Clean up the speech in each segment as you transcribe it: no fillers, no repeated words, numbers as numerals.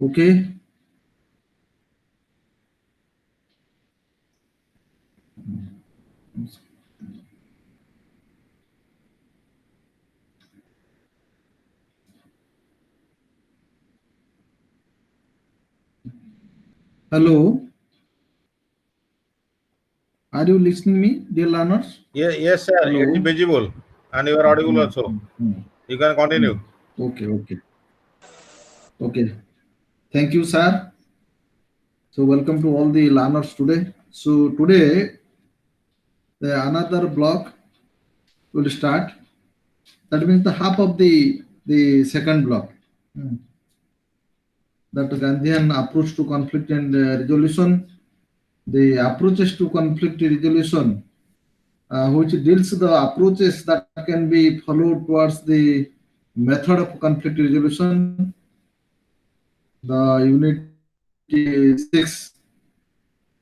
Okay. Hello. Are you listening me, dear learners? Yes, sir. It is Hello. visible, and you are audible also. You can continue. Okay, okay. Okay. Thank you, sir. So welcome to all the learners today. So today another block will start. That means the half of the second block. That Gandhian approach to conflict and resolution. The approaches to conflict resolution, which deals the approaches that can be followed towards the method of conflict resolution. The unit 6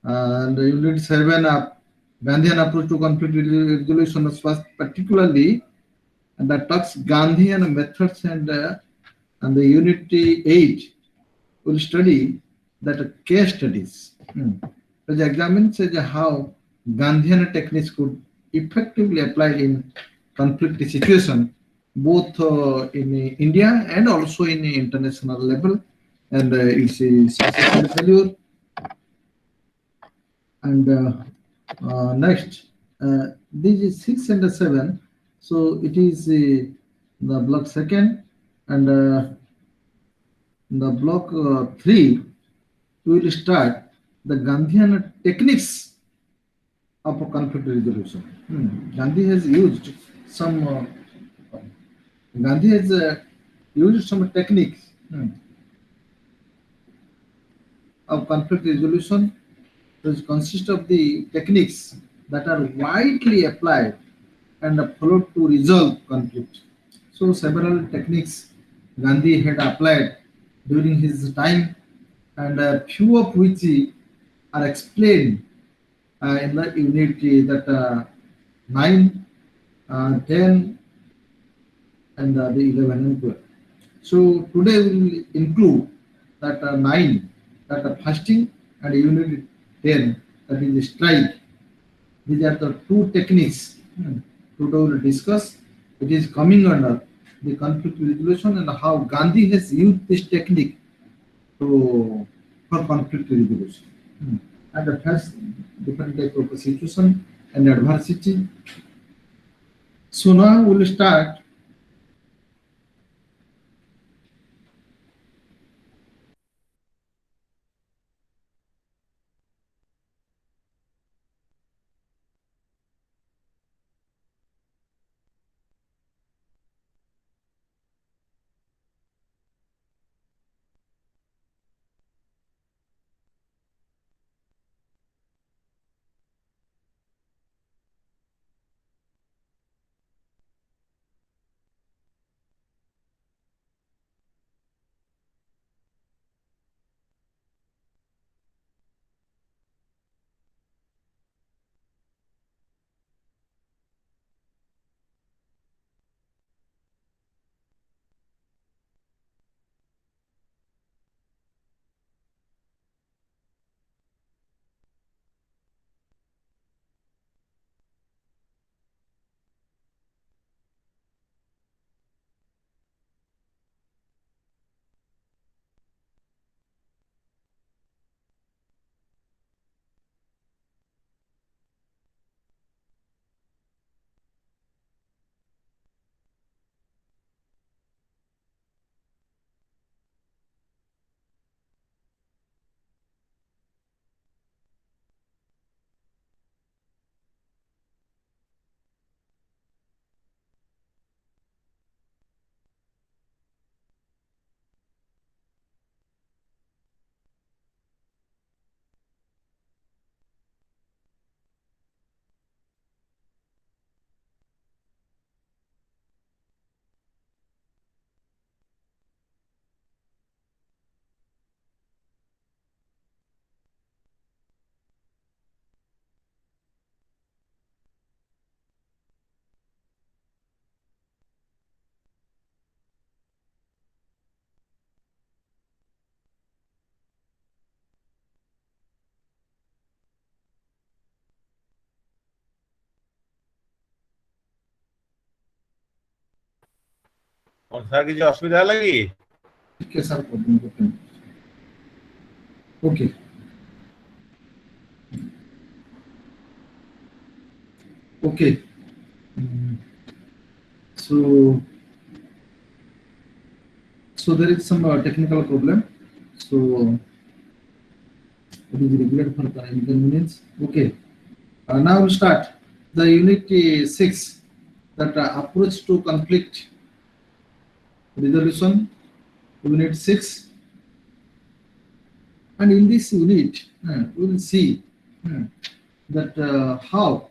and unit 7 Gandhian approach to conflict resolution is first particularly, and that talks Gandhian methods, and the unit 8 will study that case studies. Which examines how Gandhian techniques could effectively apply in conflict situation, both in India and also in international level, and its success and failure. And next, these 6 and 7. So it is the block second, and the block 3 we will start the Gandhian techniques of conflict resolution. Gandhi has used some. Gandhi has used some techniques of conflict resolution, which consist of the techniques that are widely applied and followed to resolve conflict. So several techniques Gandhi had applied during his time, and few of which are explained in the unit that 9, 10, and the 11 and 12. So today we will include that 9, that fasting, and unit 10, that is strike. These are the two techniques today we will discuss. It is coming under the conflict resolution and how Gandhi has used this technique to for conflict resolution. And the first different type of situation and adversity. So now we will start. Sir କିଛି ଅସୁବିଧା ହେଲା କି? ଟିକେ sir problem okay. Okay. So there is some technical problem. So it is regulated for the inconvenience. Okay. Now we start the unit 6, that approach to conflict resolution, unit 6. And in this unit, we will see that how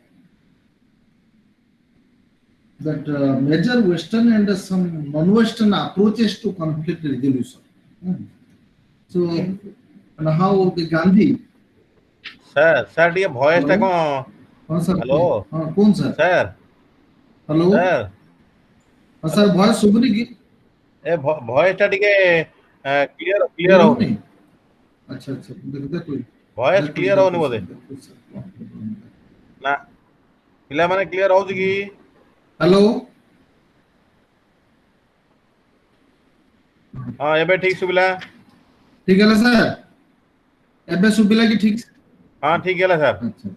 that major Western and some non-Western approaches to conflict resolution. So, and how the Gandhi. Sir ଟିକେ voice ଟା କଣ? हाँ sir, hello हाँ कौन sir? Sir hello sir हाँ sir, voice सुबह की ए voice ଟା ଟିକେ କ୍ଲିୟର क्लियर हो ହଉନି। नहीं? अच्छा अच्छा, देखो ଭଏସ देखो କ୍ଲିୟର ହଉନି ବୋଧେ। सर। ନା ପିଲାମାନେ କ୍ଲିୟର ହଉଛି କି? हेलो ହଁ ଏବେ ଠିକ ଶୁଭିଲା। ठीक है सर, एबे सुबिला की ठीक? ହଁ ଠିକ ହେଲା ସାର୍। अच्छा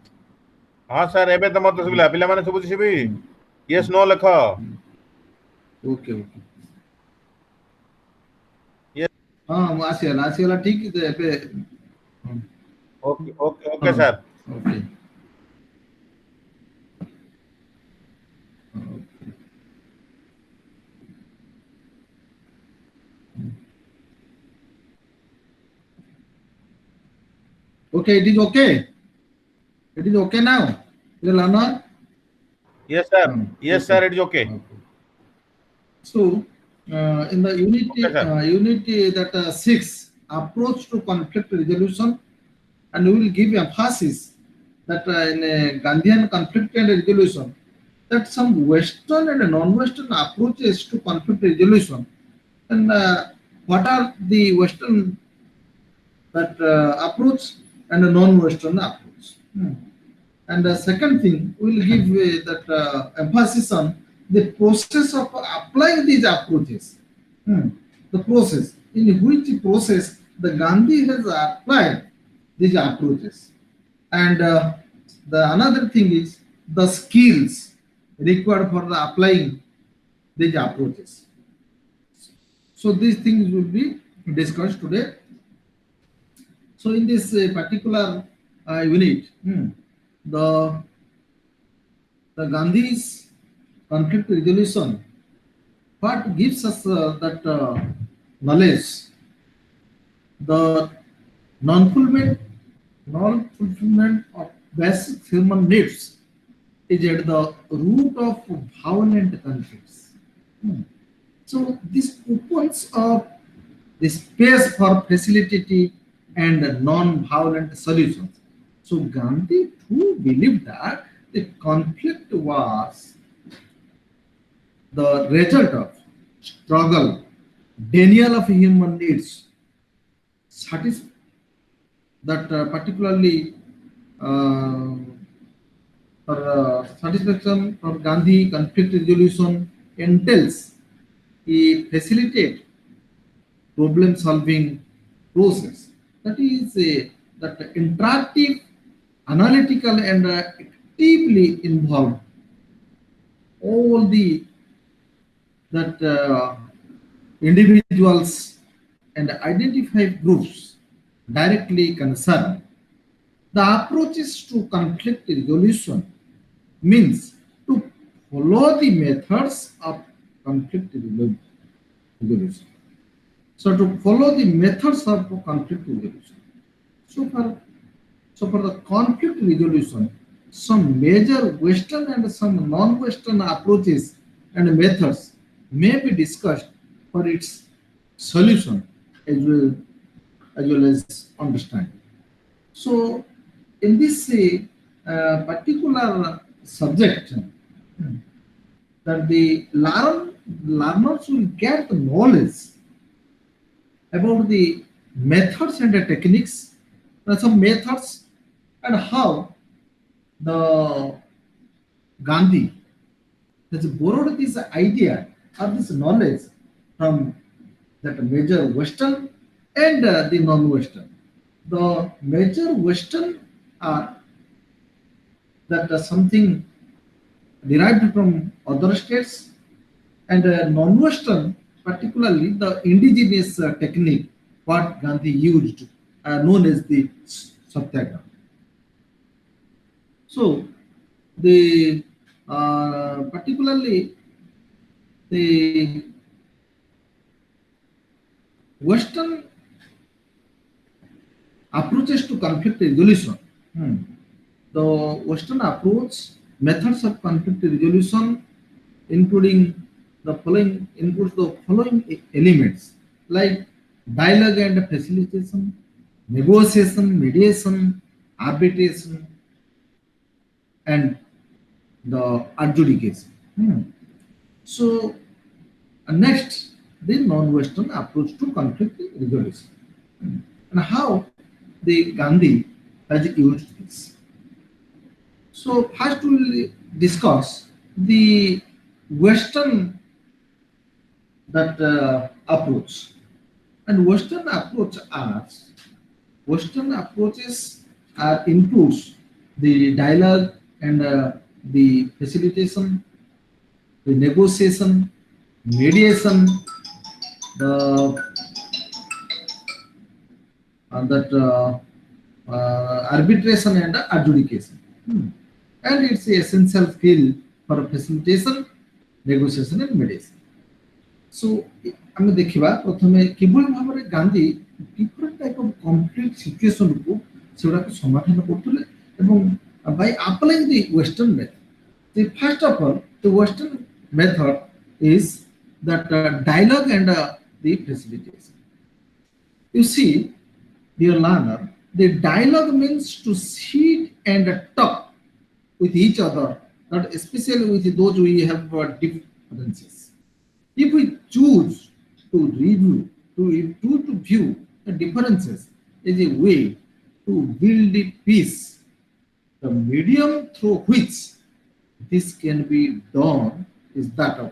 ହଁ ସାର୍ ଏବେ ତ ମତେ ଶୁଭିଲା। ପିଲାମାନେ ଶୁଭୁଛି ଶିବି? ୟେସ୍ ନୋ ଲେଖ। Okay okay Yes. हाँ ମୁଁ ଆସିଗଲା ଠିକ ଏବେ। ଓକେ ଓକେ ଓକେ ହଁ sir. Okay okay, it is okay. It is okay now, the learner. Yes sir. Yes Okay. sir, it is okay. So, in the unit Okay, sir. that 6, approach to conflict resolution, and we will give emphasis that in a Gandhian conflict and resolution, that some Western and non-Western approaches to conflict resolution, and what are the Western that approach and a non-Western approach. And the second thing, we will give that emphasis on the process of applying these approaches. The process, in which process the Gandhi has applied these approaches. And the another thing is the skills required for the applying these approaches. So these things will be discussed today. So in this particular unit, the Gandhi's conflict resolution, what gives us that knowledge, the non-fulfillment of basic human needs is at the root of violent conflicts. So this opens up the space for facility and non-violent solutions. So Gandhi too believed that the conflict was the result of struggle, denial of human needs, that particularly uh, for satisfaction for Gandhi, conflict resolution entails a facilitate problem solving process, that is that interactive, analytical, and actively involved all the that individuals and identify groups directly concerned. The approaches to conflict resolution means to follow the methods of conflict resolution. So to follow the methods of conflict resolution. So for the conflict resolution, some major Western and some non-Western approaches and methods may be discussed for its solution as well as understanding. So in this particular subject, that the learners will get the knowledge about the methods and the techniques, some methods, and how the Gandhi has borrowed this idea or this knowledge from that major Western and the non-Western. The major Western are that something derived from other states, and non-Western, particularly the indigenous technique what Gandhi used, known as the satyagraha. So the particularly the Western approaches to conflict resolution. Hmm. The Western approach methods of conflict resolution, including the following includes the following elements like dialogue and facilitation, negotiation, mediation, arbitration, and the adjudication. Hmm. So next, the non-Western approach to conflict resolution. Hmm. And how the Gandhi has used this. So first we will discuss the Western that approach. And Western approaches are includes the dialogue and the facilitation, the negotiation, mediation, the that arbitration and adjudication. Hmm. And it's the essential skill for facilitation, negotiation and mediation. So ଆମେ ଦେଖିବା ପ୍ରଥମେ କିଭଳି ଭାବରେ Gandhi different type of conflict situation କୁ ସେଗୁଡାକୁ ସମାଧାନ କରୁଥିଲେ ଏବଂ by applying the Western method. The first of all, the Western method is that dialogue and the facilitation. You see, dear learner, the dialogue means to sit and talk with each other, not especially with those we have differences. If we choose to review, to view the differences as a way to build a peace, the medium through which this can be done is that of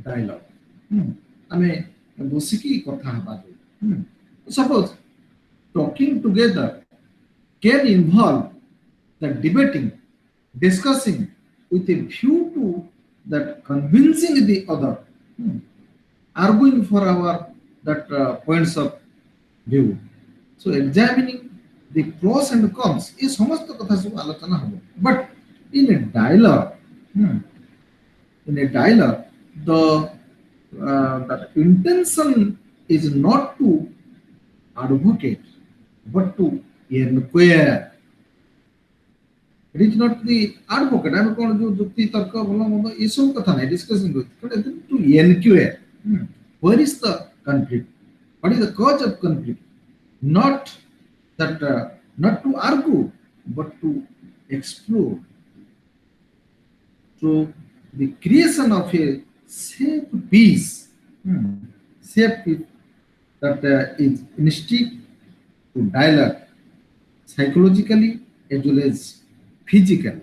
dialogue. ଆମେ ବସିକି କଥା ହେବା। Suppose talking together can involve the debating, discussing with a view to that convincing the other, arguing for our that points of view. So examining the pros and cons is समस्त कथा सब आलोचना हबो. But in a dialogue, the that intention is not to advocate but to inquire. It is not the advocate. I'm going to jukti tarka bhola mondo ये सब कथा नहीं discussing with, but to inquire. Where is the conflict? What is the cause of conflict? Not that not to argue but to explore. So the creation of a safe peace, safe peace that is instinct to dialogue psychologically as well as physically,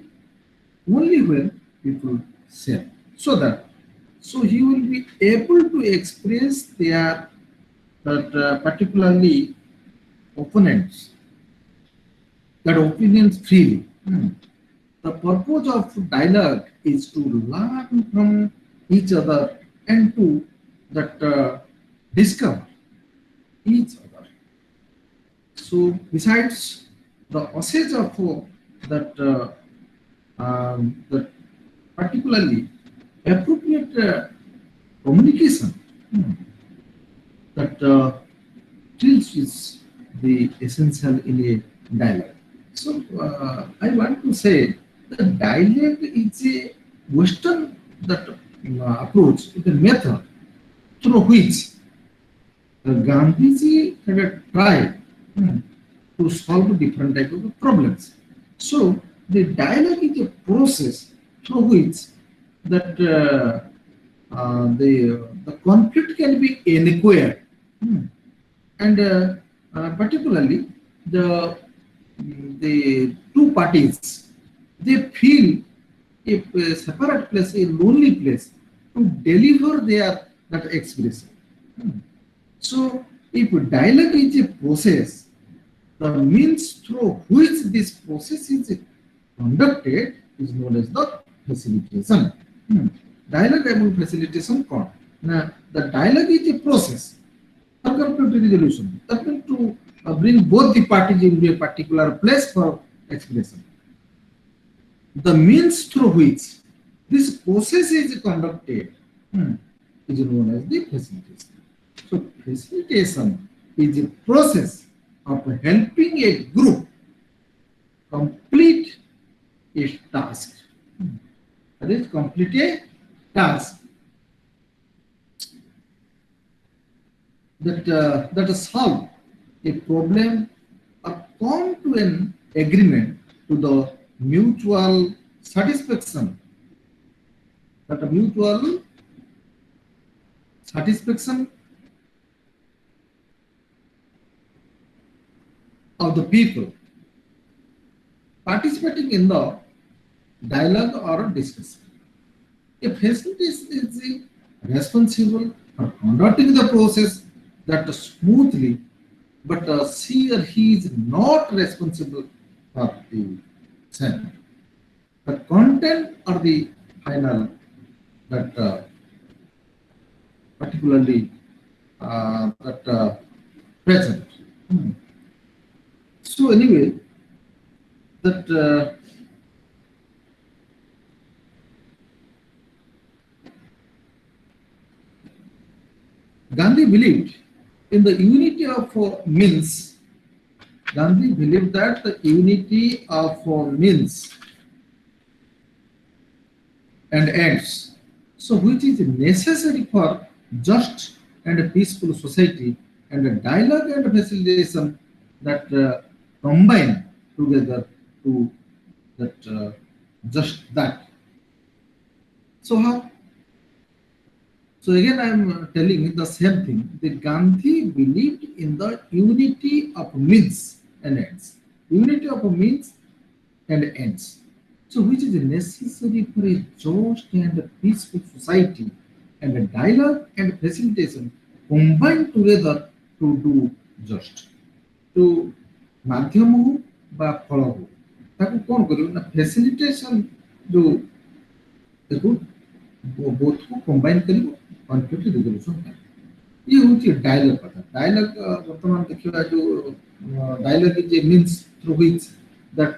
only when people say so he will be able to express their that particularly opponents that opinions freely. The purpose of dialogue is to learn from each other and to that discover each other. So besides the usage of that particularly appropriate communication that deals with the essential in a dialogue. So I want to say that dialogue is a Western that approach, is a method through which Gandhiji had tried to solve different type of problems. So the dialogue is a process through which that the conflict can be inquired, and particularly the two parties they feel a separate place, a lonely place to deliver their that expression. So, if dialogue is a process, the means through which this process is conducted is known as the facilitation. Dialogue among facilitation called. Now, the dialogue is a process for conflict resolution. That means to bring both the parties into a particular place for expression. The means through which this process is conducted is known as the facilitation. So, facilitation is a process of helping a group complete a task. That is, complete a task that solve a problem or come to an agreement to the mutual satisfaction. That a mutual satisfaction of the people participating in the dialogue or discussion. A facilitator is responsible for conducting the process that smoothly, but she or he is not responsible for the same. The content or the final that particularly that present. So anyway, that Gandhi believed in the unity of means. Gandhi believed that the unity of means and ends, so which is necessary for just and a peaceful society, and a dialogue and facilitation that combine together to that just that. So how? So again, I am telling the same thing. The Gandhi believed in the unity of means and ends. Unity of means and ends. So which is necessary for a just and a peaceful society, and a dialogue and facilitation combined together to do just. To माध्यम हो बा फल हो ताको कौन करियो ना facilitation जो देखो बोथ को कंबाइन करियो कॉन्फ्लिक्ट रिजोल्यूशन का ये होची डायलॉग पता डायलॉग वर्तमान देखियो जो dialogue is a means through which that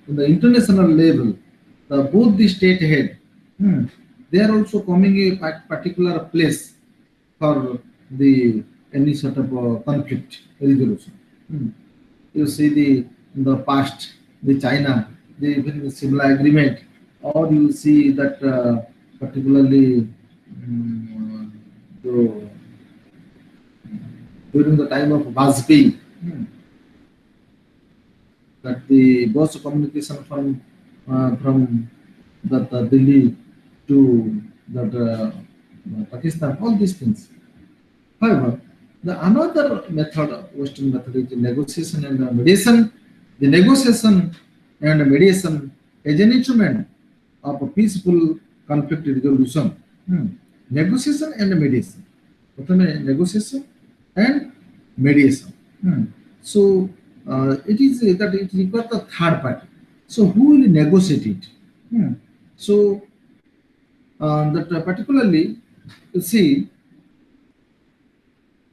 in the international level both the state head they are also coming a particular place for the any sort of conflict resolution. You see in the past the China the even the Simla agreement, or you see that particularly the, during the time of Vajpayee that the bus communication from that Delhi to that Pakistan, all these things. However, the another method, Western method, is the negotiation and mediation. The negotiation and mediation is an instrument of a peaceful conflict resolution. Negotiation and mediation. Negotiation and mediation. So it is that it requires a third party. So who will negotiate it? So that particularly, you see,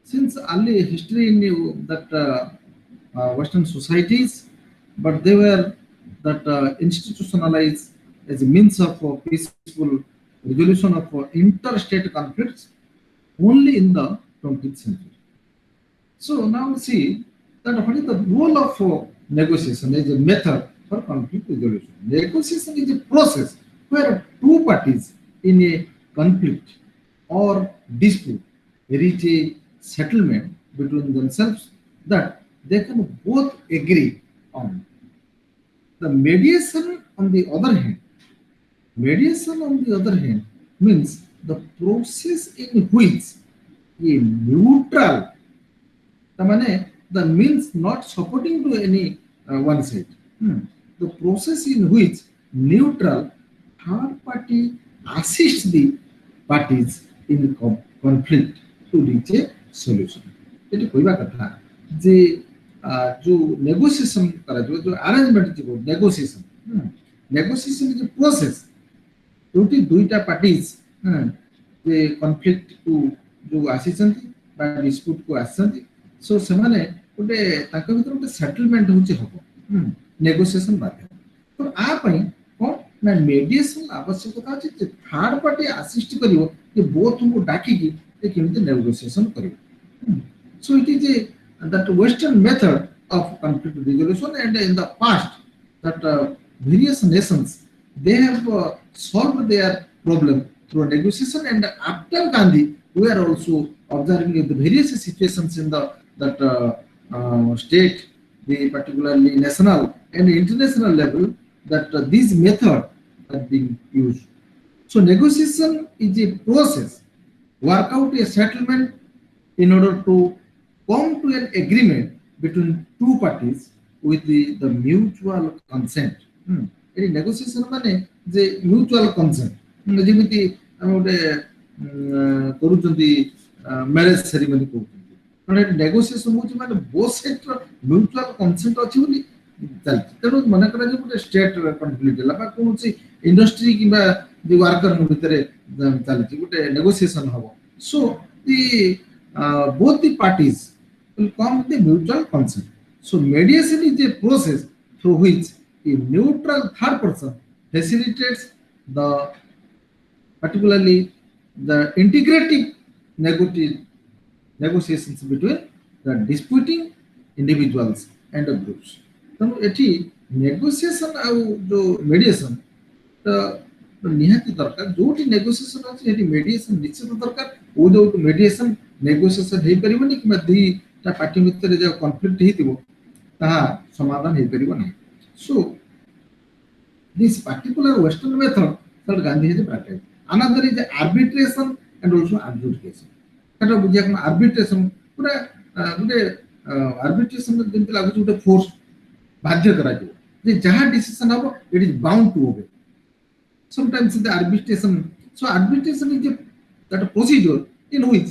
since early history in that Western societies, but they were that institutionalized as a means of peaceful resolution of interstate conflicts only in the 20th century. So now see that what is the role of negotiation as a method for conflict resolution. Negotiation is a process where two parties in a conflict or dispute reach a settlement between themselves that they can both agree on. The mediation on the other hand means the process in which a neutral, the means not supporting to any one side. The process in which neutral third party assists the parties in the conflict to reach a solution. ये कोई कथा जे जो negotiation करा जो arrangement जो negotiation negotiation जो process जोटी दुईटा parties जे conflict को जो आसीचंती बा डिस्प्यूट को आसीचंती सो से माने गोटे ताका भीतर गोटे सेटलमेंट होची हबो नेगोशिएशन माध्यम तो आ पई कोन ना मेडिएशन आवश्यकता अछि जे थर्ड पार्टी असिस्ट करिवो जे बोथ को डाकी की ए केमिति negotiation करिवो so it is that western method of conflict resolution and in the past that various nations they have solved their problem through negotiation and after Gandhi we are also observing the various situations in the that state the particularly national and international level that these methods are being used. So negotiation is a process work out a settlement in order to come to an agreement between two parties with the mutual consent. ये negotiation माने जे mutual consent. जेमिति हम गोटे करूचंती marriage ceremony करूचंती माने negotiation होची माने both side mutual consent अछि बोली चलती तेणु मन करा जे गोटे स्टेट कॉन्फ्लिक्ट हला बा कोनसी इंडस्ट्री किबा जे वर्कर भितरे चलती गोटे negotiation हबो so the both the parties will come with a mutual consent. So mediation is a process through which a neutral third person facilitates the particularly the integrative negotiations between the disputing individuals and the groups. So एठी negotiation आउ जो mediation तो निहाती दरकार जोटी negotiation अछि एठी मेडिएशन निश्चित दरकार विदाउट मेडिएशन नेगोशिएशन हे परिबनी कि दुईटा पार्टी भितर जे कॉन्फ्लिक्ट हेतिबो ता समाधान हे परिबो नै so this particular western method that Gandhi has practiced. Another is arbitration and also adjudication. Kata बुझिया कि arbitration पूरा गुटे arbitration में जेंति लागु गुटे फोर्स बाध्य करा जे जे जहां डिसीजन हबो it is bound to obey. Sometimes the arbitration. So arbitration is that procedure in which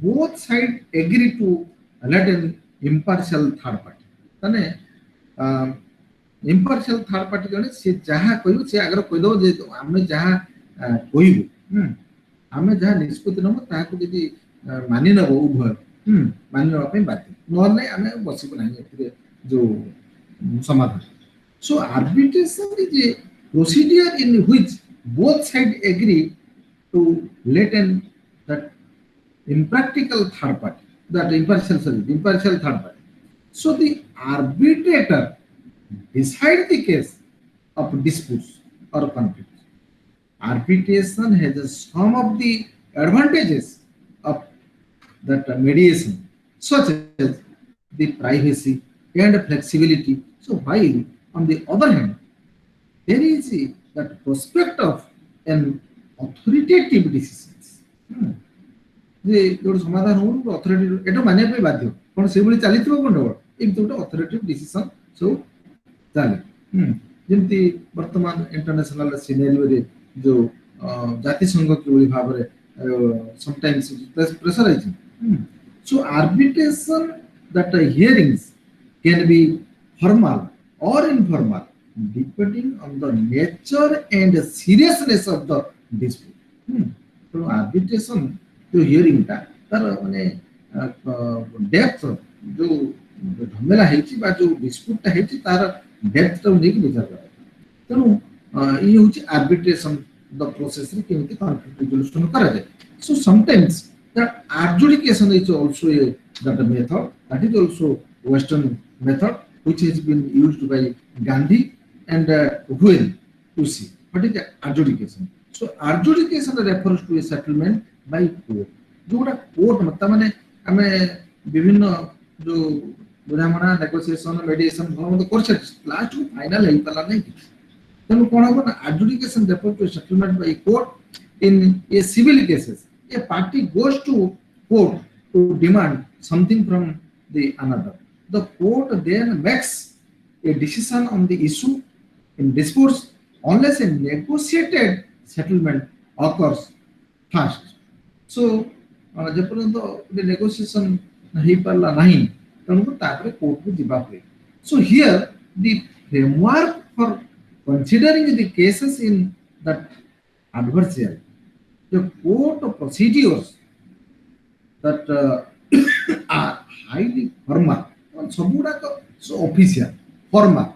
both sides agree to let an impartial third party. तने impartial third party जने से जहां कहू से अगर कह दो जे हमें जहां कहू हमें जहां निष्पत्ति नम ताको यदि मानि नबो उभय मानि नबा पे बाध्य न नै हमें बसिबो नाही एथिरे जो समाधान. So arbitration is a procedure in which both sides agree to let an that impractical third party, that impartial third party. So the arbitrator decide the case of disputes or conflicts. Arbitration has a some of the advantages of that mediation, such as the privacy and flexibility. So while on the other hand, there is that prospect of an authoritative decisions. जे जो समाधान हो authority एटा माने पे बाध्य कोन से भली चलितबो कोन एक दुटा अथॉरिटेटिव डिसीजन सो चले जेंति वर्तमान इंटरनेशनल सिनेरियो रे जो जाति संघ के भली भाव रे sometimes pressurising. So arbitration that hearings can be formal or informal depending on the nature and seriousness of the dispute. So arbitration जो hearing ता तार माने डेप्थ जो झमेला हेची बा जो डिस्प्यूट ता हेची तार डेप्थ तो नेकी विचार करा तेनु ई होची arbitration the process रे केमिति कॉन्फ्लिक्ट रिजोल्यूशन करा जाय. So sometimes that adjudication is also a that method that is also western method which has been used by Gandhi and when to see what is the adjudication. So adjudication refers to a settlement by court. जोटा court मतलब माने हमें विभिन्न जो बुझामणा negotiation मेडिएशन भलो कर last को final है तला नहीं तेनु कोन हो ना adjudication refers to a settlement by court in a civil cases. A party goes to court to demand something from the another. The court then makes a decision on the issue in disputes unless a negotiated settlement occurs first. So ଯେପର୍ଯ୍ୟନ୍ତ ଗୋଟେ negotiation ହେଇପାରିଲା ନାହିଁ ତେଣୁ ତାପରେ କୋର୍ଟକୁ ଯିବା ହୁଏ। So here the framework for considering the cases in that adversarial, the court procedures that are highly formal, ସବୁଗୁଡାକ official, formal.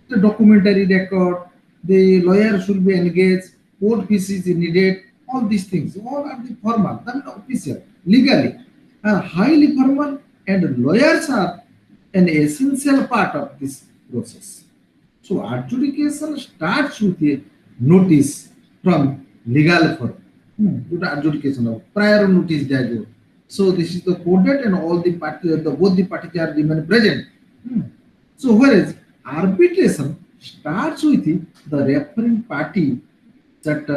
The documentary record, the lawyer should be engaged, court fees is needed, all these things, all are the formal, that is official, legally, are highly formal, and lawyers are an essential part of this process. So adjudication starts with a notice from legal firm. Good adjudication of prior notice diagram. So this is the court date and all the parties, both the parties are remain present. So whereas arbitration starts with the referring party that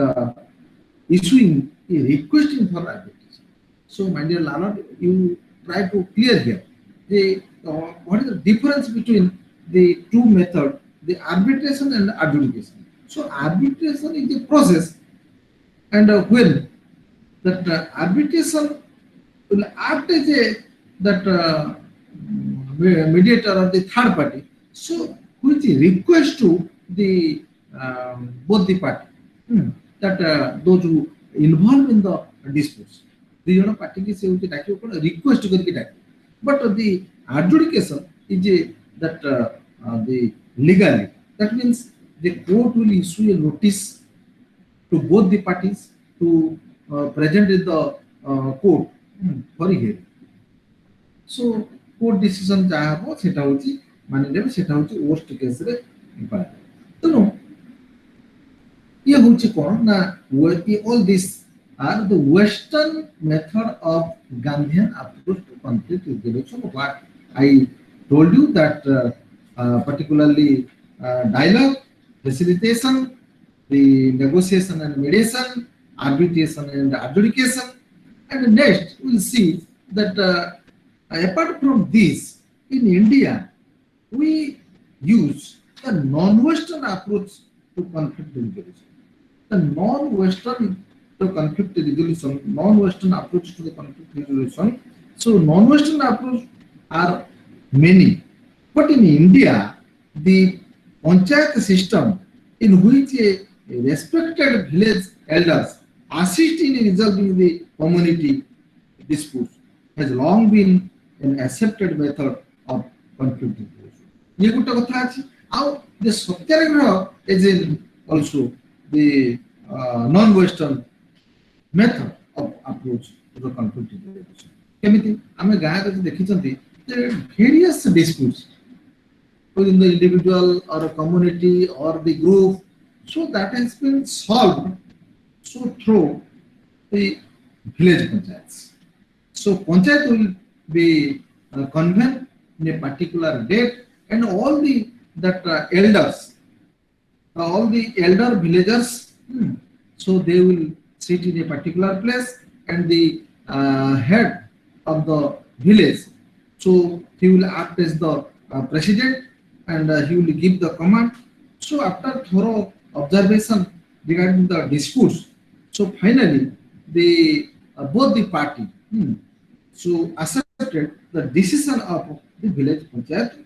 issuing a requesting for arbitration. So my dear Lala, you try to clear here what is the difference between the two methods, the arbitration and adjudication. So arbitration is a process, and when that arbitration will act as a that mediator or the third party, so which request to the both the party, that those who involved in the disputes, the party ki se uti डाकियो cone request करके डाकियो. But the adjudication is a that the legally, that means the court will issue a notice to both the parties to present in the court for hearing. So court decision jaha ho seta hochi mani lebe, seta hochi worst case re impact. So ये होची कोन ना all these are the Western method of Gandhian approach to conflict resolution. What I told you that particularly dialogue, facilitation, the negotiation and mediation, arbitration and adjudication, and next we'll see that apart from this, in India we use the non-Western approach to conflict resolution. The non-Western to conflict resolution, non-Western approach to the conflict resolution. So non-Western approach are many, but in India, the panchayat system in which a respected village elders assist in resolving the community disputes has long been an accepted method of conflict resolution. ये गुट्टा कथा अछि. Now the Satyagraha is in also the non-Western method of approach to the conflict resolution. केमिति आमे गाय रे देखिचंती जे various disputes within the individual or a community or the group, so that has been solved so through the village panchayats. So panchayat will be convened in a particular date, and all the that elders, all the elder villagers, so they will sit in a particular place, and the head of the village, so he will act as the president, and he will give the command. So after thorough observation regarding the disputes, so finally the both the party so accepted the decision of the village panchayat,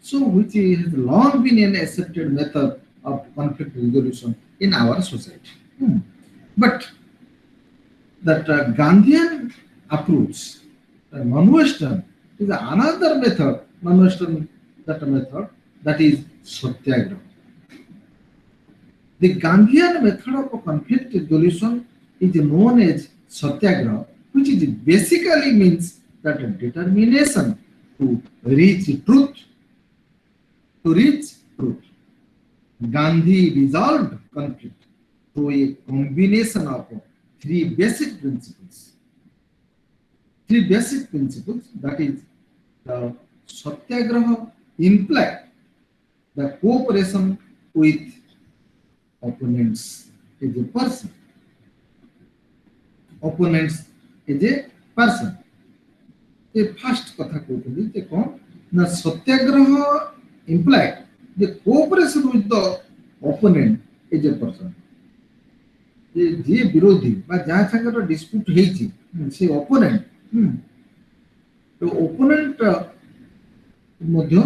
so which has long been an accepted method of conflict resolution in our society. But that Gandhian approach, non-Western, is another method, non-Western that method, that is satyagraha. The Gandhian method of conflict resolution is known as satyagraha, which is basically means that determination to reach truth. To reach truth. Gandhi resolved conflict through a combination of three basic principles. Three basic principles, that is the satyagraha implied the cooperation with opponents is a person. Opponents is a person. The first katha कहते हैं कौन ना सत्याग्रह implied the cooperation with the opponent is a person. जे विरोधी बा जहाँ संगे dispute हेछि ସେ opponent ତ opponent ମଧ୍ୟ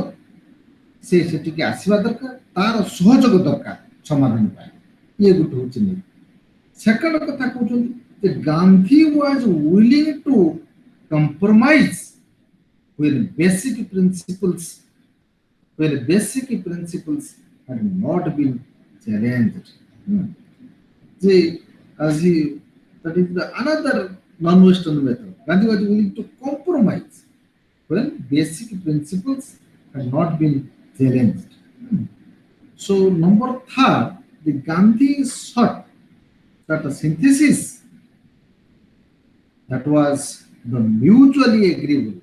ସେ ସେଠିକି ଆସିବା ଦରକାର, ତାର ସହଯୋଗ ଦରକାର ସମାଧାନ ପାଇଁ। ଇଏ ଗୋଟେ ହଉଛି ନିୟମ। ସେକେଣ୍ଡ କଥା କହୁଛନ୍ତି ଯେ Gandhi was willing to compromise when basic principles had not been challenged. The, as he, that is the another non-Western method. Gandhi was willing to compromise when basic principles had not been challenged. So number third, the Gandhi sought that a synthesis that was the mutually agreeable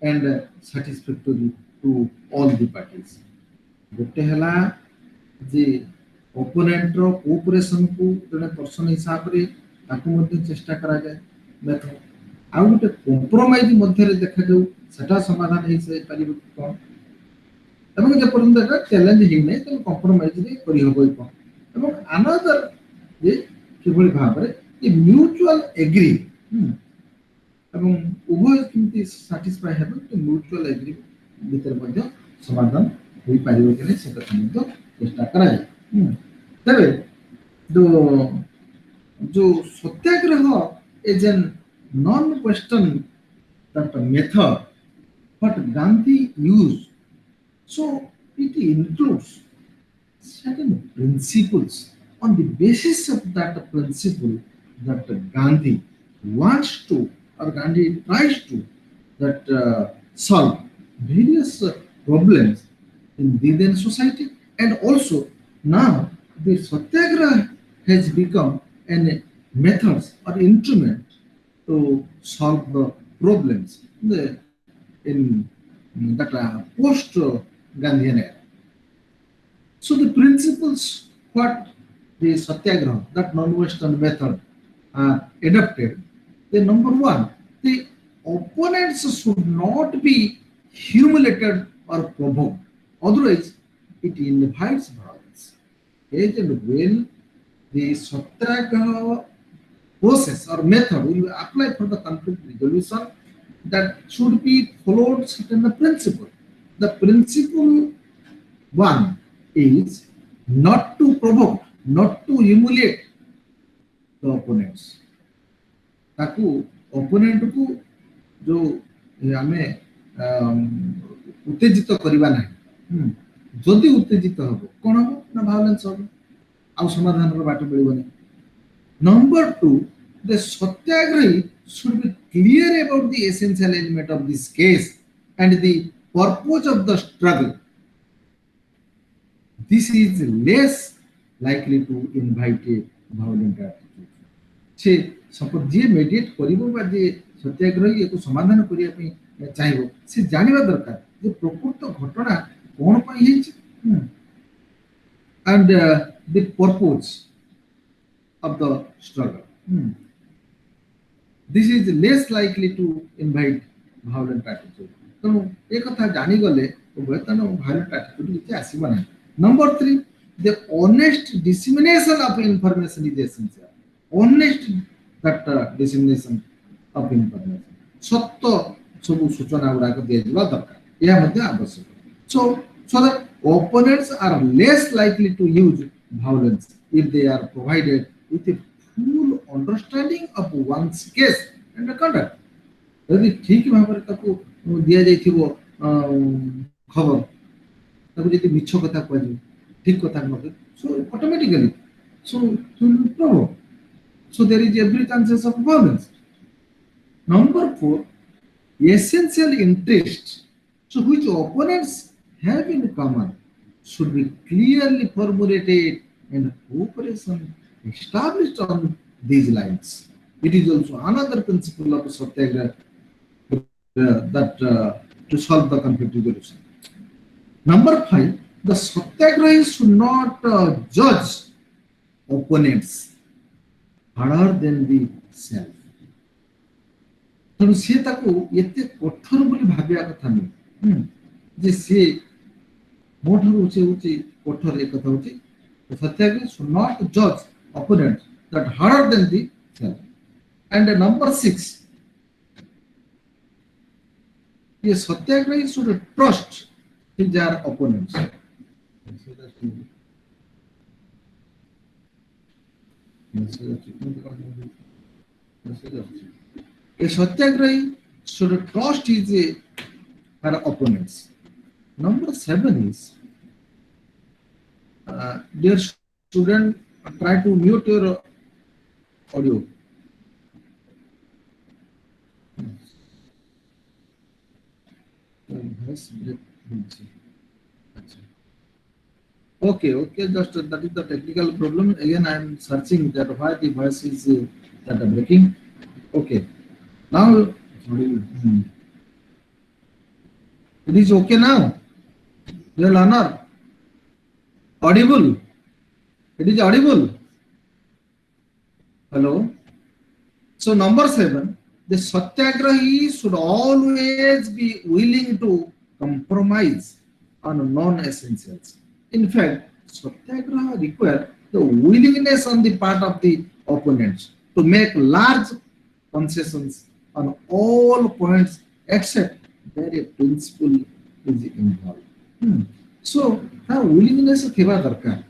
and satisfactory to all the parties. गोटे हला जे opponent रो cooperation को जने person हिसाब रे ताकू मध्ये चेष्टा करा जाए मेथड आ गोटे कॉम्प्रोमाइज मध्ये रे देखा जाऊ सेटा समाधान हे से पारिबो कोन एवं जे पर्यंत एटा चैलेंज हे नै त कॉम्प्रोमाइज रे करि होबो कोन एवं अनदर जे किबोली भाव रे ये म्यूचुअल एग्री एवं उभय किमती सैटिस्फाई हेबो तो म्यूचुअल एग्री भीतर मध्ये समाधान होई पारिबो कि नै से कथा मध्ये चेष्टा करा जाए। तबे जो satyagraha is an non western that method what Gandhi used, so it includes certain principles. On the basis of that principle that Gandhi wants to or Gandhi tries to that solve various problems in the then society, and also now the satyagraha has become an methods or instrument to solve the problems in that post Gandhian era. So the principles what the satyagraha, that non-Western method adopted, the number one, the opponents should not be humiliated or provoked, otherwise it invites violence. As and when the satyagraha process or method will apply for the conflict resolution, that should be followed certain principle. The principle one is not to provoke, not to humiliate the opponents. ताकू opponent को जो हमें उत्तेजित करवा नहीं, जदि उत्तेजित हबो कोन हबो ना भायोलेंस हबो आ समाधान रो बाट मिलबो नहीं। Number two, the satyagrahi should be clear about the essential element of this case and the purpose of the struggle. This is less likely to invite a violent attitude. से सपोज जे मेडिएट करिवो बा जे सत्याग्रही एको समाधान करिया पे चाहिबो से जानिबा दरकार जे प्रकृत घटना कोन पई हेछि and the purpose of the struggle. This is less likely to invite violent attitude. तो एक कथा जानी गले बर्तन violent attitude किछि आसीबा नै। Number 3, the honest dissemination of information is essential. Honest that dissemination of information. सत्य सब सूचना गुडा को दिया जिबा दरकार या मध्ये आवश्यक। So that opponents are less likely to use violence if they are provided with a full understanding of one's case and conduct. यदि ठीक भाବରେ ताको दिया जाइथिबो खबर ताको जति मिछ कथा कहली ठीक कथा न so automatically so to provoke, so there is every chances of violence. Number 4, essential interest, so which opponents have in common should be clearly formulated and cooperation established on these lines. It is also another principle of satyagraha that to solve the conflict resolution. Number 5, the satyagrahi should not judge opponents harder than the self. तेणु सी ताको एते कठोर बोली भाबिया कथा नहीं जे सी मोठर उचे उचे कठोर एक कथा होची satyagrahi should not judge opponents that harder than the self And number 6, a satyagrahi should trust his or opponents. A satyagrahi should trust his her opponents. Number 7 is, dear student, try to mute your audio. Okay, just that is the technical problem. Again, I am searching that why the voice is that breaking. Okay, now it is okay now. Dear learner, audible. It is audible. Hello. So number 7, the satyagrahi should always be willing to compromise on non-essentials. In fact, satyagraha requires the willingness on the part of the opponents to make large concessions on all points except where a principle is involved. So, the willingness theba darkar.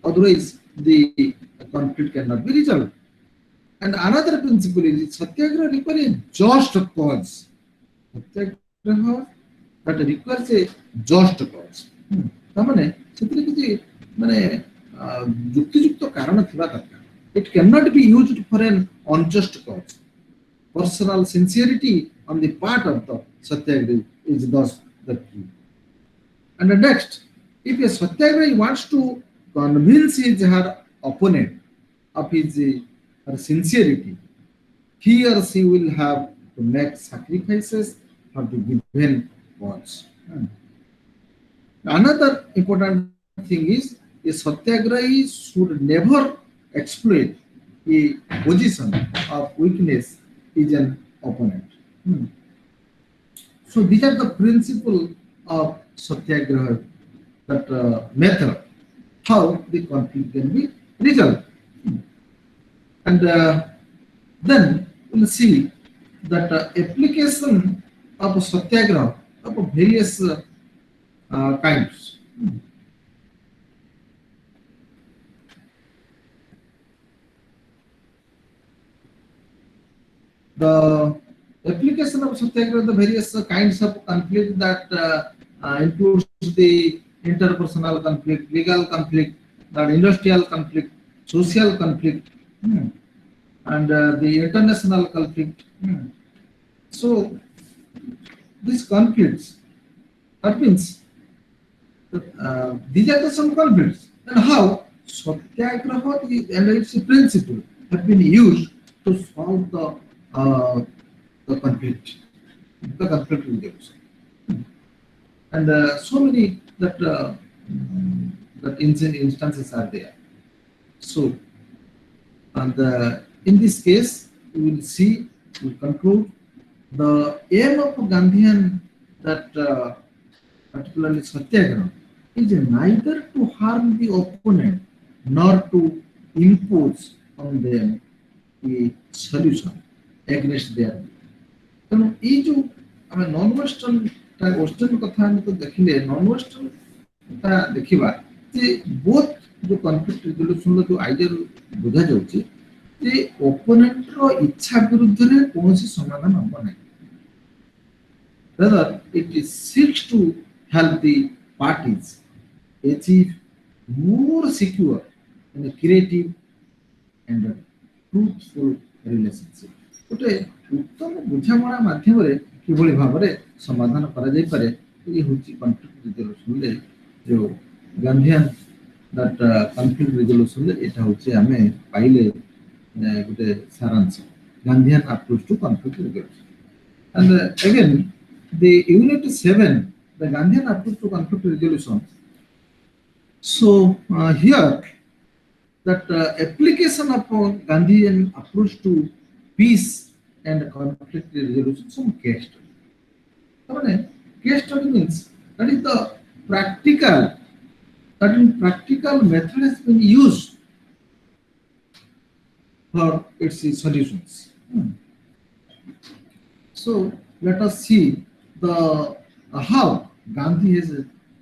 Otherwise, the conflict cannot be resolved. And another principle is satyagraha requires a just cause. Satyagraha that requires a just cause. तामने ସେଥିରେ କିଛି ମାନେ ଯୁକ୍ତିଯୁକ୍ତ କାରଣ ଥିବା ଦରକାର. It cannot be used for an unjust cause. Personal sincerity on the part of the satyagrahi is thus the key. And next, if a satyagrahi wants to convince his her opponent of his her sincerity, he or she will have to make sacrifices for the given cause. Another important thing is a satyagrahi should never exploit a position of weakness in an opponent. So these are the principle of satyagraha, that method how the conflict can be resolved. And then we'll see that application of satyagraha of various kinds. The application of satyagraha, the various kinds of conflict that includes the interpersonal conflict, legal conflict, that industrial conflict, social conflict, and the international conflict. So these conflicts, that means these are the some conflicts, and how satyagraha and its principle have been used to solve the conflict resolution. And so many that instances are there. So, and in this case, we will see, we will conclude the aim of Gandhian, that particularly satyagraha, is neither to harm the opponent nor to impose on them a solution against their will. ତେଣୁ ଏଇ ଯୋଉ ଆମେ non western western କଥା ଆମେ ତ ଦେଖିଲେ, non western କଥା ଦେଖିବା ଯେ ବୋଥ୍ ଯୋଉ କନଫ୍ଲିକ୍ଟ ରିଜଲ୍ୟୁସନର ଯୋଉ ଆଇଡିଆରୁ ବୁଝାଯାଉଛି ଯେ ଓପୋନେଣ୍ଟର ଇଚ୍ଛା ବିରୁଦ୍ଧରେ କୌଣସି ସମାଧାନ ହବ ନାହିଁ. Rather, it seeks to help the parties achieve more secure and creative and truthful relationship. ଗୋଟେ ଉତ୍ତମ ବୁଝାମଣା ମାଧ୍ୟମରେ କିଭଳି ଭାବରେ ସମାଧାନ କରାଯାଇପାରେ, ଇଏ ହେଉଛି କନଫ୍ଲିକ୍ଟ ରିଜଲ୍ୟୁସନରେ ଯୋଉ ଗାନ୍ଧିଆନ that conflict resolution, ଏଇଟା ହେଉଛି ଆମେ ପାଇଲେ ଗୋଟେ ସାରାଂଶ, Gandhian approach to conflict resolution. And again, the unit 7, the Gandhian approach to conflict resolution. So here, that application of Gandhian approach to peace and conflict resolution, some case study. Case study means that is the practical, that in practical method has been used for its solutions. Hmm. So let us see the how Gandhi has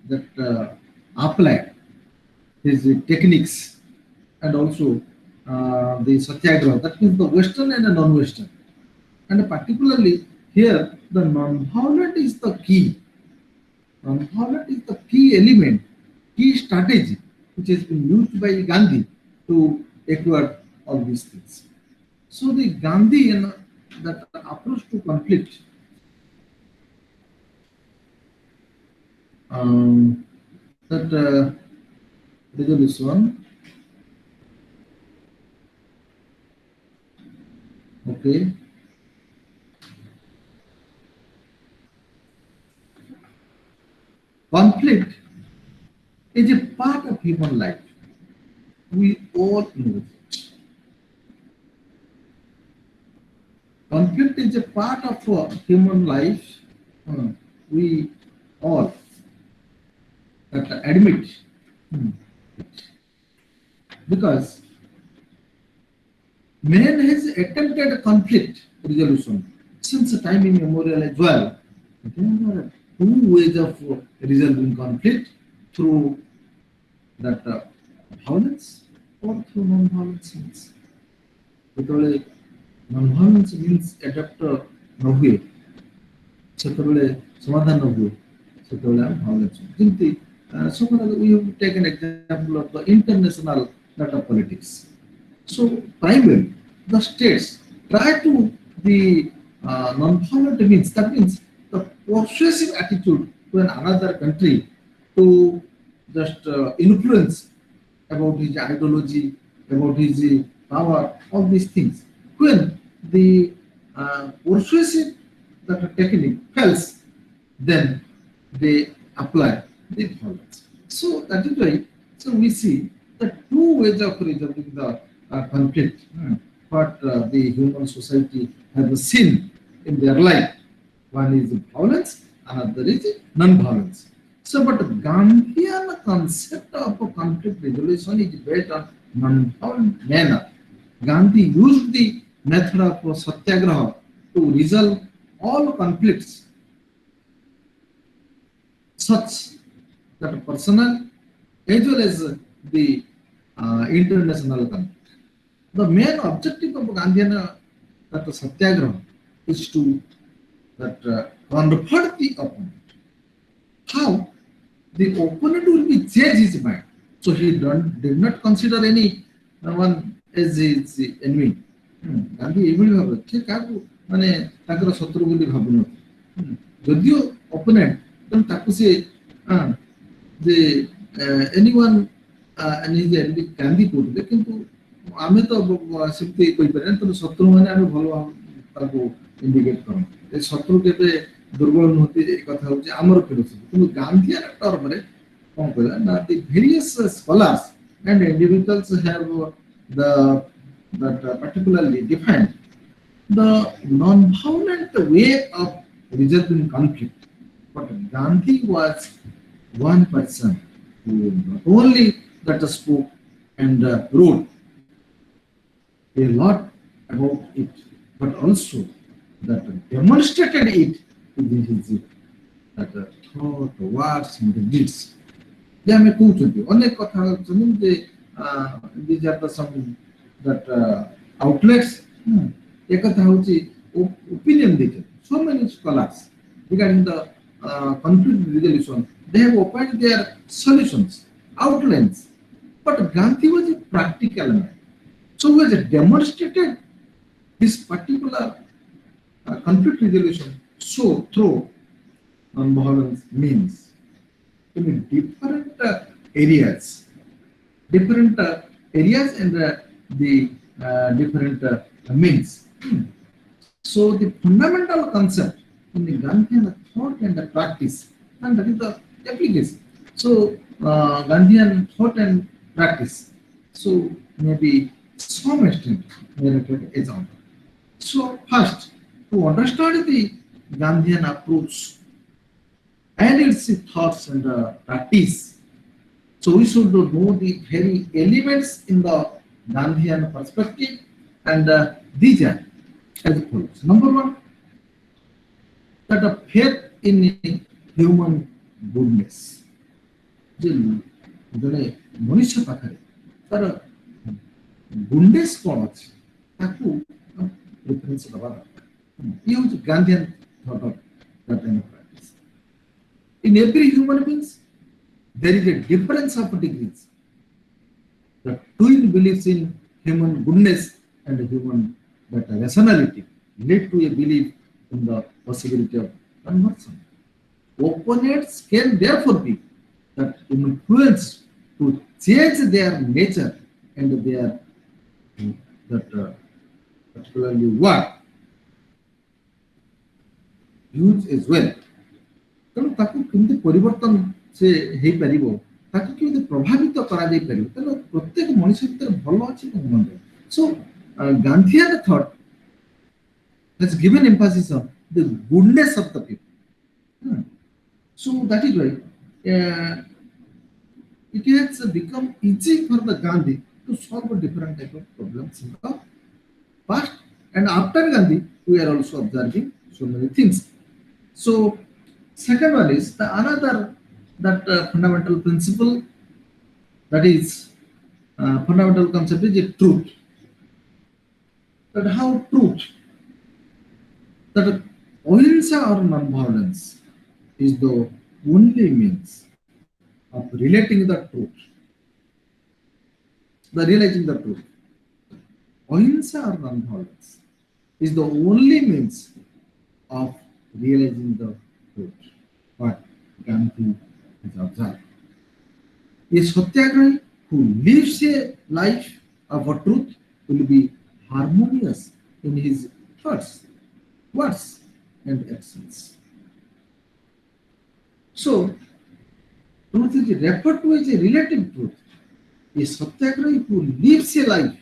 that applied his techniques and also the satyagraha. That means the Western and the non-Western, and particularly here the non-violent is the key. Non-violent is the key element, key strategy which has been used by Gandhi to acquire all these things. So the Gandhian that approach to conflict, um, that resolution, okay, conflict is a part of human life. We all know it. Conflict is a part of human life. Uh, we all admit. Hmm. Because man has attempted conflict resolution since the time immemorial as well. There are two ways of resolving conflict through that violence or through non-violence means. ଯେତେବେଳେ non-violence means adapt ନ ହୁଏ ସେତେବେଳେ ସମାଧାନ ନ ହୁଏ ସେତେବେଳେ ଆମେ violence ଯେମିତି suppose we have taken example of the international data politics. So primarily the states try to the non-violent means, that means the persuasive attitude to another country to just influence about his ideology, about his power, all these things. When the persuasive that technique fails, then they apply the violence. So that is why, so we see the two ways of resolving the conflict, what the human society has seen in their life. One is violence, another is non-violence. So, but Gandhian concept of conflict resolution is based on non-violent manner. Gandhi used the method of satyagraha to resolve all conflicts, such that personal as well as the international conflict. The main objective of Gandhian that satyagraha is to that convert the opponent. How? The opponent will be change his mind. So he did not consider any one as his enemy. Gandhi ଏଇଭଳି ଭାବରେ ସେ କାହାକୁ ମାନେ ତାଙ୍କର ଶତ୍ରୁ ବୋଲି ଭାବୁନଥିଲେ। ଯଦିଓ opponent ତେଣୁ ତାକୁ ସେ ଯେ ଏନିୱାନ୍ ଗାନ୍ଧୀ କହୁଥିଲେ, କିନ୍ତୁ ଆମେ ତ ସେମିତି କହିପାରିବା ତେଣୁ ଶତ୍ରୁ ମାନେ ଆମେ ଭଲ ତାକୁ ଇଣ୍ଡିକେଟ କରନ୍ତି। ଏ ଶତ୍ରୁ କେବେ ଦୁର୍ବଳ ନୁହନ୍ତି, ଏ କଥା ହଉଛି ଆମର ଫିଲୋସଫି। କିନ୍ତୁ ଗାନ୍ଧୀଆନ ଟର୍ମରେ କଣ କହିଲା ନା the various scholars and individuals have that particularly defined the non-violent way of resolving conflict. But Gandhi was one person who not only that spoke and wrote a lot about it, but also that demonstrated it within his that thought, words, and the deeds. ଯେ ଆମେ କହୁଛନ୍ତି ଅନେକ କଥା ଅଛନ୍ତି ଯେ these are the some that outlets. ଏ କଥା ହଉଛି opinion ଦେଇଛନ୍ତି. So many scholars regarding the conflict resolution, they have opined their solutions, outlines. But Gandhi was a practical man. So he has demonstrated this particular conflict resolution so through non-violence means in different areas and the different means. So the fundamental concept in the Gandhian thought and the practice, and that is the application. So Gandhian thought and practice. So maybe some extent narrated example. So first, to understand the Gandhian approach and its thoughts and practice, so we should know the very elements in the Gandhian perspective, and these are as follows. Number one, that a faith in human goodness. ଯେ ଜଣେ ମଣିଷ ପାଖରେ ତାର ଗୁଣ୍ଡନେସ୍ କ'ଣ ଅଛି ତାକୁ preference ଦେବା ଦରକାର। ଇଏ ହେଉଛି ଗାନ୍ଧିଆନ thought of that kind of practice. In every human beings, there is a difference of degrees. The twin beliefs in human goodness and human that rationality lead to a belief in the possibility of conversion. Opponents can therefore be that influence to change their nature and their that particularly what views as well. ତେଣୁ ତାକୁ କେମିତି ପରିବର୍ତ୍ତନ ସେ ହେଇପାରିବ, ତାକୁ କେମିତି ପ୍ରଭାବିତ କରାଯାଇପାରିବ, ତେଣୁ ପ୍ରତ୍ୟେକ ମଣିଷ ଭିତରେ ଭଲ ଅଛି ଏବଂ ମନ୍ଦ। So Gandhian thought has given emphasis on the goodness of the people. So that is why it has become easy for the Gandhi to solve different type of problems in the past, and after Gandhi we are also observing so many things. So second one is the another that fundamental principle, that is fundamental concept is a truth. That how truth, that ahimsa or non-violence is the only means of relating the truth, the realizing the truth. Ahimsa or non-violence is the only means of realizing the truth. What Gandhi has observed. A satyagrahi who lives a life of a truth will be harmonious in his thoughts, words, and actions. So, truth is referred to as a relative truth. A satyagrahi who lives a life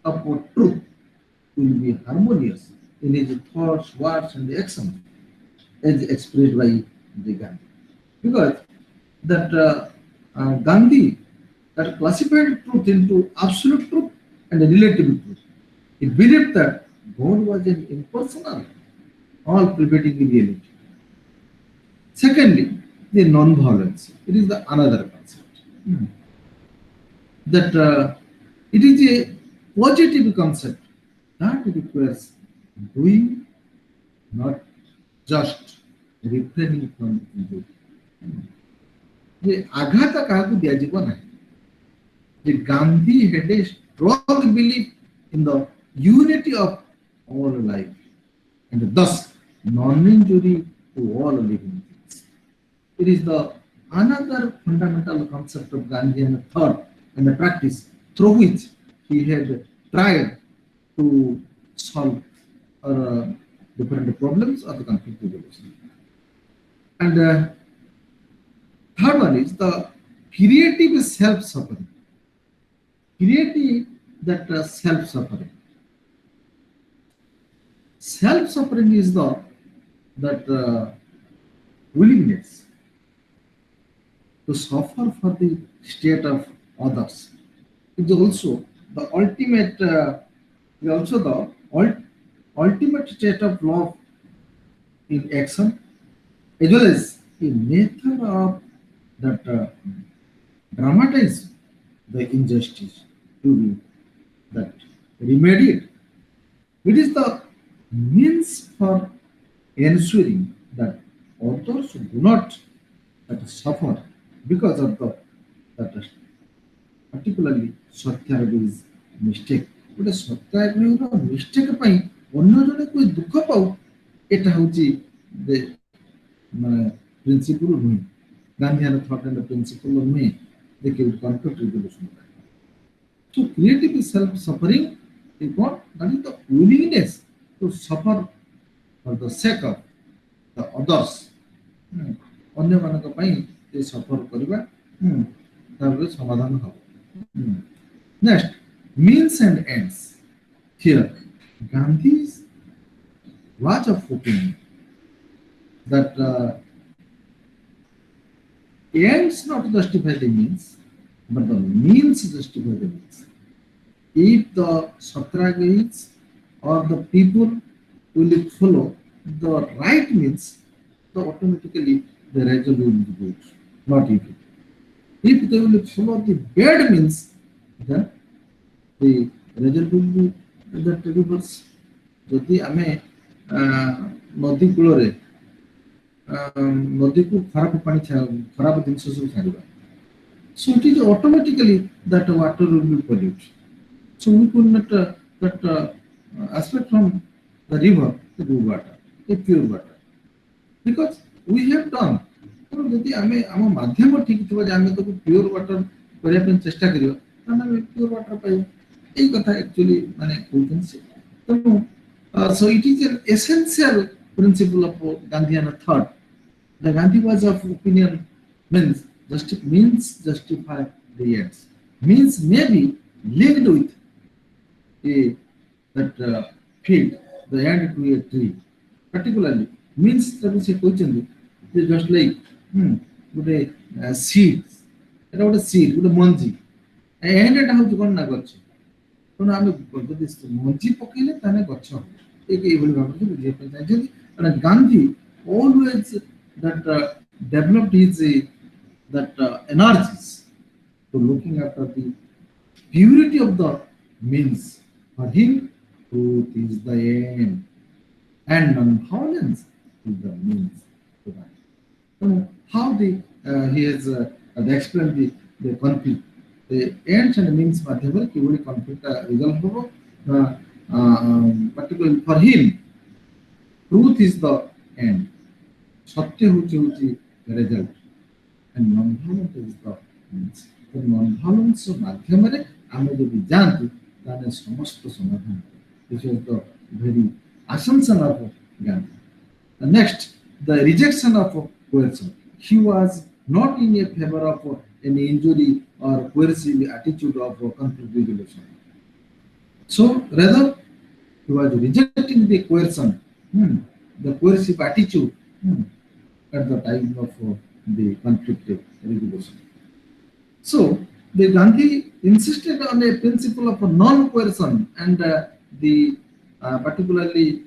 of truth will be harmonious in his thoughts, words, and actions, as expressed by the Gandhi. Because that Gandhi that classified truth into absolute truth and relative truth. He believed that God was an impersonal, all pervading reality. Secondly, the non-violence. It is the another concept. That it is a positive concept that requires doing, not just refraining from injury. ଯେ ଆଘାତ କାହାକୁ ଦିଆଯିବ ନାହିଁ। ଯେ Gandhi had a strong belief in the unity of all life and thus non-injury to all living things. It is the another fundamental concept of Gandhian thought and the practice through which he had tried to solve different problems of the conflict resolution. And third one is the creative self-suffering. Creative that self-suffering. Self-suffering is the that willingness to suffer for the state of others. It is also the ultimate, ultimate state of love in action, as well as a method of that dramatize the injustice to be that remedied. It is the means for ensuring that others do not suffer because of the that particularly satyagrahi's mistake. ଗୋଟେ ସତ୍ୟାଗ୍ରହୀର mistake ପାଇଁ ଅନ୍ୟ ଜଣେ କୋଇ ଦୁଃଖ ପାଉ, ଏଟା ହେଉଛି ମାନେ principal ନୁହେଁ। Gandhian thought and the principle of me, they give conflict resolution. So creative self-suffering is what? That is the willingness to suffer for the sake of the others. ଅନ୍ୟମାନଙ୍କ ପାଇଁ ଏ ସଫର କରିବା ତାପରେ ସମାଧାନ ହେବ। Next, means and ends. Here, Gandhi's was of opinion that ends not justify the means, but the means justify the means. If the satyagrahis or the people will follow the right means, the automatically the result will be good, not evil. If they will follow the bad means, then the result will be that reverse. ଯଦି ଆମେ ନଦୀ କୂଳରେ ନଦୀକୁ ଖରାପ ପାଣି ଖରାପ ଜିନିଷ ସବୁ ଛାଡ଼ିବା, so it is automatically that water will be polluted. So we could not that aspect from the river, the good water, the pure water, because we have done. ତେଣୁ ଯଦି ଆମେ ଆମ ମାଧ୍ୟମ ଠିକ ଥିବ ଯେ ଆମେ ତାକୁ ପିଓର ୱାଟର କରିବା ପାଇଁ ଚେଷ୍ଟା କରିବା, ତାହେଲେ ଆମେ ପିଓର ୱାଟର ପାଇବା। ଏଇ କଥା ଆକ୍ଚୁଆଲି ମାନେ କହୁଛନ୍ତି ସେ। ତେଣୁ so it is an essential principle of Gandhian thought. The Gandhi was of opinion means justify the ends. Means may be linked with a that field, the end to a tree. Particularly means that we say just like ଗୋଟେ seed, এটা ଗୋଟେ seed, ଗୋଟେ ମଞ୍ଜି, end ଟା ହଉଛି କଣ ନା ଗଛ। ତେଣୁ ଆମେ ଯଦି ମଞ୍ଜି ପକେଇଲେ ତାହେଲେ ଗଛ ହବ। ଏଇଭଳି ଭାବରେ ବୁଝିବା ପାଇଁ ଚାହିଁଛନ୍ତି। କାରଣ Gandhi always that developed his that energies to looking after the purity of the means. For him, truth is the end, and non-violence is the means to that. How he has explained the conflict, the ends and means ମାଧ୍ୟମରେ କିଭଳି conflict resolve ହେବ। particularly for him, truth is the end, ସତ୍ୟ ହେଉଛି result, and non-violence is the means. non-violence ମାଧ୍ୟମରେ ଆମେ ଯଦି ଯାଆନ୍ତି ତାହେଲେ ସମସ୍ତ ସମାଧାନ। This was the very assumption of Gandhi. Next, the rejection of coercion. He was not in a favor of any injury or coercive attitude of conflict resolution. So rather, he was rejecting the coercion, the coercive attitude at the time of the conflict resolution. So the Gandhi insisted on a principle of non-coercion and the particularly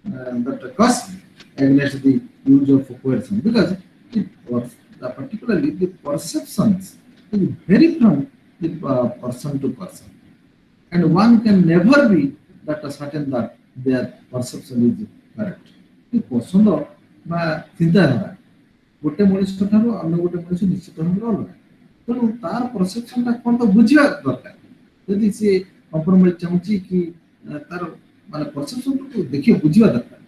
that cusp against the use of coercion, because it was particularly the perceptions vary from the person to person, and one can never be that certain that their perception is correct. The ପସନ୍ଦ ବା ଚିନ୍ତାଧାରା ଗୋଟେ ମଣିଷ ଠାରୁ ଅନ୍ୟ ଗୋଟେ ମଣିଷ ନିଶ୍ଚିତ ଭାବରେ ଅଲଗା। ତେଣୁ ତାର ପରସେପସନଟା କ'ଣ ତ ବୁଝିବା ଦରକାର। ଯଦି ସେ କମ୍ପ୍ରମାଇଜ ଚାହୁଁଛି କି ତାର ମାନେ ପରସେପସନକୁ ଦେଖିବା ବୁଝିବା ଦରକାର।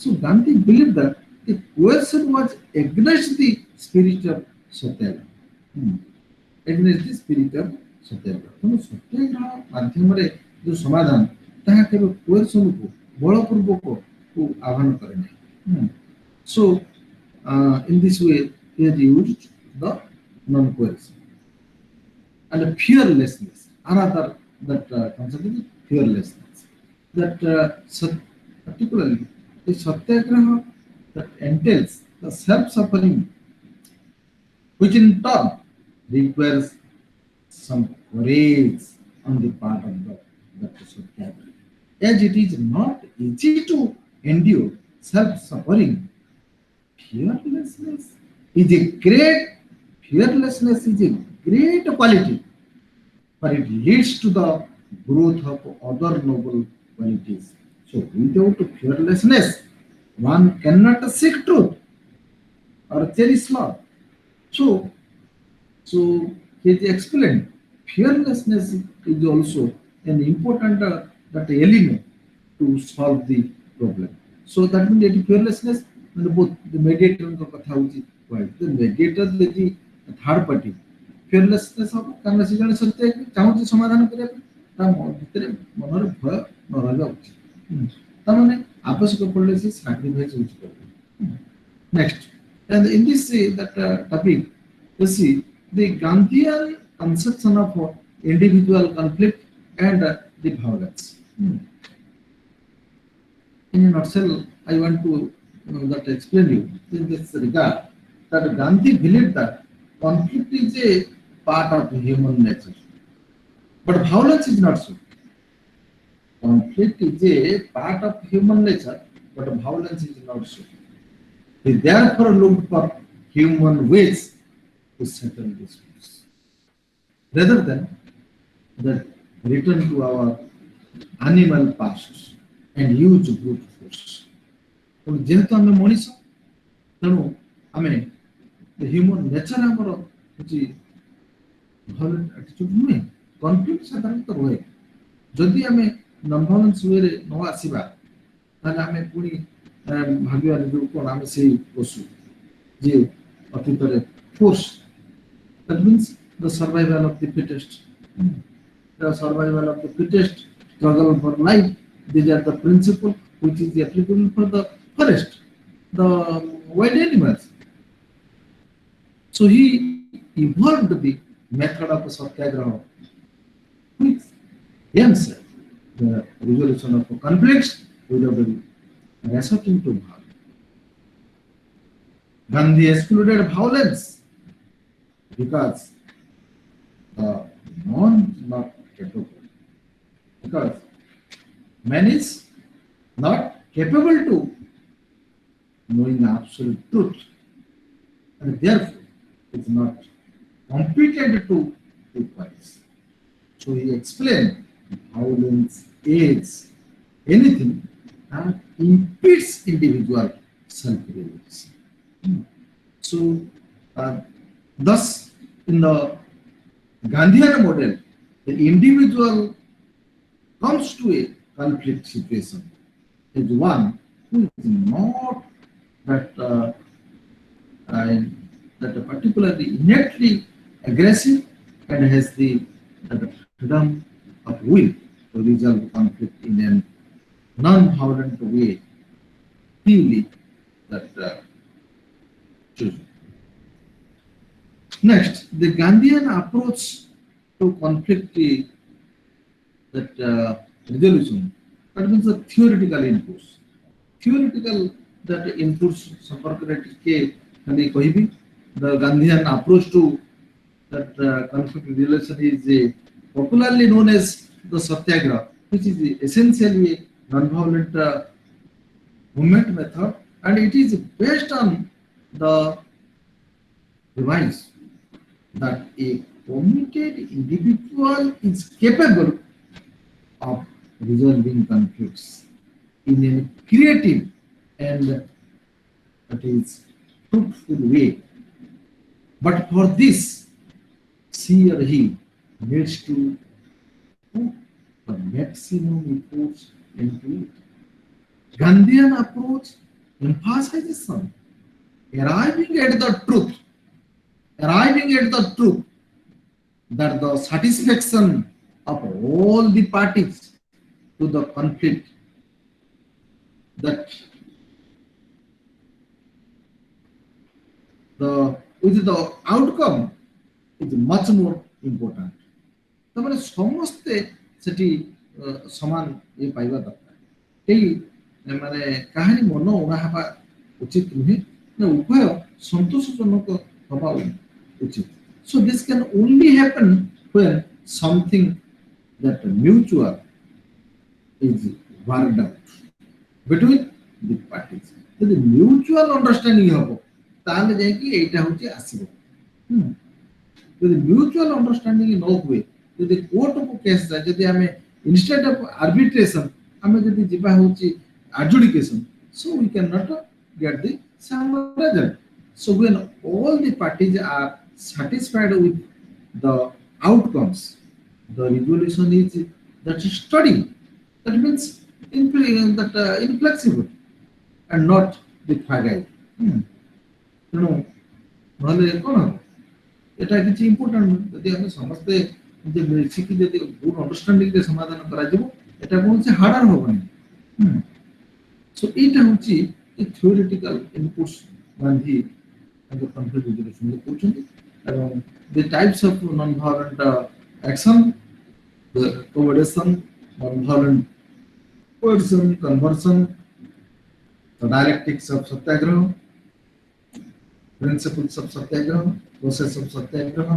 So Gandhi believed that the coercion was against the spirit of satyagraha, against the spirit of satyagraha. ତେଣୁ ସତ୍ୟାଗ୍ରହ ମାଧ୍ୟମରେ ଯେଉଁ ସମାଧାନ ତାହା କେବେ କୋଏର୍ସନକୁ ବଳପୂର୍ବକ ଆହ୍ୱାନ କରେ ନାହିଁ। So in this way he has used the non-coercion and fearlessness. Another that concept is fearlessness. That particularly the satyagraha that entails the self-suffering, which in turn requires some courage on the part of the satyagraha. As it is not easy to endure self-suffering, fearlessness is a great quality, but it leads to the growth of other noble qualities. So without fearlessness, one cannot seek truth or cherish love. So he explained fearlessness is also an important that element to solve the problem. So that means that fearlessness and both the mediator କଥା ହଉଛି the mediator ଯଦି third party fearlessness ହବ କାରଣ ସେ ଜଣେ ସତ୍ୟ ଚାହୁଁଛି ସମାଧାନ କରିବା ପାଇଁ ତା ଭିତରେ ମନରେ ଭୟ ନ ରହିବା ଉଚିତ। ତାମାନେ ଆବଶ୍ୟକ ପଡ଼ିଲେ ସେ ସାକ୍ରିଫାଇସ୍ ହେଉଛି କରିବେ। Next, and in this that topic, you see the Gandhian conception of individual conflict and the violence. In a nutshell, I want to that explain you in this regard that Gandhi believed that conflict is a part of human nature, but violence is not so. conflict is a part of human nature, but violence is not so. He therefore looked for human ways to settle disputes, rather than that return to our animal past and use brute force. ତେଣୁ ଯେହେତୁ ଆମେ ମଣିଷ ତେଣୁ ଆମେ Humane nature ଆମର ହେଉଛି violent attitude ନୁହେଁ conflict ସାଧାରଣତଃ ରୁହେ ଯଦି ଆମେ ନନ୍ ଭାୟୋଲେନ୍ସ ୱେରେ ନ ଆସିବା ତାହେଲେ ଆମେ ପୁଣି ଭାବିବା ନିଜକୁ କ'ଣ ଆମେ ସେଇ ପଶୁ ଯିଏ ଅତୀତରେ force that means the survival of the fittest. The survival of the fittest, struggle for life. These are the principle which is applicable for the forest, the wild animals. So he evolved the method of satyagraha, which aims at the resolution of conflicts without resorting to violence. Gandhi excluded violence because the non is not capable. Because man is not capable to knowing absolute truth, and therefore is not competent to equalize. So he explained violence is anything that impedes individual self-realization. So thus, in the Gandhian model, the individual comes to a conflict situation is one who is not that particularly innately aggressive and has the freedom of will to resolve conflict in a non-violent way, freely that chosen. Next, the Gandhian approach to conflict resolution, that means the theoretical inputs. Theoretical that inputs the Gandhian approach to that conflict resolution is popularly known as the satyagraha, which is essentially a non-violent movement method, and it is based on the premise that a committed individual is capable of resolving conflicts in a creative and that is fruitful way. But for this, she or he needs to put the maximum efforts into it. Gandhian approach emphasizes on arriving at the truth that the satisfaction of all the parties to the conflict that the outcome is much more important. तमाने समस्ते सेठी समान ये पाइबा दरकार एई माने कहानी मन उड़ा हबा उचित नुहे ना उभय संतोषजनक हबा उचित. So this can only happen when something that mutual is worked out between the parties. যদি mutual understanding হবো তাহলে যাই কি এইটা হচ্ছে আসিবো. যদি mutual understanding ন हुए যদি কোর্ট को केस যায় যদি আমি instead of arbitration আমি যদি ଯିବା হচ্ছে adjudication, so we cannot get the same result. So when all the parties are satisfied with the outcomes, the resolution is that study, that means inflexible and not the fragile. ତେଣୁ ନହେଲେ କ'ଣ ହବ এটা କିଛି ଇମ୍ପୋର୍ଟାଣ୍ଟ ଯଦି ଆମେ ସମସ୍ତେ ମିଶିକି ଯଦି ଗୁଡ୍ ଅଣ୍ଡରଷ୍ଟାଣ୍ଡିଂରେ ସମାଧାନ କରାଯିବ এটা କୌଣସି ହାର୍ଡର ହବନି. ସୋ ଏଇଟା ହଉଛି ଥିଓରିଟିକାଲ ଇନପୁଟ୍ସ ଗାନ୍ଧୀ ତାଙ୍କ କନଫ୍ଲିକ୍ଟ ରେଜଲ୍ୟୁସନରେ କହୁଛନ୍ତି. ଏବଂ the types of non-violent action, the coercion, non-violent coercion, conversion, the dialectics of satyagraha, principles of satyagraha, process of satyagraha.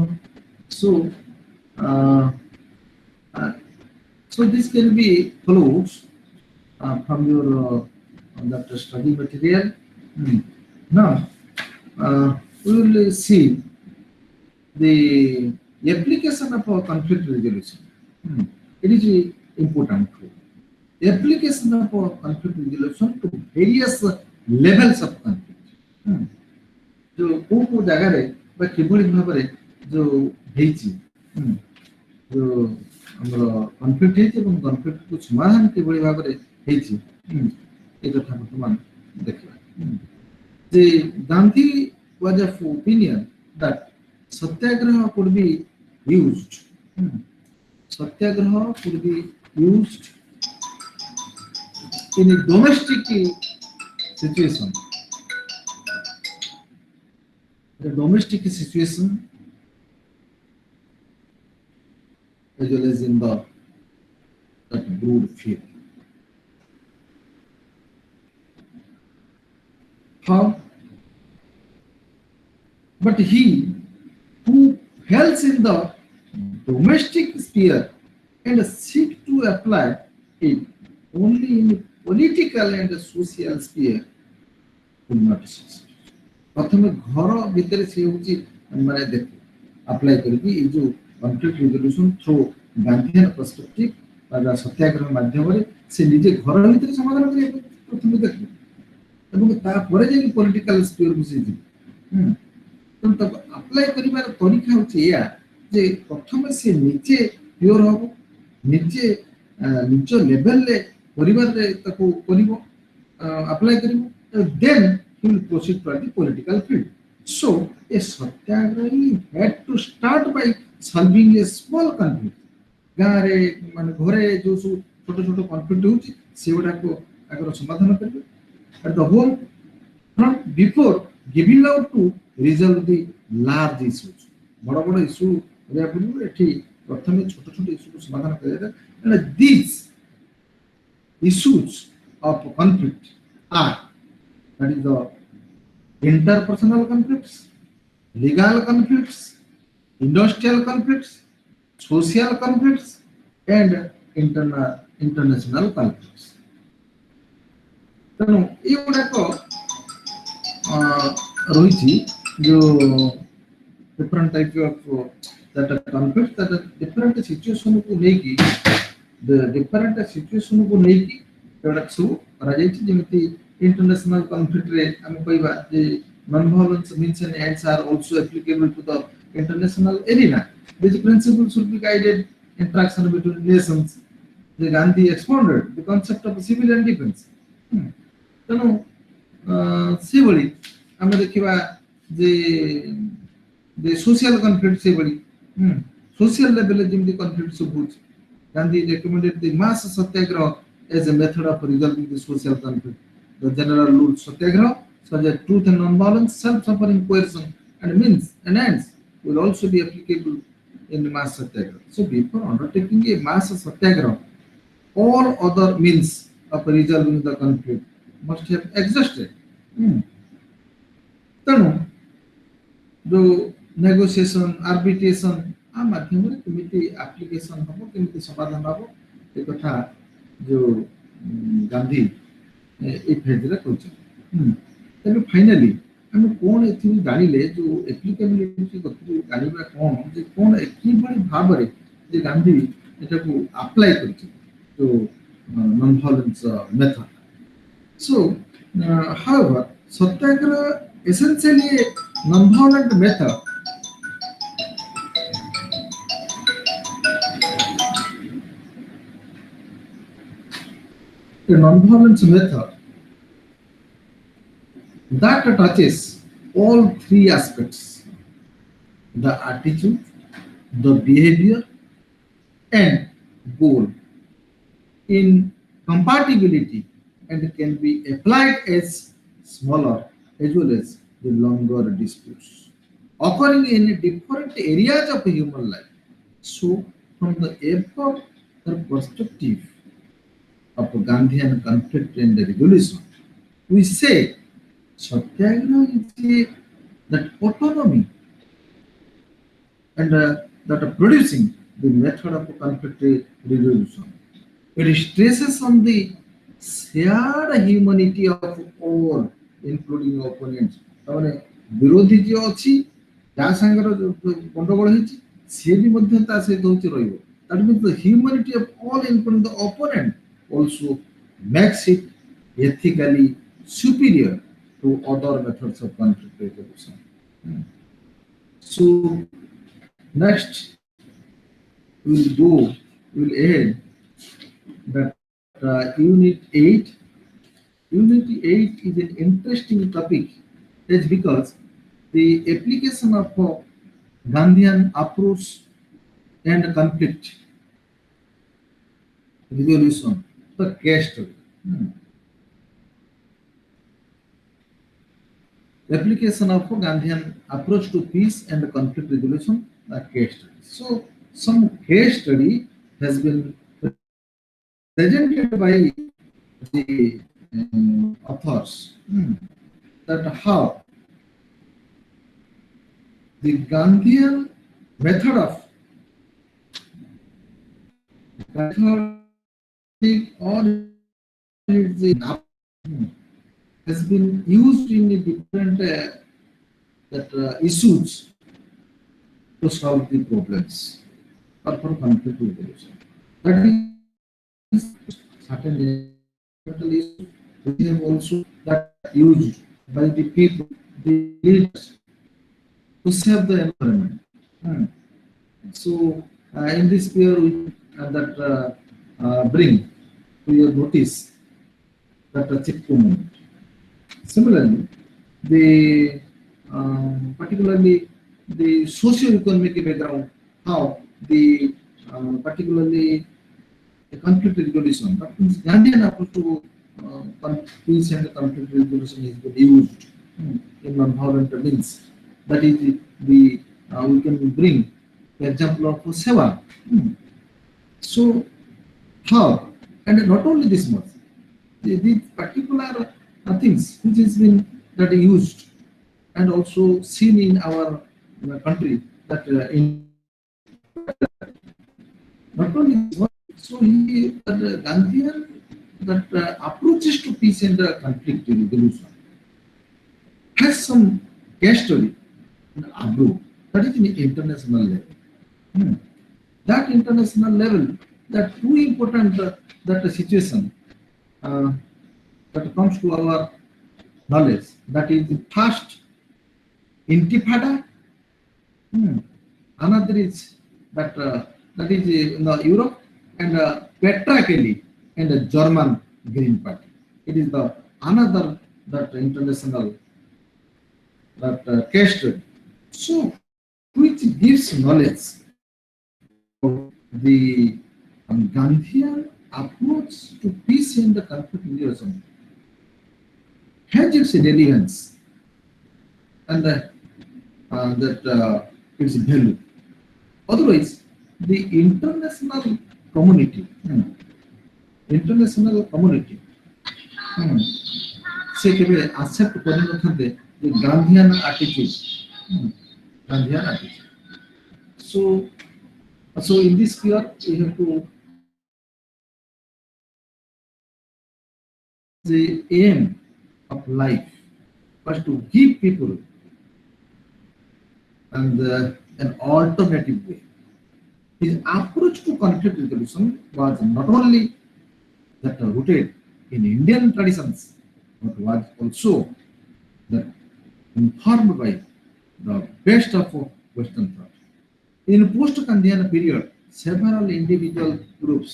So So this can be followed from your that study material. Hmm. Now we will see the application of conflict resolution. Hmm. It is important too. Application of conflict resolution to various levels of conflict. Hmm. जो को जगह रे बा किभଳି भाବରେ जो ହେଇଛି जो ଆମର conflict ହେଇଛି ଏବଂ କନଫ୍ଲିକ୍ଟ କୁ ସମାଧାନ କିଭଳି ଭାବରେ ହେଇଛି ଏ କଥା ବର୍ତ୍ତମାନ ଦେଖିବା ଯେ Gandhi was of opinion that satyagraha could be used satyagraha could be used in a domestic situation the domestic situation as well as in the that broad field. How? But he who fails in the domestic sphere and seek to apply it only in political and social sphere will not succeed. प्रथम घर भीतर से होची माने देख apply करके ये जो conflict resolution through Gandhian perspective बा सत्याग्रह माध्यम रे से निजे घर भीतर समाधान करे प्रथम देख এবং তারপরে যে পলিটিক্যাল স্পিयर को से तो तब अप्लाई करिबार तरीका होची या जे प्रथम से नीचे प्योर हो नीचे निज लेवल ले परिवार रे ताको करिवो अप्लाई करिवो then he will proceed to the political field. So a satyagrahi had to start by solving a small conflict. गारे माने घरे जो छोटो छोटो कॉन्फ्लिक्ट होची सेवडा को आगर समाधान करबे at the whole front before giving out to resolve the large issues. बड़ा बड़ा इशू रे अपन एठी प्रथमे छोटो छोटो इशू को समाधान करे and these issues of conflict are that is the interpersonal conflicts, legal conflicts, industrial conflicts, social conflicts, and international conflicts. तेणु युवाक रही जो different type of that conflict that different situation को लेकी डिफरेंट सिचुएशन को लेकी एवडा सब करा जायछि जेमिति international conflict रे हम कहबा जे non violence means and ends are also applicable to the international arena. These principles should be guided interaction between nations. The Gandhi expounded the concept of civilian defense. तेणु से भली आम देखा जे सोशल कॉन्फ्लिक्ट से भली सोशल लेवल जमी conflict सब हो Gandhi recommended the mass satyagraha as a method of resolving the social conflict the general rule satyagraha such as truth and non-violence, self-suffering, coercion, and means and ends will also be applicable in the mass satyagraha. So before undertaking a mass satyagraha, all other means of resolving the conflict must have exhausted. तेणु जो negotiation arbitration आ माध्यम रे केमिति application हबो केमिति समाधान हबो ए कथा जो गांधी ए फेज रे कहछ तबे फाइनली हम कोन एथि जानिले जो एप्लीकेबिलिटी कथि जानिबा कोन जे कोन एथि बड़ी भाव रे जे गांधी एटा को अप्लाई करछ जो non violence method. So, however, satyagraha essentially a non-violent method. A non-violent method that touches all three aspects: the attitude, the behavior, and goal in compatibility, and can be applied as smaller as well as the longer disputes occurring in different areas of human life. So, from the above perspective of Gandhian conflict and resolution, we say Satyagraha is that autonomy and that producing the method of conflict resolution. It stresses on the shared humanity of all, including opponents. ତାମାନେ ବିରୋଧୀ ଯିଏ ଅଛି ତା ସାଙ୍ଗର ଗଣ୍ଡଗୋଳ ହେଇଛି ସିଏ ବି ମଧ୍ୟ ତା ସହିତ ହଉଛି ରହିବ। That means the humanity of all, including the opponent, also makes it ethically superior to other methods of conflict resolution. So next we'll go, we'll add that Unit 8. Unit 8 is an interesting topic. It's because the application of Gandhian approach and conflict resolution, the case study. Application of Gandhian approach to peace and conflict resolution, the case study. So some case study has been presented by the authors, that how the Gandhian method of or has been used in different issues to solve the problems or for conflict resolution. That is certain issues we have also that used by the people, the leaders, to save the environment. So in this year we bring to your notice that Chipko movement. Similarly, the particularly the socio-economic background, how the particularly the conflict resolution, that means Gandhian approach to peace and conflict resolution is been used in non-violent means. That is the we can bring the example of Seva. So how, and not only this much, the particular things which has been that used and also seen in our country that in not only this one, so he that Gandhian that approaches to peace and conflict resolution has some case study in Abu, that is in international level. That international level, that two important that situation that comes to our knowledge, that is the first Intifada. Another is that that is in Europe, and Petra Kelly and the German Green Party. It is the another that international that case study. So which gives knowledge of the Gandhian approach to peace and the conflict resolution has its relevance and that its value. Otherwise, the international community, ସେ କେବେ accept କରିନଥାନ୍ତେ the Gandhian attitude. Gandhian attitude. So in this sphere, we have to the aim of life was to give people and an alternative way. His approach to conflict resolution was not only that rooted in Indian traditions, but was also that informed by the best of Western thought. In post-Gandhian period, several individual groups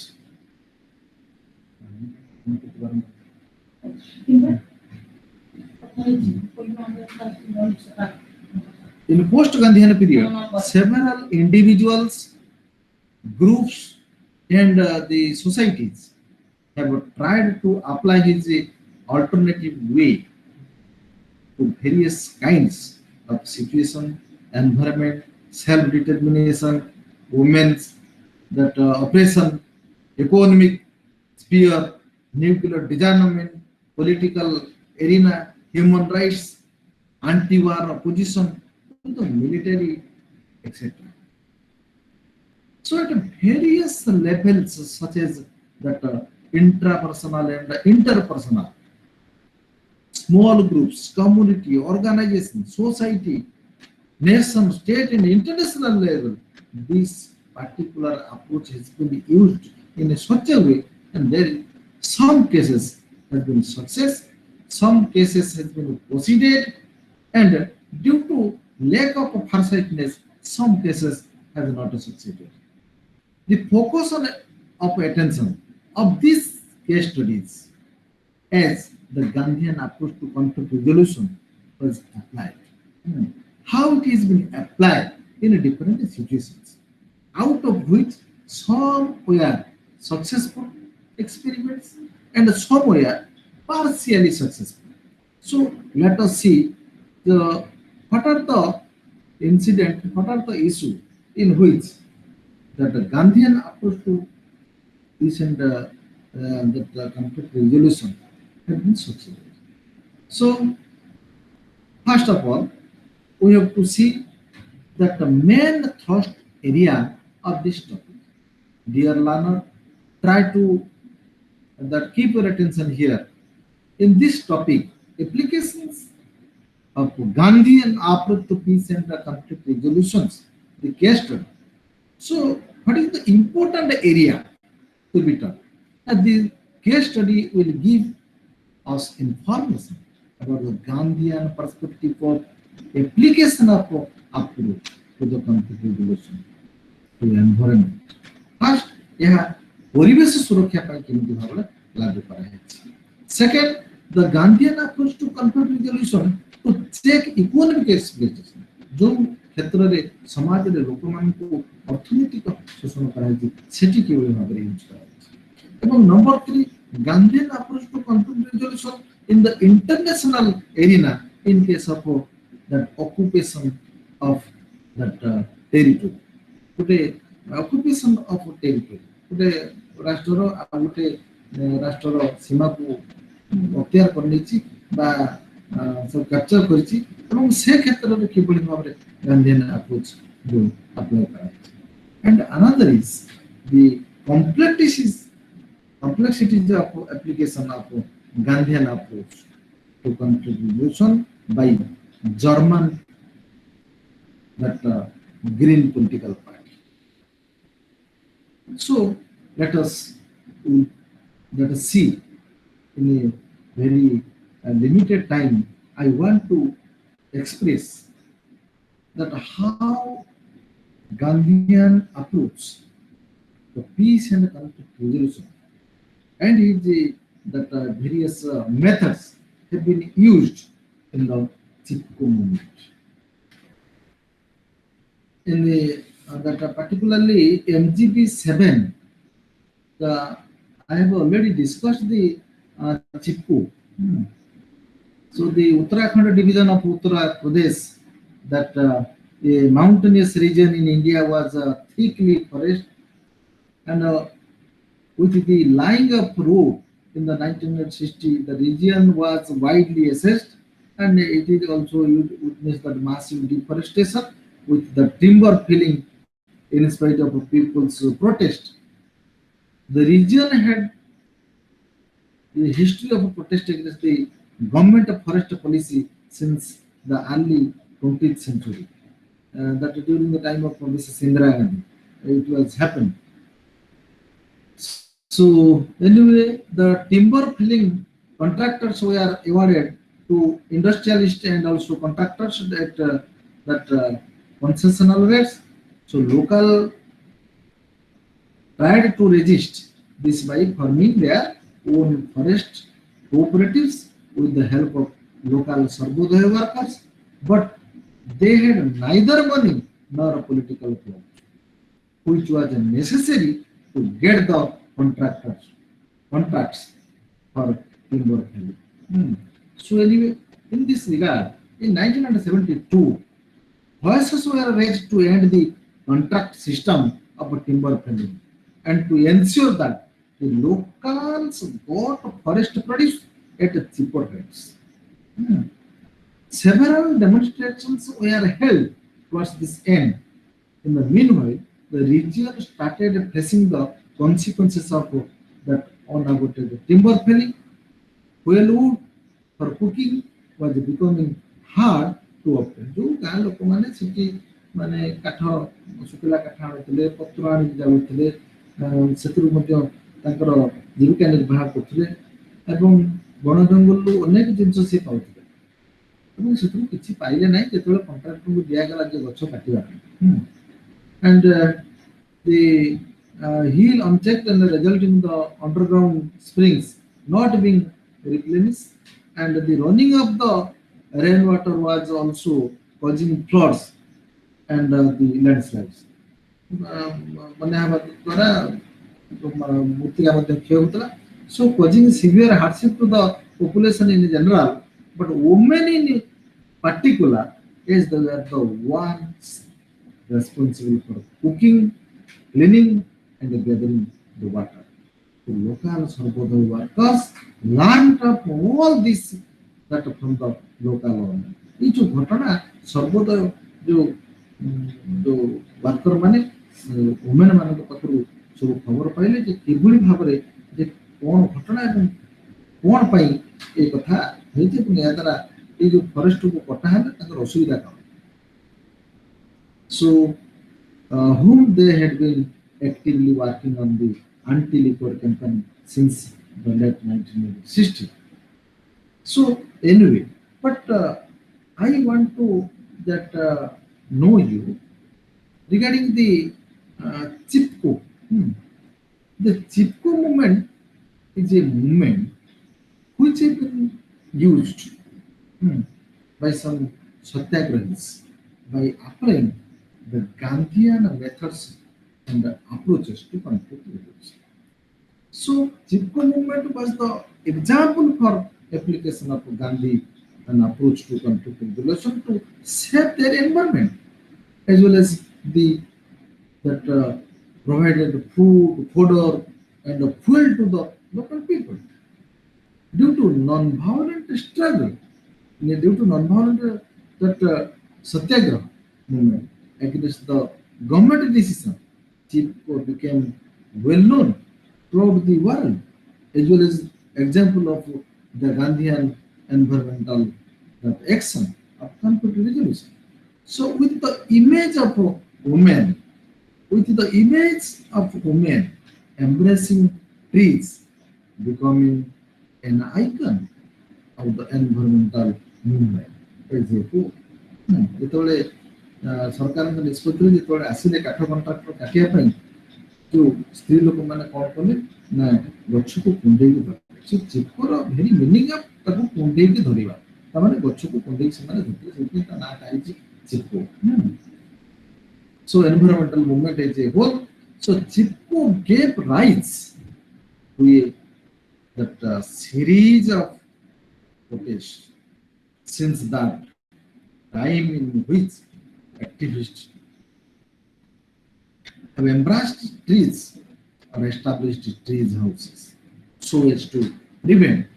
in post-Gandhian period, several individuals, groups, and the societies have tried to apply his alternative way to various kinds of situation, environment, self-determination, women's that oppression, economic sphere, nuclear disarmament, political arena, human rights, anti-war opposition, the military, etc. So at various levels, such as that intrapersonal and interpersonal, small groups, community, organization, society, nation, state, and international level. This particular approach has been used in such a way, and there some cases has been success, some cases has been proceeded, and due to lack of farsightedness, some cases have not succeeded. The focus on of attention of these case studies as the Gandhian approach to conflict resolution was applied. Hmm. How it has been applied in different situations, out of which some were successful experiments and some were partially successful. So let us see the what are the incident, what are the issue in which that the Gandhian approach to peace and the conflict resolution has been succeeded. So first of all, we have to see that the main thrust area of this topic. Dear learner, try to that keep your attention here. In this topic, applications of Gandhian approach to peace and the conflict resolutions, the case study. So, what is the important area to be taught? And the case study will give us information about the Gandhian perspective of application of approach to the conflict resolution to the environment. First, यहाँ परिवेश सुरक्षा ପାଇଁ କେମିତି ଭାବରେ लागू କରାଯାଇଛି. Second, the Gandhian approach to conflict resolution to check economic exploitation. जो क्षेत्ରରେ ସମାଜରେ ଲୋକମାନଙ୍କୁ ଅର୍ଥନୈତିକ ଶୋଷଣ କରାଯାଇଛି ସେଠି କିଭଳି ଭାବରେ ୟୁଜ୍ କରାଯାଇଛି. ଏବଂ number 3, Gandhian approach to conflict resolution in the international arena in case of that occupation of that territory. Today, occupation of territory. Today, ରାଷ୍ଟ୍ରର ଆଉ ଗୋଟେ ରାଷ୍ଟ୍ରର ସୀମାକୁ ଅକ୍ତିଆର କରିନେଇଛି ବା ସବୁ କ୍ୟାପଚର କରିଛି ଏବଂ ସେ କ୍ଷେତ୍ରରେ କିଭଳି ଭାବରେ ଗାନ୍ଧିଆନ ଆପ୍ରୋଚ୍ ଯୋଉ ଆପ୍ଲାଏ କରାଯାଇଛି. And another is the complexities of application of Gandhian approach to conflict resolution by German that Green political party. So let us see in a very limited time. I want to express that how Gandhian approach the peace and conflict resolution and that various methods have been used in the Chipko movement. In the that particularly MGP-7, I have already discussed the Chipko. So the Uttarakhand division of Uttar Pradesh, that a mountainous region in India was thickly forest, and with the lying of road in the 1960, the region was widely assessed, and it is also witnessed that massive deforestation with the timber felling in spite of people's protest. The region had the history of protest against the government of forest policy since the early 20th century. That during the time of Mrs. Indira Gandhi, it was happened. So anyway, the timber felling contractors were awarded to industrialists and also contractors at that concessional rates. So local tried to resist this by forming their own forest cooperatives with the help of local Sarvodaya workers, but they had neither money nor a political clout, which was necessary to get the contracts for timber felling. So anyway, in this regard, in 1972, voices were raised to end the contract system of timber felling and to ensure that the locals got forest produce at cheaper rates. Several demonstrations were held towards this end. In the meanwhile, the region started facing the consequences of that unabated timber felling, fuel wood for cooking was becoming hard to obtain. जो गाँ लोक मैंने सेठी माने काठ सुखिला काठ आनुଥିଲେ पत्र आनि जाउଥିଲେ ସେଥିରୁ ମଧ୍ୟ ତାଙ୍କର ଜୀବିକା ନିର୍ବାହ କରୁଥିଲେ ଏବଂ ବଣ ଜଙ୍ଗଲରୁ ଅନେକ ଜିନିଷ ସେ ପାଉଥିଲେ ଏବଂ ସେଥିରୁ କିଛି ପାଇଲେ ନାହିଁ ଯେତେବେଳେ କଣ୍ଟ୍ରାକ୍ଟରକୁ ଦିଆଗଲା ଯେ ଗଛ କାଟିବା ପାଇଁ and the heel unchecked and resulting in the underground springs not being replenished and the running of the rainwater was also causing floods and the landslides. ବନ୍ୟା ହେବା ଦ୍ୱାରା ମୃତ୍ତିକା ମଧ୍ୟ କ୍ଷୟ ହେଉଥିଲା so causing severe hardship to the population in general but women in particular is the were the ones responsible for cooking, cleaning, and gathering the water. The local Sarvodaya workers learned of all this that from the local owner. ये जो घटना सर्वोदय जो worker माने women मानक पाखरु सब खबर पाइले जे किभଳି भाबरे जे कोन घटना एवं कोन पई ए कथा हेते या द्वारा ये जो फॉरेस्ट को कटा है ताकर असुविधा का so whom they had been actively working on the anti-liquor campaign since the late 1960s. So anyway, but I want to that know you regarding the Chipko. The Chipko movement is a movement which has been used by some satyagrahis by applying the Gandhian methods and approaches to conflict resolution. So, Chipko movement was the example for application of Gandhi and approach to conflict resolution to save their environment as well as the that provided food, fodder, and fuel to the local people. Due to non-violent struggle, due to non-violent that satyagraha movement against the government decision, Chipko became well known throughout the world as well as example of the Gandhian environmental action of conflict resolution. So with the image of women, embracing trees becoming an icon of the environmental movement. ଯେତେବେଳେ ସରକାରଙ୍କ ନିଷ୍ପତ୍ତିରେ ଯେତେବେଳେ ଆସିଲେ କାଠ contractor କାଟିବା ପାଇଁ ଯୋଉ ସ୍ତ୍ରୀ ଲୋକମାନେ କ'ଣ କଲେ ନା ଗଛକୁ କୁଣ୍ଡେଇକି ଧରିଲେ ସେ ଚିପକର ଭେରି ମିନିଂ ଅଫ୍ ତାକୁ କୁଣ୍ଡେଇକି ଧରିବା ତାମାନେ ଗଛକୁ କୁଣ୍ଡେଇକି ସେମାନେ ଧରିଲେ ସେଥିପାଇଁ ତା ନାଁଟା ହେଇଛି Chipko so environmental movement as a whole so Chipko gave rise to that series of protests since that time in which activists have embraced trees or established trees houses so as to prevent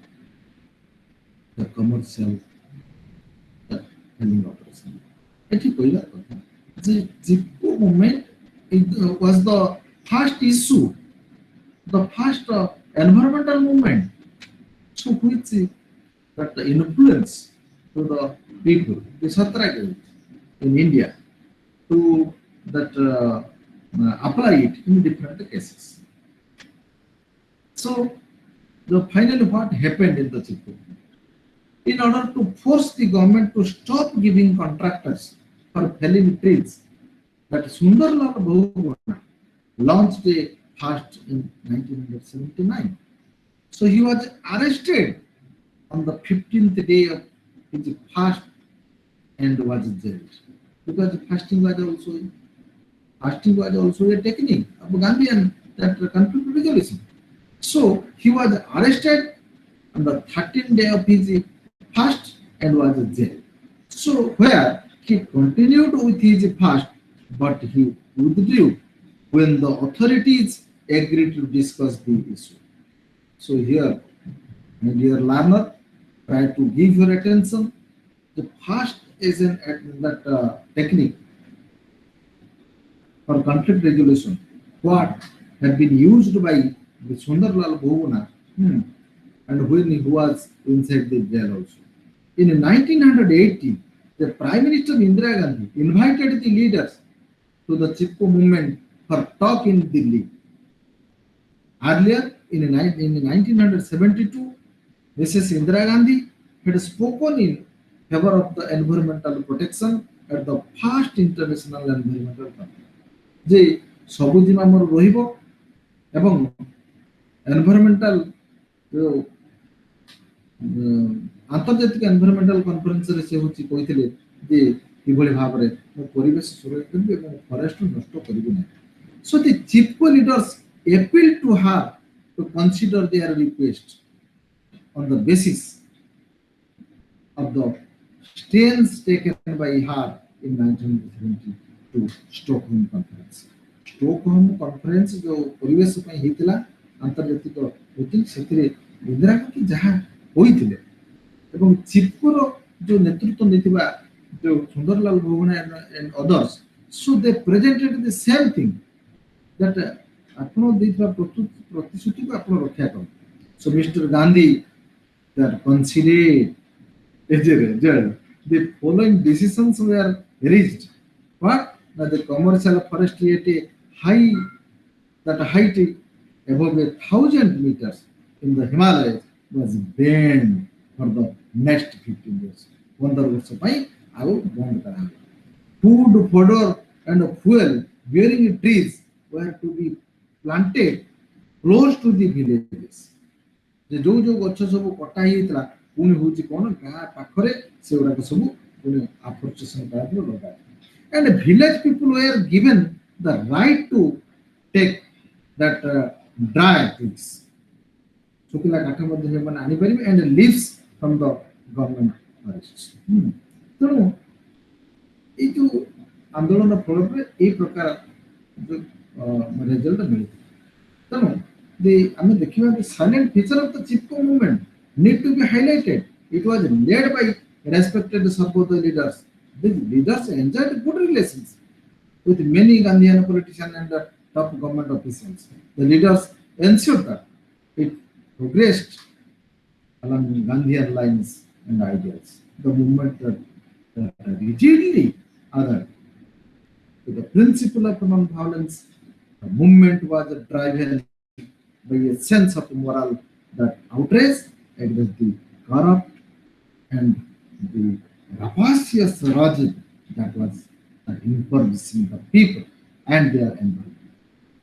the commercial felling operation. एठी पहिला कथा जे Chipko movement was the first issue, the first environmental movement so which that influence to the people, the Satragas in India to that apply it in different cases. So finally what happened in the Chipko? In order to force the government to stop giving contractors for felling trees, that Sundarlal Bahuguna launched a fast in 1979. So he was arrested on the 15th day of his fast and was jailed because fasting was also a technique of Gandhian that conflict resolution. So he was arrested on the 13th day of his fast and was jailed. So where he continued with his fast, but he withdrew when the authorities agreed to discuss the issue. So here, my dear learner, try to give your attention. The fast is that technique for conflict resolution. What had been used by the Sundarlal Bhuvana, and when he was inside the jail also. In 1980, the Prime Minister Indira Gandhi invited the leaders to the Chipko movement for talk in Delhi. Earlier, in 1972, Mrs. Indira Gandhi had spoken in favor of the environmental protection at the first international environmental conference. ଯେ ସବୁଦିନ ଆମର ରହିବ ଏବଂ environmental ଯେଉଁ ଆନ୍ତର୍ଜାତିକ environmental କନଫରେନ୍ସରେ ସେ ହେଉଛି କହିଥିଲେ ଯେ କିଭଳି ଭାବରେ ମୁଁ ପରିବେଶ ସୁରକ୍ଷା କରିବି ଏବଂ ଫରେଷ୍ଟ ନଷ୍ଟ କରିବି ନାହିଁ. So the Chipko leaders appealed to her to consider their request on the basis of the stance taken by her in 1972 Stockholm Conference. Stockholm Conference जो परिवेश ପାଇଁ ହେଇଥିଲା ଆନ୍ତର୍ଜାତିକ ମିଟିଂ ସେଥିରେ ଇନ୍ଦିରା ଗାନ୍ଧୀ ଯାହା କହିଥିଲେ ଏବଂ ଚିପ୍କୋର जो ନେତୃତ୍ୱ ନେଇଥିବା जो Sundarlal ଭୁବନା and others, so they presented the same thing that ଆପଣ ଦେଇଥିବା ପ୍ରତିଶ୍ରୁତିକୁ ଆପଣ ରକ୍ଷା କରନ୍ତୁ. So Mr. Gandhi that considered as a result, the following decisions were reached. What? That the commercial forestry at a height above 1,000 meters in the Himalayas was banned for the next 15 years. 15 ବର୍ଷ ପାଇଁ ଆଉ ବନ୍ଦ କରାହେବ. Food, fodder and fuel bearing trees were to be planted close to the villages. ଯେ ଯୋଉ ଯୋଉ ଗଛ ସବୁ କଟା ହେଇଥିଲା ପୁଣି ହଉଛି କଣ ଗାଁ ପାଖରେ ସେଗୁଡାକ ସବୁ ପୁଣି ଆଫୋରେଷ୍ଟେସନ କରାଯିବ ଲଗାଯିବ. And village people were given the right to take that dry twigs. ଶୁଖିଲା କାଠ ମଧ୍ୟ ସେମାନେ ଆଣିପାରିବେ and leaves from the government forests. ତେଣୁ ଏଇ ଯୋଉ ଆନ୍ଦୋଳନ ଫଳରେ ଏଇ ପ୍ରକାର ରେଜଲ୍ଟ ମିଳିଥିଲା. ତେଣୁ ଆମେ ଦେଖିବା the silent feature of the Chipko movement need to be highlighted. It was led by respected Sarvodaya leaders. These leaders enjoyed good relations with many Gandhian politicians and top government officials. The leaders ensured that it progressed along Gandhian lines and ideals. The movement that rigidly adhered to the principle of non-violence. The movement was driven by a sense of moral that outraged against the corrupt and the rapacious Saroj that was impoverishing the people and their environment.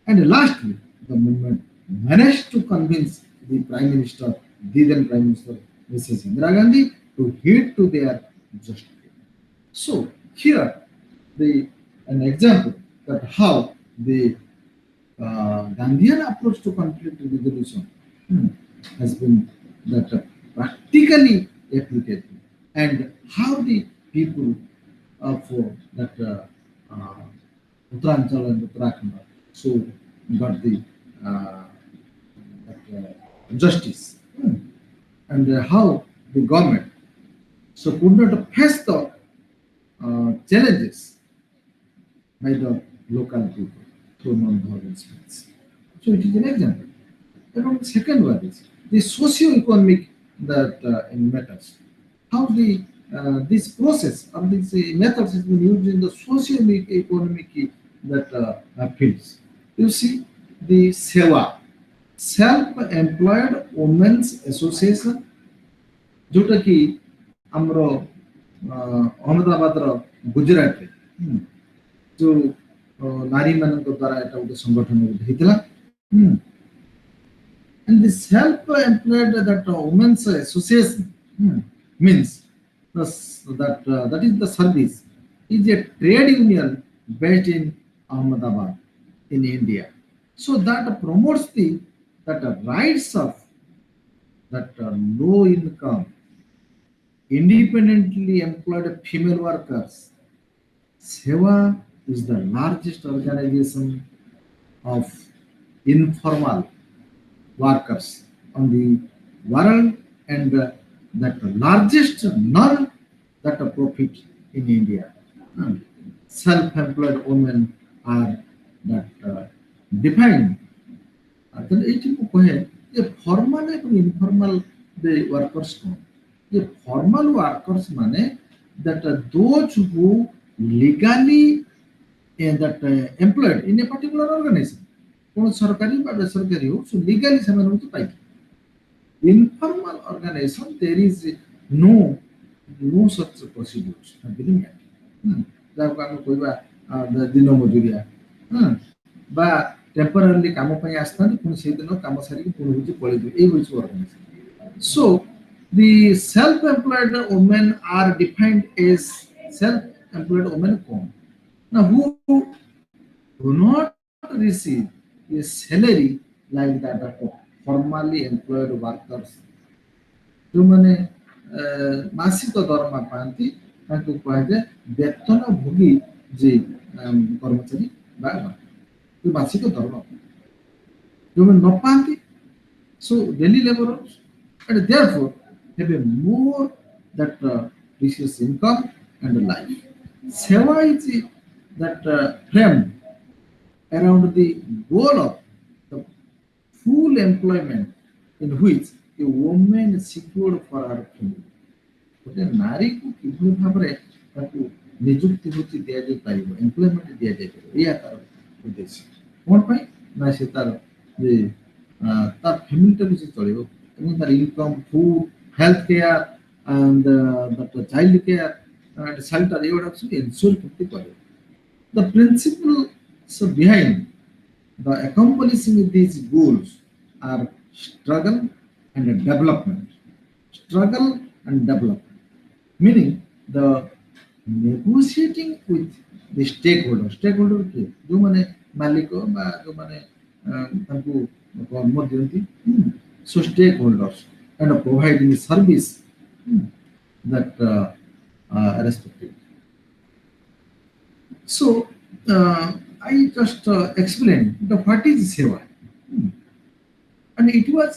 And lastly, the movement managed to convince the Prime Minister, the then Prime Minister, Mrs. Indira Gandhi, to heed to their justice. So here, an example that how the Gandhian approach to conflict resolution has been that practically applicable, and how the people of that Uttaranchal and Uttarakhand so got the justice, and how the government so could not face the challenges by the local people through non-violence means. So it is an example. And second one is the socio-economic that in matters. How this process of these methods has been used in the socio-economic that fields. You see the SEWA, Self-Employed Women's Association, जोटा कि ଆମର ଅହମ୍ମଦାବାଦର ଗୁଜରାଟରେ ଯୋଉ ନାରୀ ମାନଙ୍କ ଦ୍ୱାରା ଏଟା ଗୋଟେ ସଂଗଠନ ହେଇଥିଲା. And the self-employed that women's association means that is the service is a trade union based in Ahmedabad in India. So that promotes the rights of that low income independently employed female workers. SEWA is the largest organization of informal workers on the world and that largest non-profit in India. Self-employed women are that defined ତେଣୁ ଏଇଠି ମୁଁ କହେ ଯେ formal ଏବଂ informal workers କ'ଣ ଯେ formal workers ମାନେ that those who legally that employed in a particular organization କୌଣସି ସରକାରୀ ବା ବେସରକାରୀ ହଉ so legally ସେମାନେ ହଉଛି ପାଇକି informal organization there is no such procedures ଯାହାକୁ ଆମେ କହିବା ଦିନ ମଜୁରିଆ ବା ଟେମ୍ପୋରାରୀ କାମ ପାଇଁ ଆସିଥାନ୍ତି ପୁଣି ସେଇଦିନ କାମ ସାରିକି ପୁଣି ହଉଛି ପଳେଇଯିବେ ଏଇଭଳି ସବୁ organization. So the self-employed women are defined as self-employed women now who do not receive a salary like that of formally employed workers ଯେଉଁମାନେ ମାସିକ ଦରମା ପାଆନ୍ତି ତାଙ୍କୁ କୁହାଯାଏ ବେତନ ଭୋଗୀ ଯେ କର୍ମଚାରୀ ବା ମାସିକ ଦରମା ଯେଉଁମାନେ ନ ପାଆନ୍ତି so daily laborers and therefore have a more that precious income and life. Seva is that framed around the goal of the full employment in which a woman is secured for her family. ଗୋଟେ ନାରୀକୁ କିଭଳି ଭାବରେ ତାକୁ ନିଯୁକ୍ତି ବୃତ୍ତି ଦିଆଯାଇ ପାରିବ employment ଦିଆଯାଇ ପାରିବ ଏଇଆ ତାର ଉଦ୍ଦେଶ୍ୟ କ'ଣ ପାଇଁ ନା ସେ ତାର ଯେ ତା ଫ୍ୟାମିଲିଟାକୁ ସେ ଚଳିବ ଏବଂ ତାର income food health care and child care and shelter ଏଗୁଡ଼ାକ ସବୁ ଏନ୍ସ୍ୟୋର କେମିତି କରିବ the principles behind the accomplishing these goals are struggle and development meaning the negotiating with the stakeholder କିଏ ଯେଉଁମାନେ ମାଲିକ ବା ଯେଉଁମାନେ ତାଙ୍କୁ କର୍ମ ଦିଅନ୍ତି so stakeholders and providing service that respective. So I just explained what is seva and it was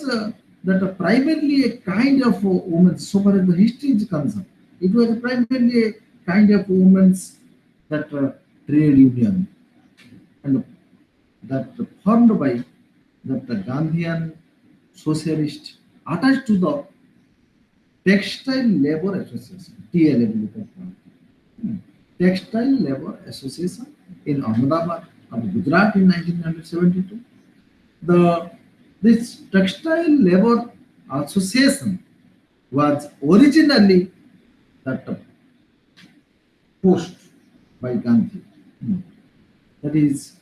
that primarily a kind of women so far as the history is concerned it was primarily a kind of women's that trade union and that formed by that the Gandhian socialist attached to the Textile Labor Association TLA Textile Labor Association in Ahmedabad of Gujarat in 1972. This Textile Labor Association was originally that pushed by Gandhi. That is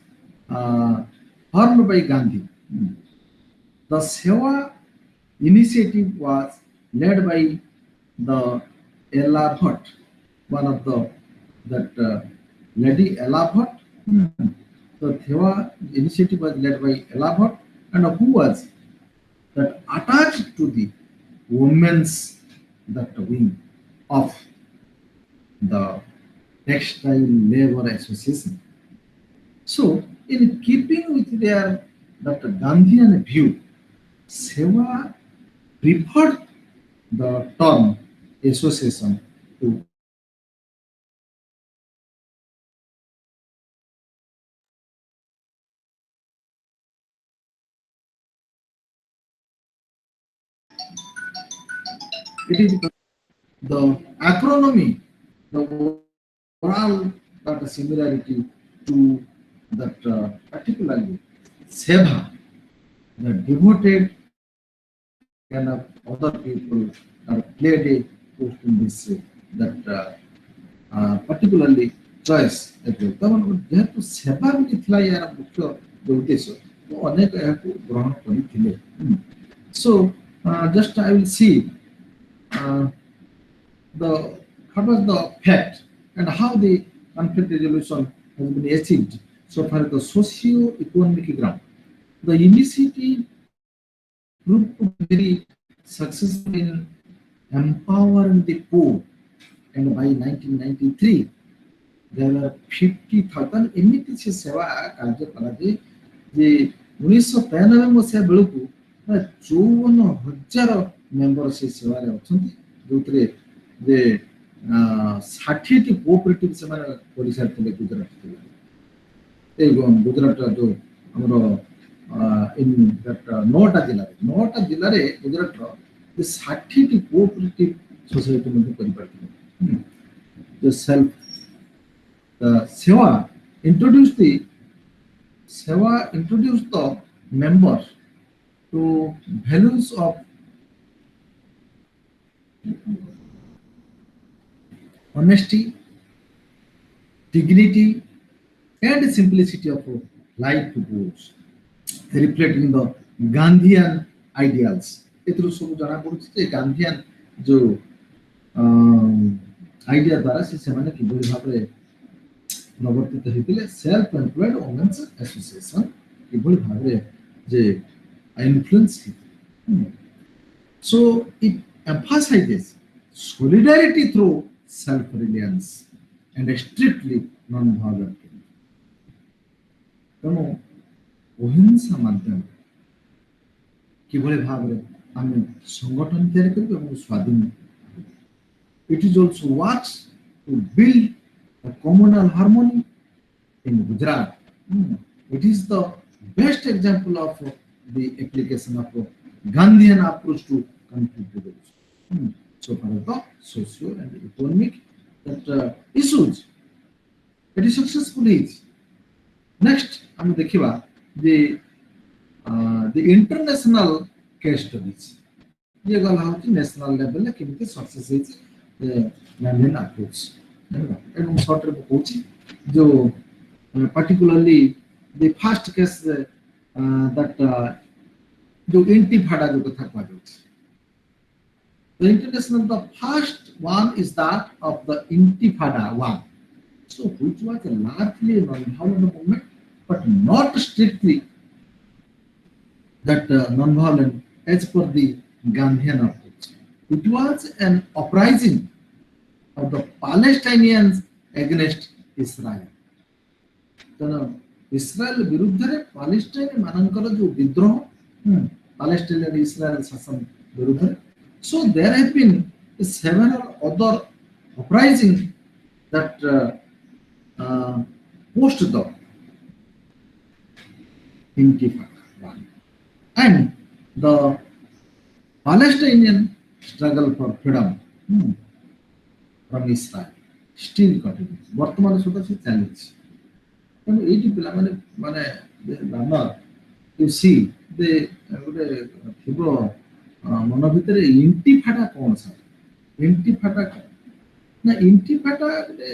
formed by Gandhi. The Seva initiative was led by the Ella Bhatt, one of the Lady Ella Bhatt. The Seva initiative was led by Ella Bhatt, and who was that attached to the women's that wing of the Textile Labor Association. So, in keeping with their that Gandhian view, Seva preferred the term association to it is the acronym, the oral that similarity to that particularly seva, the devoted kind of other people are played a post in this that particularly choice ଯେହେତୁ ସେବା ବି ଥିଲା ଏହାର ମୁଖ୍ୟ ଉଦ୍ଦେଶ୍ୟ ଅନେକ ଏହାକୁ ଗ୍ରହଣ କରିଥିଲେ so just I will see the what was the fact and how the conflict resolution has been achieved so far the socio-economic ground. The initiative proved to be very successful in empowering the poor, and by 1993 there were 50,000 एमिति से सेवा कार्य करा जे 1993 मसिया बेलकु 54,000 member से सेवा रे अछंती जोतरे जे 60 T cooperative से माने ओडिसा तले गुजरात तले ए गुजरात जो हमरो in that Nohata Jillare, Gujarat, the 60 cooperative society the self the Seva introduced the members to values of honesty, dignity, and simplicity of life goals, reflecting the Gandhian ideals. ଏଥିରୁ ସବୁ ଜଣା ପଡୁଛି ଯେ ଗାନ୍ଧିଆନ ଯୋଉ ଆଇଡିଆ ଦ୍ୱାରା ସେମାନେ କିଭଳି ଭାବରେ ପ୍ରବର୍ତ୍ତିତ ହେଇଥିଲେ ସେଲ୍ଫ ଏମ୍ପ୍ଲଏଡ୍ ଓମେନ୍ସ ଆସୋସିଏସନ କିଭଳି ଭାବରେ ଯେ ଇନଫ୍ଲୁଏନ୍ସ ହେଇଥିଲେ। So it emphasizes solidarity through self-reliance and strictly non-violent. ତେଣୁ ଅହିଂସା ମାଧ୍ୟମରେ କିଭଳି ଭାବରେ ଆମେ ସଂଗଠନ ତିଆରି କରିବା ଏବଂ ସ୍ୱାଧୀନ। It is also works to build a communal harmony in Gujarat. It is the best example of the application of Gandhian approach to conflict resolution. So far as the socio and economic that issues, it is successful is. Next, ଆମେ ଦେଖିବା the international case studies. ये गला होती national level रे केମିତି success ହେଇଛି Gandhian approach. ଏବଂ short ରେ କହୁଛି जो particularly the first case that जो intifada जो कथा कुहाଯାଉଛି। The international, the first one is that of the Intifada one. So which was a largely non-violent movement, but not strictly that non-violent as per the Gandhian approach. It was an uprising of the Palestinians against Israel. ତେଣୁ Israel ବିରୁଦ୍ଧରେ Palestine ମାନଙ୍କର ଯୋଉ ବିଦ୍ରୋହ Palestine Israel ଶାସନ ବିରୁଦ୍ଧରେ। So there have been several other uprisings that post the Intifada and the Palestinian struggle for freedom from Israel still continues. ବର୍ତ୍ତମାନ ସୁଦ୍ଧା ସେ ଚାଲିଛି। ତେଣୁ ଏଇଠି ପିଲାମାନେ ମାନେ you see ଗୋଟେ ଥିବ ମନ ଭିତରେ ଇଣ୍ଟିଫାଡା କଣ ସାର୍? ଇଣ୍ଟିଫାଡା କଣ ନା ଇଣ୍ଟିଫାଡା ଗୋଟେ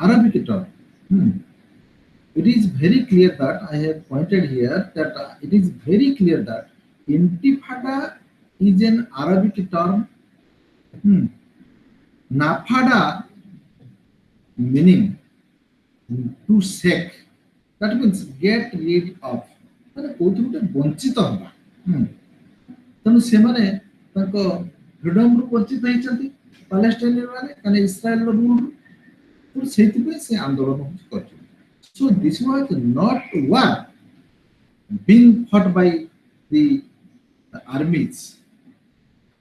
Arabic term. It is very clear that I have pointed here that it is very clear that intifada is an Arabic term. Nafada meaning to shake. That means get rid of. ମାନେ କୋଉଠି ଗୋଟେ ବଞ୍ଚିତ ହେବା। ତେଣୁ ସେମାନେ ତାଙ୍କ ଫ୍ରିଡମରୁ ବଞ୍ଚିତ ହେଇଛନ୍ତି ପାଲେଷ୍ଟାଇନିୟନ ମାନେ କାରଣ ଇସ୍ରାଏଲର ରୁଲରୁ। ତେଣୁ ସେଇଥିପାଇଁ ସେ ଆନ୍ଦୋଳନ କରିଛନ୍ତି। So this was not war being fought by the armies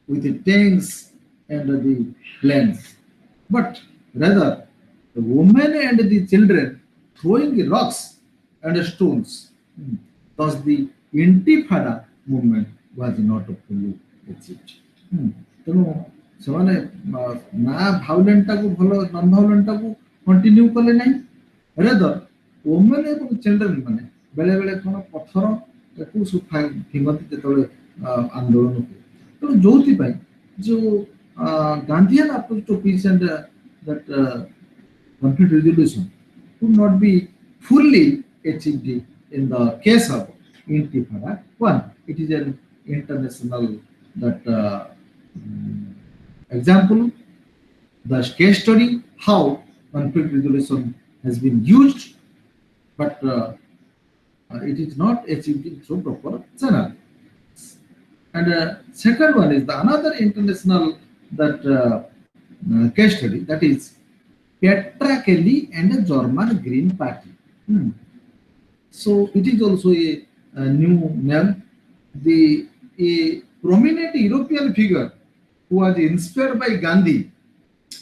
with the tanks and the planes, but rather the women and the children throwing rocks and stones. Thus the Intifada movement was not fully achieved. ତେଣୁ ସେମାନେ ନା ଭାଉଲେଣ୍ଟ ଟାକୁ ଭଲ non ଭାଉଲେଣ୍ଟ ଟାକୁ continue କଲେ ନାହିଁ। ରେଦର women ଏବଂ children ମାନେ ବେଳେ ବେଳେ କ'ଣ ପଥର ତାକୁ ଫିଙ୍ଗନ୍ତି ଯେତେବେଳେ ଆନ୍ଦୋଳନ ହୁଏ। ତେଣୁ ଯୋଉଥିପାଇଁ ଯୋଉ Gandhian approach to peace and that conflict resolution could not be fully achieved in the case of Intifada one. It is an international that example, the case study how conflict resolution has been used, but it is not achieved through proper channel. And second one is the another international that case study, that is Petra Kelly and the German Green Party. So it is also a new name. A prominent European figure who was inspired by Gandhi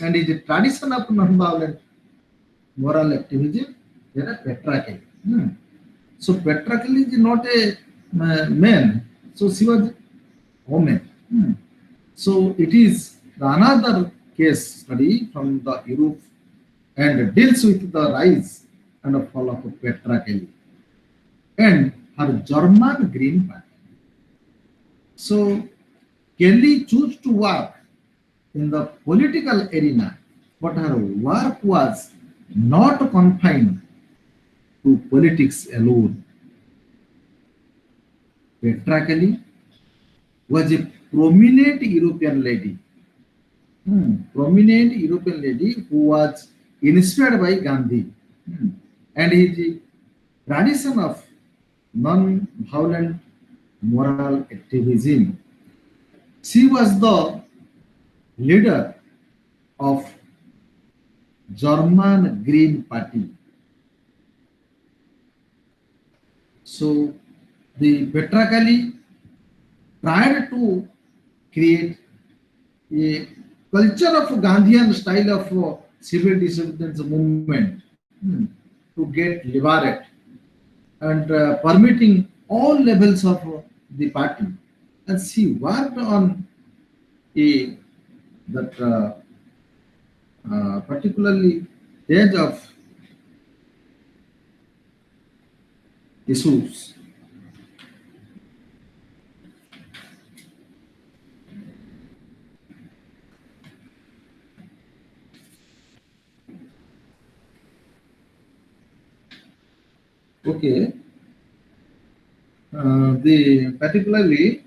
and is a tradition of non-violent moral activism, there are Petra Kelly. So Petra Kelly is not a man. So she was woman. So it is another case study from the Europe and deals with the rise and fall of Petra Kelly and her German Green Party. So Kelly chose to work in the political arena, but her work was not confined to politics alone. Petra Kelly was a prominent European lady, prominent European lady who was inspired by Gandhi and his tradition of non-violent moral activism. She was the leader of German Green Party. So the Petra Kelly tried to create a culture of Gandhian style of civil disobedience movement to get liberate and permitting all levels of the party. And she worked on a that particularly range of issues. Okay, the particularly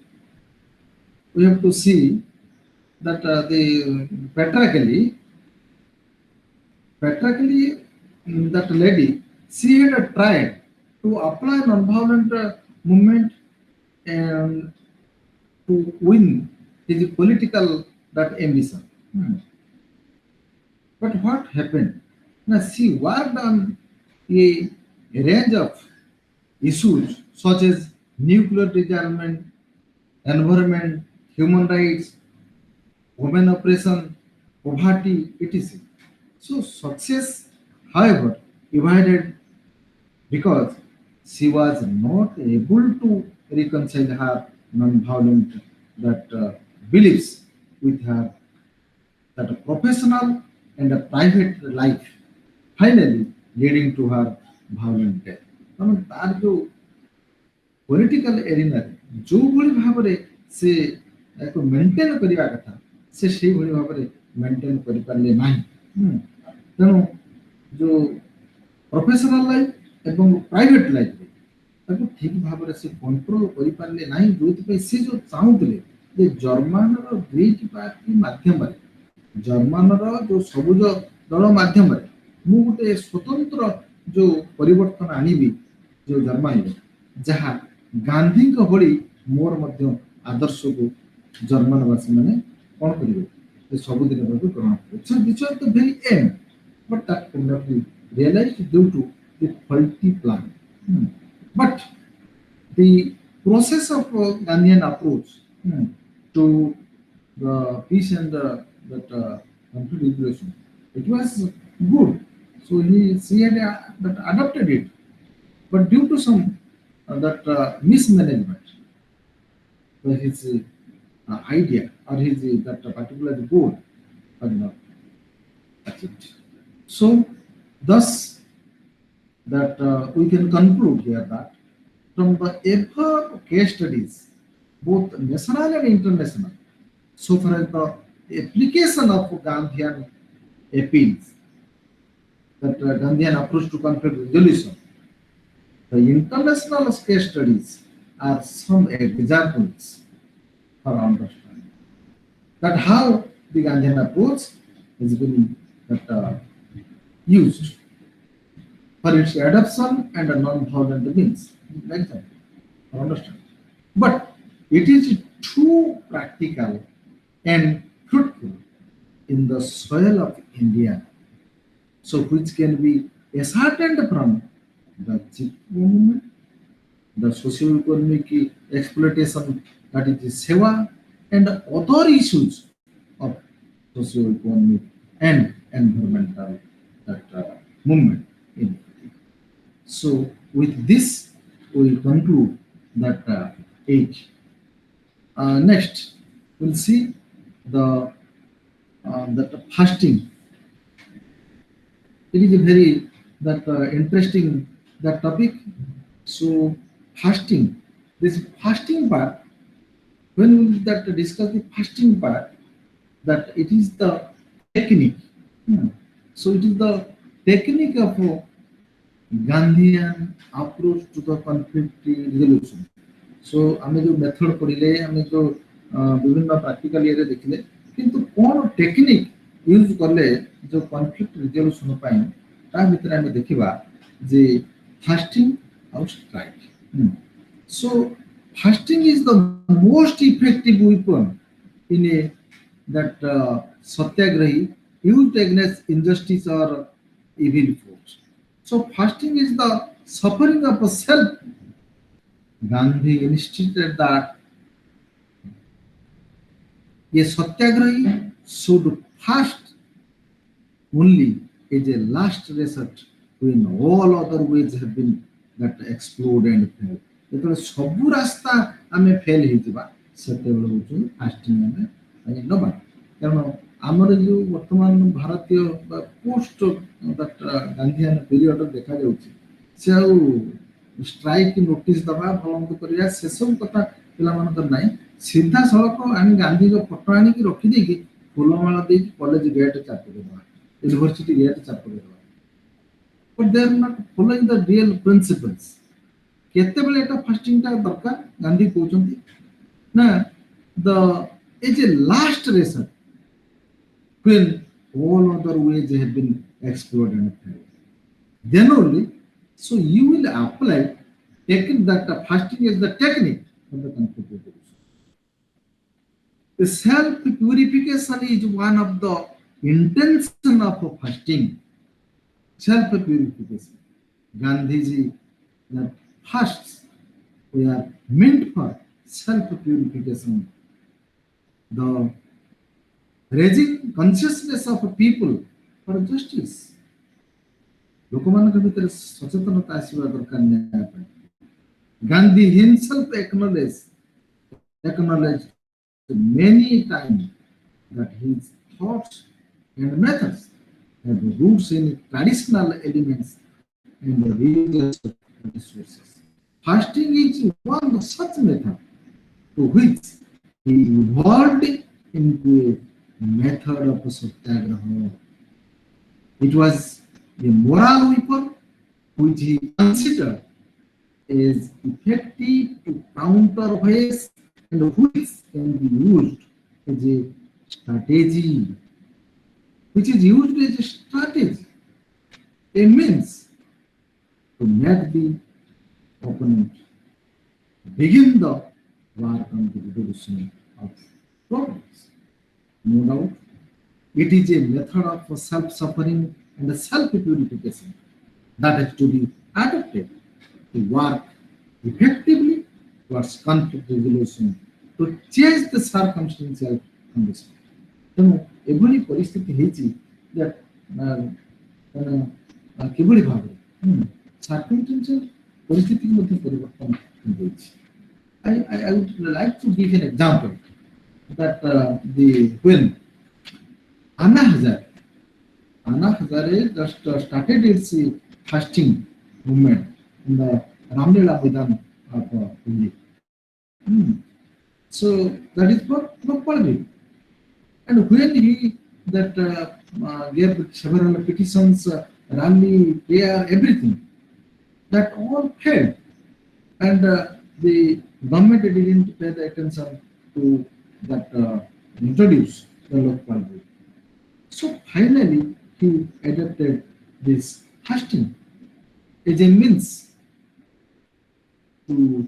we have to see that the practically that lady, she had tried to apply non-violent movement and to win his political that ambition. But what happened? Now she worked on a range of issues such as nuclear disarmament, environment, human rights, women oppression, poverty, etc. So success, however, divided because she was not able to reconcile her non-violent that beliefs with her that professional and a private life, finally leading to her violent death. ତେଣୁ ତାର ଯୋଉ political ଏରିନାରେ ଯୋଉଭଳି ଭାବରେ ସେ ତାକୁ maintain କରିବା କଥା ସେ ସେଇଭଳି ଭାବରେ ମେଣ୍ଟେନ କରିପାରିଲେ ନାହିଁ। ତେଣୁ ଯୋଉ ପ୍ରଫେସନାଲ ଲାଇଫ ଏବଂ ପ୍ରାଇଭେଟ ଲାଇଫରେ ତାକୁ ଠିକ ଭାବରେ ସେ କଣ୍ଟ୍ରୋଲ କରିପାରିଲେ ନାହିଁ, ଯୋଉଥିପାଇଁ ସେ ଯୋଉ ଚାହୁଁଥିଲେ ଯେ ଜର୍ମାନର ଗ୍ରୀନ ପାର୍ଟି ମାଧ୍ୟମରେ ଜର୍ମାନର ଯୋଉ ସବୁଜ ଦଳ ମାଧ୍ୟମରେ ମୁଁ ଗୋଟେ ସ୍ୱତନ୍ତ୍ର ଯୋଉ ପରିବର୍ତ୍ତନ ଆଣିବି ଯୋଉ ଜର୍ମାନୀରେ, ଯାହା ଗାନ୍ଧୀଙ୍କ ଭଳି ମୋର ମଧ୍ୟ ଆଦର୍ଶକୁ ଜର୍ମାନବାସୀ ମାନେ କଣ କରିବେ ସେ ସବୁଦିନ ଭାବେ ଗ୍ରହଣ କରିବେ। So this was the very end, but that could not be realized due to the faulty plan. But the process of Gandhian approach to the peace and that conflict resolution, it was good. So he had that adopted it, but due to some that mismanagement, his idea or his that particular goal was not achieved. So thus that we can conclude here that from the above case studies, both national and international, so far as the application of Gandhian appeals, that Gandhian approach to conflict resolution, the international case studies are some examples for understanding that how the Gandhian approach has been that, used for its adoption and a non-violent means, like that, for understanding. But it is too practical and fruitful in the soil of India, so which can be ascertained from the Chip movement, the socio-economic exploitation, that is the seva, and other issues of socio-economic and environmental that, movement in India. So with this, we conclude that age. Next, we'll see the that fasting. It is a very that interesting that topic. So fasting, this fasting part. When we that discuss the fasting part, that it is the technique. Hmm. So it is the technique of Gandhian approach to the conflict resolution. So ଆମେ ଯୋଉ method ପଢିଲେ ଆମେ ଯୋଉ ବିଭିନ୍ନ practical ଇଏରେ ଦେଖିଲେ କିନ୍ତୁ କଣ ଟେକ୍ନିକ ୟୁଜ କଲେ ଯୋଉ କନଫ୍ଲିକ୍ଟ ରିଜଲ୍ୟୁସନ ପାଇଁ ତା ଭିତରେ ଆମେ ଦେଖିବା ଯେ ଫାଷ୍ଟିଂ ଆଉ strike so fasting is the most effective weapon in a that satyagrahi used against injustice or evil force. So fasting is the suffering of a self. Gandhi instituted that a satyagrahi should fast only as a last resort when all other ways have been that explode and fail. ଯେତେବେଳେ ସବୁ ରାସ୍ତା ଆମେ fail ହେଇଯିବା ସେତେବେଳେ ହଉଛନ୍ତି fasting ଆମେ ନେବା କାରଣ ଆମର ଯୋଉ ବର୍ତ୍ତମାନ ଭାରତୀୟ ବା ପୋଷ୍ଟ ଗାନ୍ଧିଆନ ପିରିୟଡ ଦେଖାଯାଉଛି ସେ ଆଉ ଷ୍ଟ୍ରାଇକ୍ ନୋଟିସ୍ ଦବା ଭଲ ମନ୍ଦ କରିବା ସେସବୁ କଥା ପିଲାମାନଙ୍କର ନାହିଁ ସିଧାସଳଖ ଆମେ ଗାନ୍ଧୀଙ୍କ ଫଟୋ ଆଣିକି ରଖିଦେଇକି ଫୁଲମାଳ ଦେଇକି କଲେଜ ଗେଟ୍ ଚାପି ଦେବା ୟୁନିଭର୍ସିଟି ଗେଟ୍ ଚାପି ଦେବା but they are not following the real principles. କେତେବେଳେ ଏଟା ଫାଷ୍ଟିଂଟା ଦରକାର ଗାନ୍ଧୀ କହୁଛନ୍ତି ନା the is a last resort when all other ways have been explored and failed. Then only so you will apply taking that fasting is the technique for the conflict resolution. The self purification is one of the intention of fasting. Self purification. Gandhiji that fasts we are meant for self purification. The raising consciousness of people for justice. ଲୋକମାନଙ୍କ ଭିତରେ ସଚେତନତା ଆସିବା ଦରକାର ନ୍ୟାୟ ପାଇଁ Gandhi himself acknowledged many times that his thoughts and methods have roots in traditional elements and the religious resources. Fasting is one such method to which he evolved into a method of satyagraha. It was a moral weapon which he considered as effective to counter vice and which can be used as a strategy. Which is used as a strategy, a means to make the opponent begin the war on the resolution of problems. No doubt, it is a method of self-suffering and self-purification that has to be adopted to work effectively towards conflict resolution to change the circumstantial condition. ତେଣୁ ଏଭଳି ପରିସ୍ଥିତି ହେଇଛି ଯେ କିଭଳି ଭାବରେ circumstantial ପରିସ୍ଥିତିକୁ ମଧ୍ୟ ପରିବର୍ତ୍ତନ ହୋଇଯାଇଛି. I would like to give an example that when Anna Hazare just started its fasting movement in the Ramlila Maidan of Delhi. So that is for Palvi. And when he that gave several petitions, rally, prayer, everything, that all failed, and the government didn't pay the attention to that introduce the local group. So finally, he adopted this fasting as a means to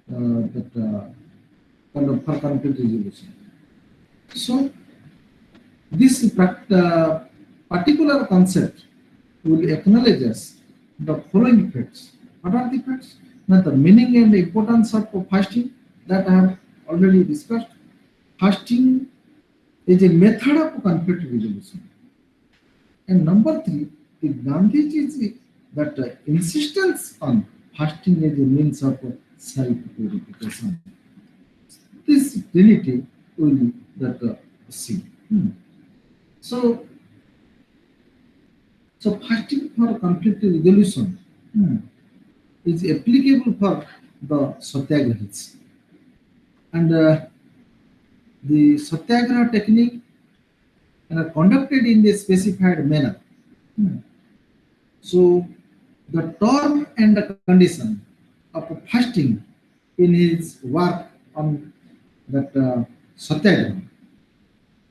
that kind of for conflict resolution. So this particular concept will acknowledge us the following facts. What are the facts? Now the meaning and the importance of fasting that I have already discussed. Fasting is a method of conflict resolution. And number three, the Gandhiji's that insistence on fasting as a means of self-purification. This trinity will be that see. So, so fasting for conflict resolution is applicable for the satyagrahis, and the satyagraha technique are conducted in a specified manner. Hmm. So, the term and the condition of fasting in his work on that satyagraha,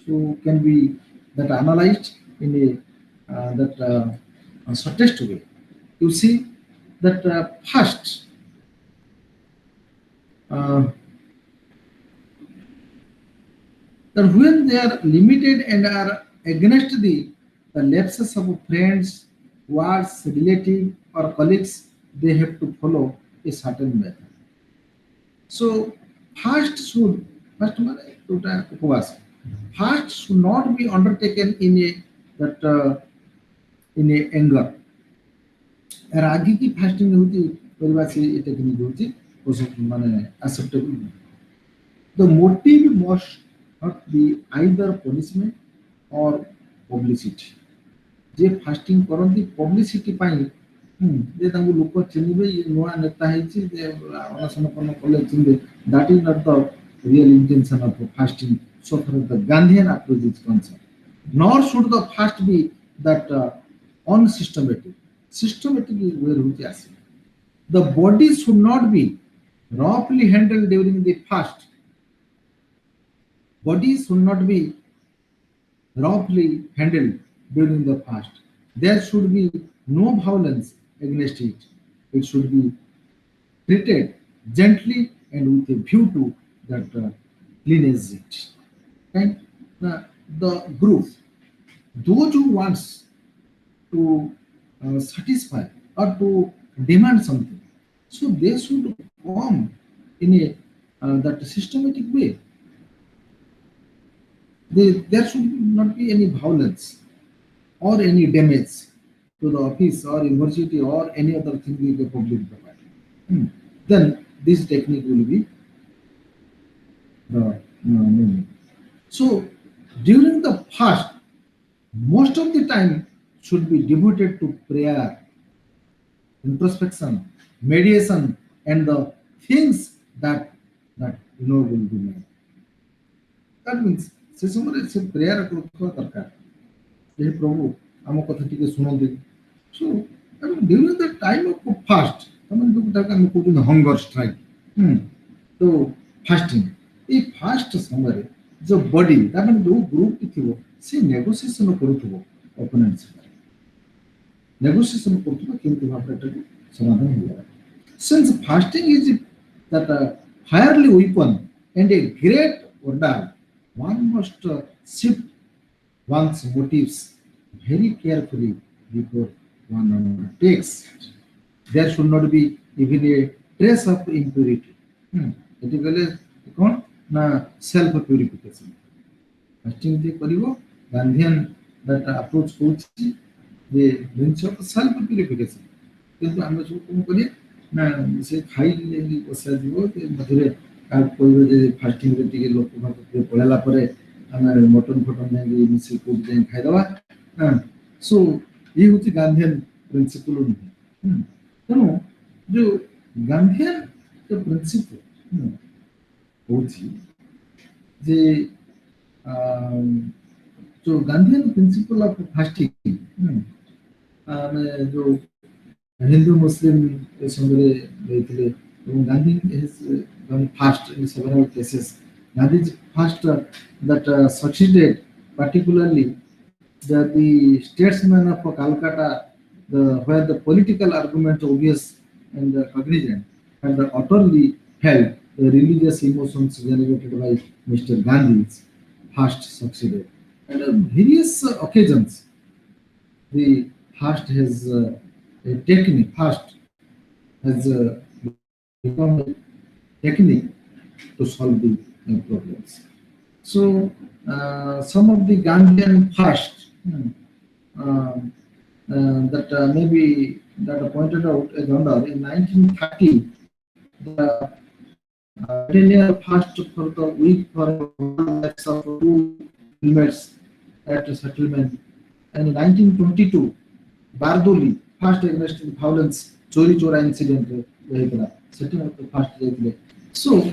so can be that analyzed in a shortest way. You see that first, uh, that when they are limited and are against the lapses of friends, wards, relative or colleagues, they have to follow a certain method. So fast should first उपवास fast should not be undertaken in a that in a anger. रागी की fasting होती परिवार से ये technique होती माने acceptable. The motive must not be either punishment or publicity. J fasting करती publicity पाई जे तांको लोक चिन्हबे ये नुआ नेता ହେଇଛି जे अनशन कर्ण कले चिन्हबे that is not the real intention of fasting so far as the Gandhian approach is concerned. Nor should the fast be that unsystematic. Systematic is where which is. The body should not be roughly handled during the fast. Body should not be roughly handled during the fast. There should be no violence against it. It should be treated gently and with a view to that cleanse it. Okay? Now, the group, those who wants to satisfy or to demand something, so they should come in a that systematic way. There should not be any violence or any damage to the office or university or any other thing with the public property. Then this technique will be the movement. So during the fast, most of the time should be devoted to prayer, introspection, meditation, and the things that will be made. That means से समय से prayer करुवा दरकार ये प्रभु आम कथा टिके सुनंदे so during the time of fast हम दुटा हम कोन हंगर स्ट्राइक तो फास्टिंग ये फास्ट समय रे जो बॉडी तामे जो ग्रुप थिबो से नेगोशिएशन करूथबो ओपोनेंट से नेगोशिएशन करूथबो किंतु भाबटा समाधान होला since fasting is that highly weapon and a great order, one must shift one's motives very carefully before one undertakes. There should not be even a trace of impurity. It is called self purification. Fasting जे करिवो Gandhian that approach होछि जे means of self purification. किंतु हम जो कोन करी ना से खाई लेली बसा दिबो ते मधुरे आ कोइबे जे फास्टिंग रे टिके लोक भाग के पळेला परे हम मटन फटन ने मिसी को जे खाइ दवा सो ये होछि गांधीयन प्रिंसिपल नहीं तनो जो गांधीयन के प्रिंसिपल होछि जे जो गांधीयन प्रिंसिपल ऑफ फास्टिंग जो Hindu Muslim संगरे देथिले এবং Gandhi has done fast in several cases. Gandhi's fast that succeeded, particularly the statesmen of Calcutta, where the political argument obvious and cognizant, and utterly held the religious emotions generated by Mr. Gandhi's fast succeeded. And on various occasions, the fast has a technique fast has become a technique to solve the problems. So some of the Gandhian fast that maybe that pointed out a journal in 1930, the 10-year fast for the week for lakhs of two inmates at a settlement. And in 1922, Bardoli fast against violence, chori chora incident setting up the fast. So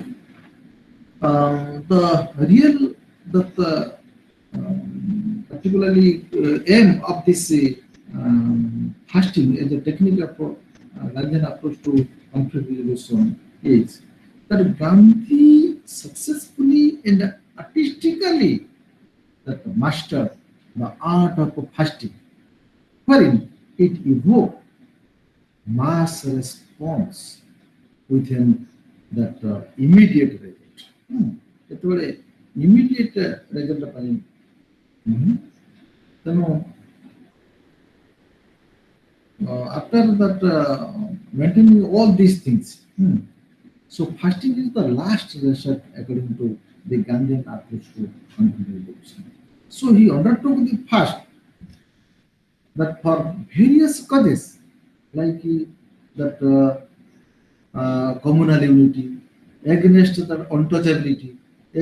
the real the particularly aim of this fasting as a technical approach, Gandhian approach to conflict resolution is that Gandhi successfully and artistically that mastered the art of fasting, wherein it evoked mass response within that immediate result. ଯେତେବେଳେ immediate result ପାଇଁ ତେଣୁ after that maintaining all these things, so fasting is the last resort according to the Gandhian approach to conflict resolution. So he undertook the fast that for various causes like that communal unity, against the untouchability,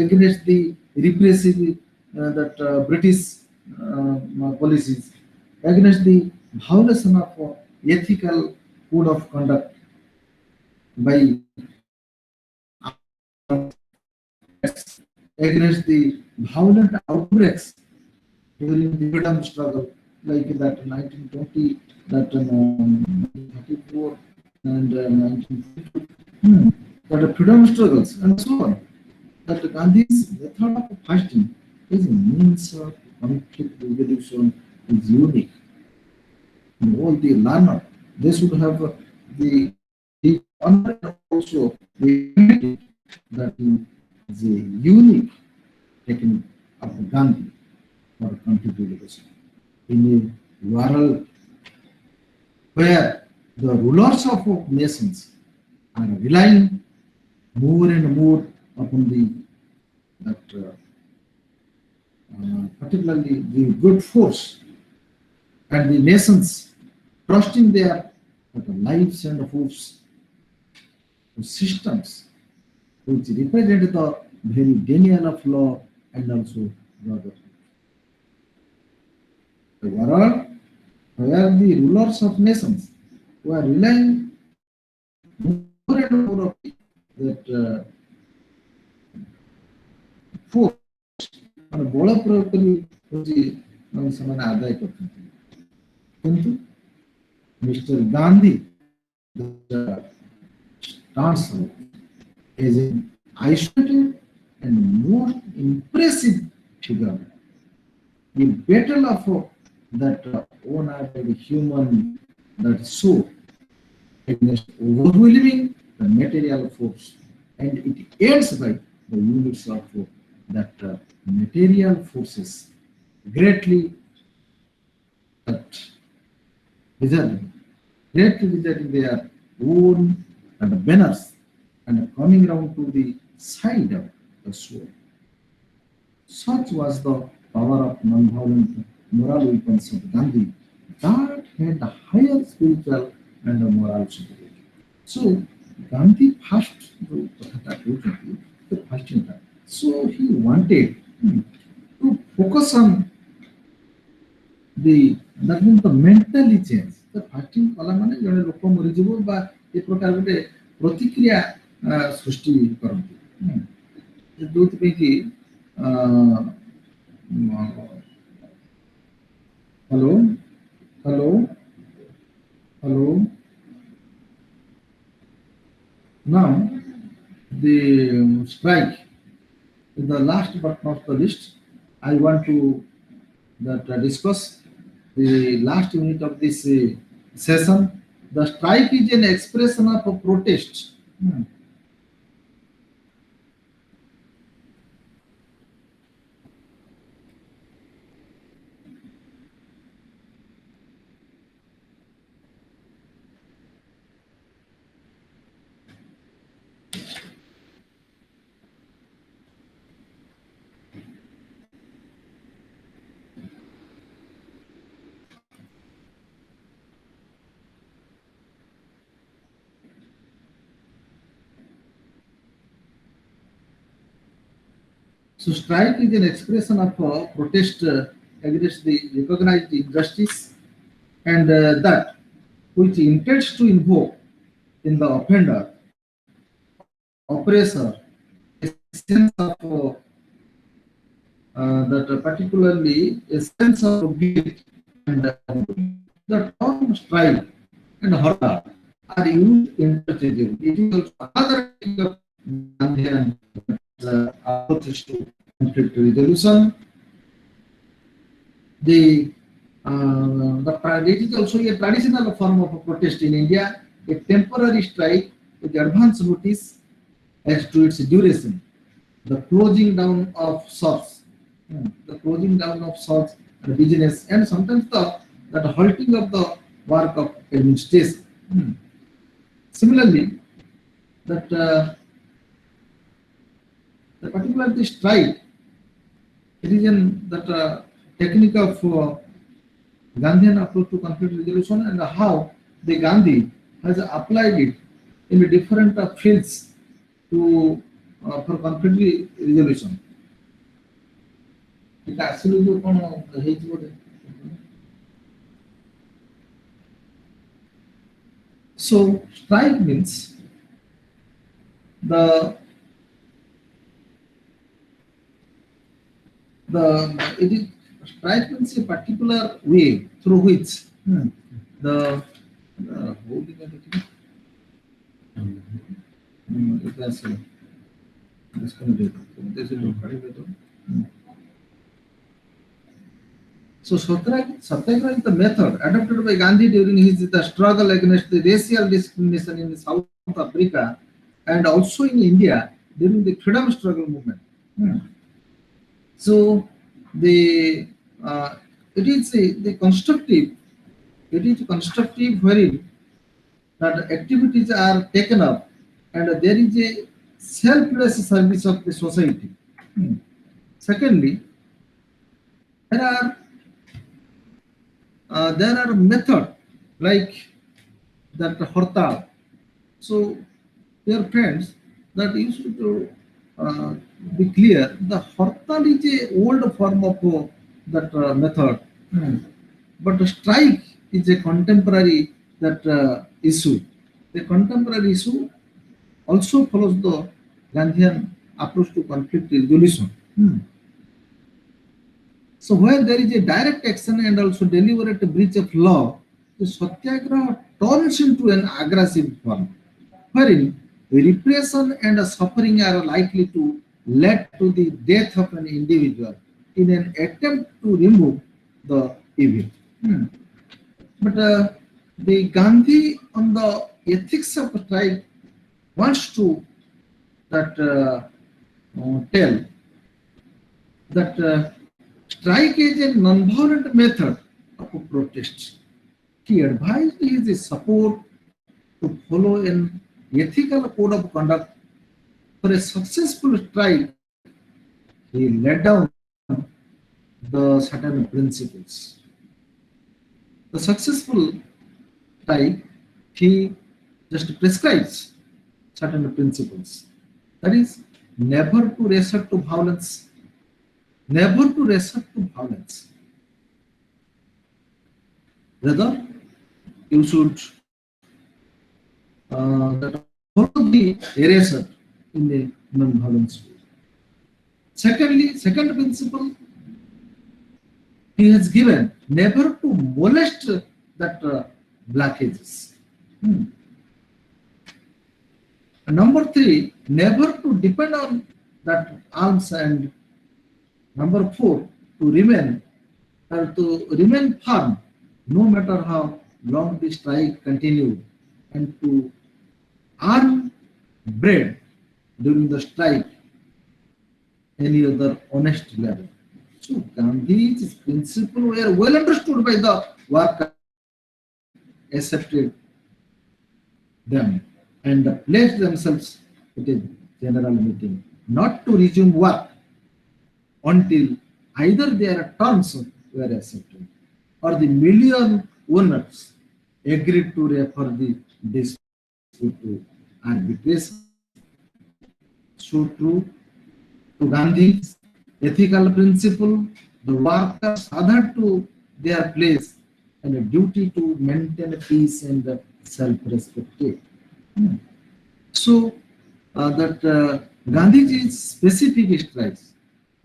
against the repressive that British policies, against the violation of ethical code of conduct by against the violent outbreaks during the freedom struggle, like that 1920, that 1934, and 1942, that the freedom struggles, and so on. That Gandhi's method of fasting is a means of conflict resolution is unique. And all the learner, they should have the honor and also the humility that is a unique technique of Gandhi for conflict resolution. In a world where the rulers of nations are relying more and more upon the that particularly the good force and the nations trusting their lives and hopes to systems which represent the very denial of law and also brotherhood. The world where the rulers of nations were relying more and more of that force ମାନେ ବଳ ପ୍ରୟୋଗ କରି ହଉଛି ସେମାନେ ଆଦାୟ କରୁଛନ୍ତି କିନ୍ତୁ mister Gandhi stands out as an isolated and most impressive figure. The battle of that one-eyed human that soul against overwhelming the material force, and it ends by the units of that material forces greatly that deserving, greatly deserving their own and banners and coming round to the side of the soul. Such was the power of non-violent moral weapons of Gandhi that had a higher spiritual and moral superiority. So Gandhi first the fasting time. So he wanted to focus on that means the mentally change. The fasting କଲା ମାନେ ଜଣେ ଲୋକ ମରିଯିବ ବା ଏ ପ୍ରକାର ଗୋଟେ ପ୍ରତିକ୍ରିୟା ସୃଷ୍ଟି କରନ୍ତି ଯୋଉଥିପାଇଁ କି hello hello hello now the strike is the last but not the least. I want to that discuss the last unit of this session. The strike is an expression of a protest. So strike is an expression of protest against the recognized injustice and that which intends to invoke in the offender or oppressor a sense of that particularly a sense of guilt and the term strike and horror are used interchangeably. It is also another kind of Gandhian approaches to conflict resolution. The it is also a traditional form of a protest in India, a temporary strike with advance notice as to its duration, the closing down of shops, the closing down of shops and business, and sometimes the halting of the work of administration. Similarly, that the particular strike, it is in that technique of Gandhian approach to conflict resolution and how the Gandhi has applied it in the different fields to for conflict resolution. It actually जो कौन ହେଇଛି ଗୋଟେ so strike means the it is strike means a particular way through which the holding it has disconnected. So Satyagraha is the method adopted by Gandhi during his the struggle against the racial discrimination in South Africa and also in India during the freedom struggle movement. So the it is the constructive. It is constructive wherein that activities are taken up and there is a selfless service of the society. Secondly, there are methods like that hartal. So, dear friends, that you should be clear. The hartal is a old form of that method, but strike is a contemporary that issue. The contemporary issue also follows the Gandhian approach to conflict resolution. So where there is a direct action and also deliberate breach of law, the satyagraha turns into an aggressive form, wherein repression and suffering are likely to lead to the death of an individual in an attempt to remove the evil. But the Gandhi on the ethics of strike wants to that tell that strike is a non-violent method of protest. He advised his support to follow an ethical code of conduct. For a successful strike, he laid down the certain principles. The successful strike, he just prescribes certain principles. That is, never to resort to violence. Never to resort to violence. Rather, you should follow the eraser in the non-violence way. Secondly, second principle he has given never to molest that blockages. Number three, never to depend on that arms, and number four, to remain firm no matter how long the strike continued, and to earn bread during the strike any other honest level. So Gandhi's principles were well understood by the workers, accepted them, and pledged themselves at a general meeting not to resume work until either their terms were accepted or the million owners agreed to refer the dispute to arbitration. So true to Gandhi's ethical principle, the workers adhere to their place, and a duty to maintain peace and self-respect. Hmm. So that Gandhiji's specific strikes.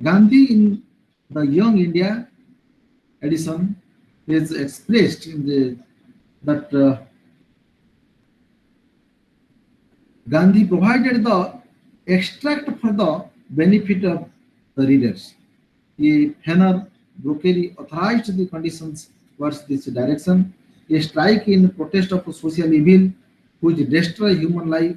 Gandhi in the Young India edition is expressed in the that Gandhi provided the extract for the benefit of the readers. A Fenner Brockery authorized the conditions towards this direction. A strike in protest of a social evil which destroy human life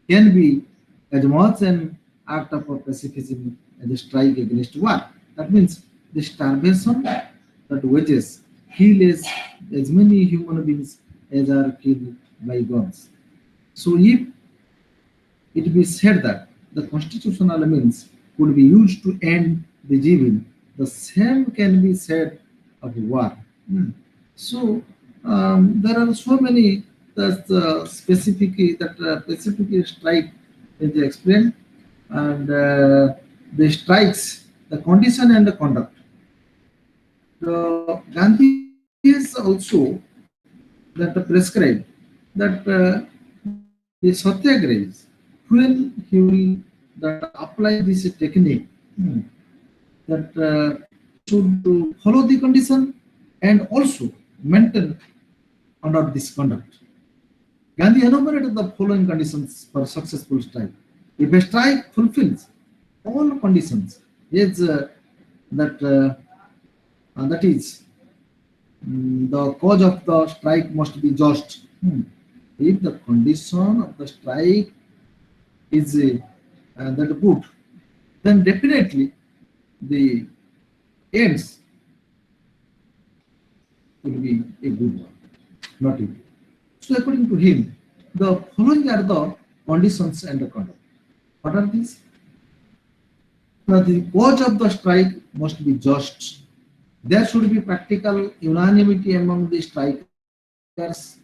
can be as much an act of pacifism as a strike against war. That means the starvation that wages kill as many human beings as are killed by guns. So if it be said that the constitutional means could be used to end the evil. The same can be said of war. Hmm. So there are so many that specific strike is explained, and the strikes, the condition and the conduct. The Gandhi has also that prescribed that the satyagrahis when he will that apply this technique, that should follow the condition and also maintain under this conduct. Gandhi enumerated the following conditions for successful strike. If a strike fulfills all conditions, is that is the cause of the strike must be just. If the condition of the strike is that good, then definitely the ends will be a good one, not evil. So according to him, the following are the conditions and the conduct. What are these? Now, the cause of the strike must be just. There should be practical unanimity among the strikers.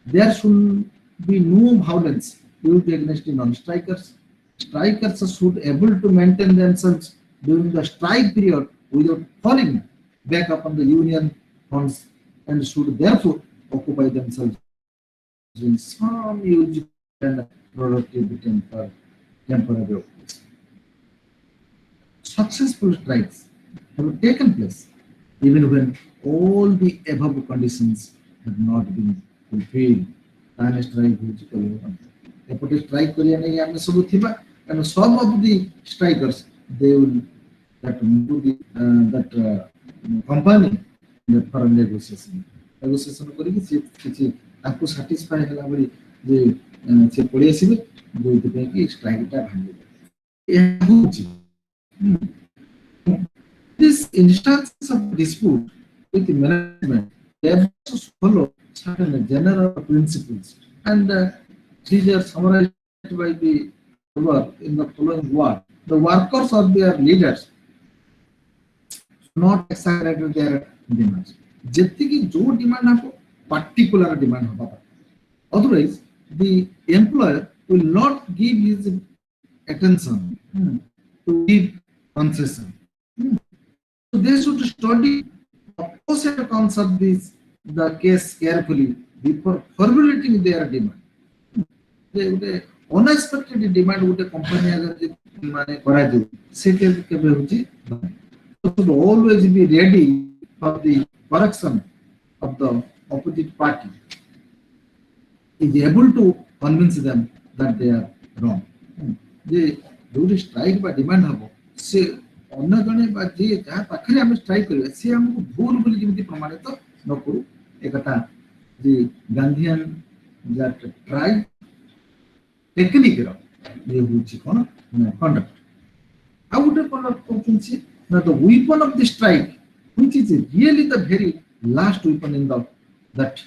There should be no violence used against the non-strikers. Strikers should able to maintain themselves during the strike period without falling back upon the union funds and should therefore occupy themselves in some useful and productive temporary office. Successful strikes have taken place even when all the above conditions have not been fulfilled. Then strike ହେଉଛି କରିବା ଏପଟେ strike କରିବା ନେଇ ଆମେ ସବୁ ଥିବା and some of the strikers they will that move the company for negotiation କରିକି ସେ କିଛି ତାଙ୍କୁ satisfy ହେଲା ଭଳି ଯେ ସେ ପଳେଇ ଆସିବେ ଯୋଉଥିପାଇଁ କି strike ଟା ଭାଙ୍ଗିବ। ଏହା ହେଉଛି this instances of dispute with the management, they have to follow certain general principles, and these are summarized by the work in the following word. The workers or their leaders not exaggerate their demands. ଯେତିକି ଯୋଉ demand ହବ particular demand ହବା କଥା. Otherwise, the employer will not give his attention to give concession. So they should study opposite accounts of the case carefully before formulating their demand. The unexpected demand would company should always be ready for the correction of the opposite party. Is able to convince them that they are wrong. जो strike by demand हबो से अन्य जने बा जे जहाँ पाखरे आम strike करिया से हमको भूल बोली जेमति प्रमाणित न करू एकटा जे गांधीयन दैट ट्राई टेक्निक रो ये होची कोन conduct how would conduct coaching ना the weapon of the strike which is really the very last weapon in the that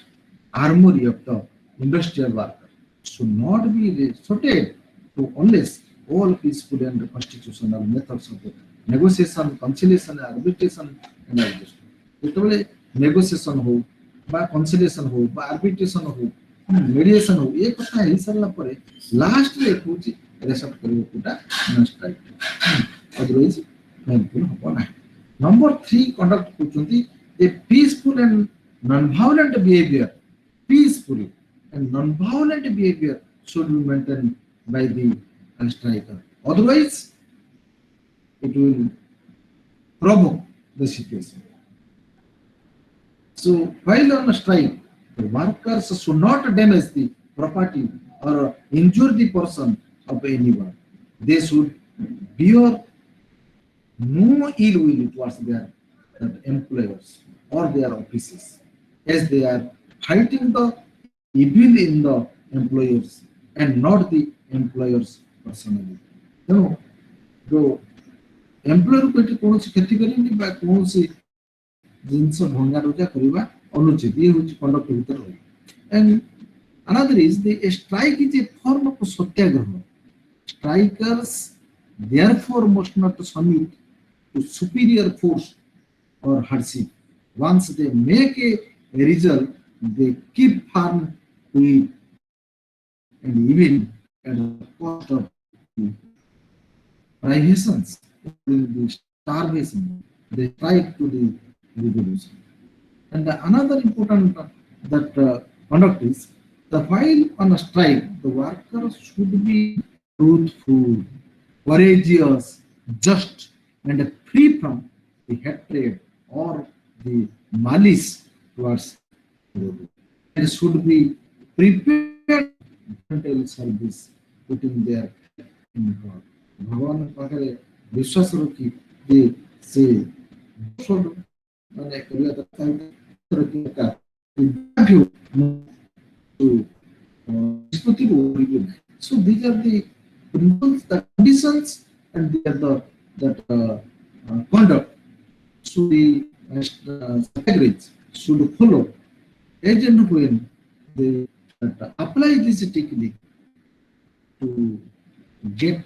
armory of the industrial worker should not be resorted to unless all peaceful and constitutional methods of the negotiation, conciliation, arbitration, and adjustment. ଯେତେବେଳେ negotiation हो बा conciliation हो बा arbitration हो mediation हो ये କଥା ହେଇ ସାରିଲା ପରେ last ରେ ହେଉଛି resort କରିବାକୁ quota strike otherwise helpful habo nahi. Number 3 conduct kuchunti a peaceful and non-violent behavior. Peaceful and non-violent behavior should be maintained by the striker. Otherwise, it will provoke the situation. So while on a strike, the workers should not damage the property or injure the person of anyone. They should bear no ill will towards their employers or their offices, as they are fighting the evil in the employers and not the employers personally. You know, the employer को eighty कौन सी क्षति करेंगे बा कौन सी जिनसे भंगा रुजा करिबा अनुचित ये होची कंडक्ट भीतर रही. And another is the strike is a form of satyagraha. Strikers therefore must not submit to superior force or hardship. Once they make a result, they keep firm to it, and even at the cost of privations, the starvation, they strike to the revolution. And another important conduct is the while on a strike, the workers should be truthful, courageous, just, and free from the hatred or the malice towards the and should be prepared to service, putting their in God. भगवान पाखरे विश्वास रखी जे से should माने करिया तरकी का to so these are the principles, the conditions, and they are the that conduct should be secretaries should follow. As and when they apply this technique to get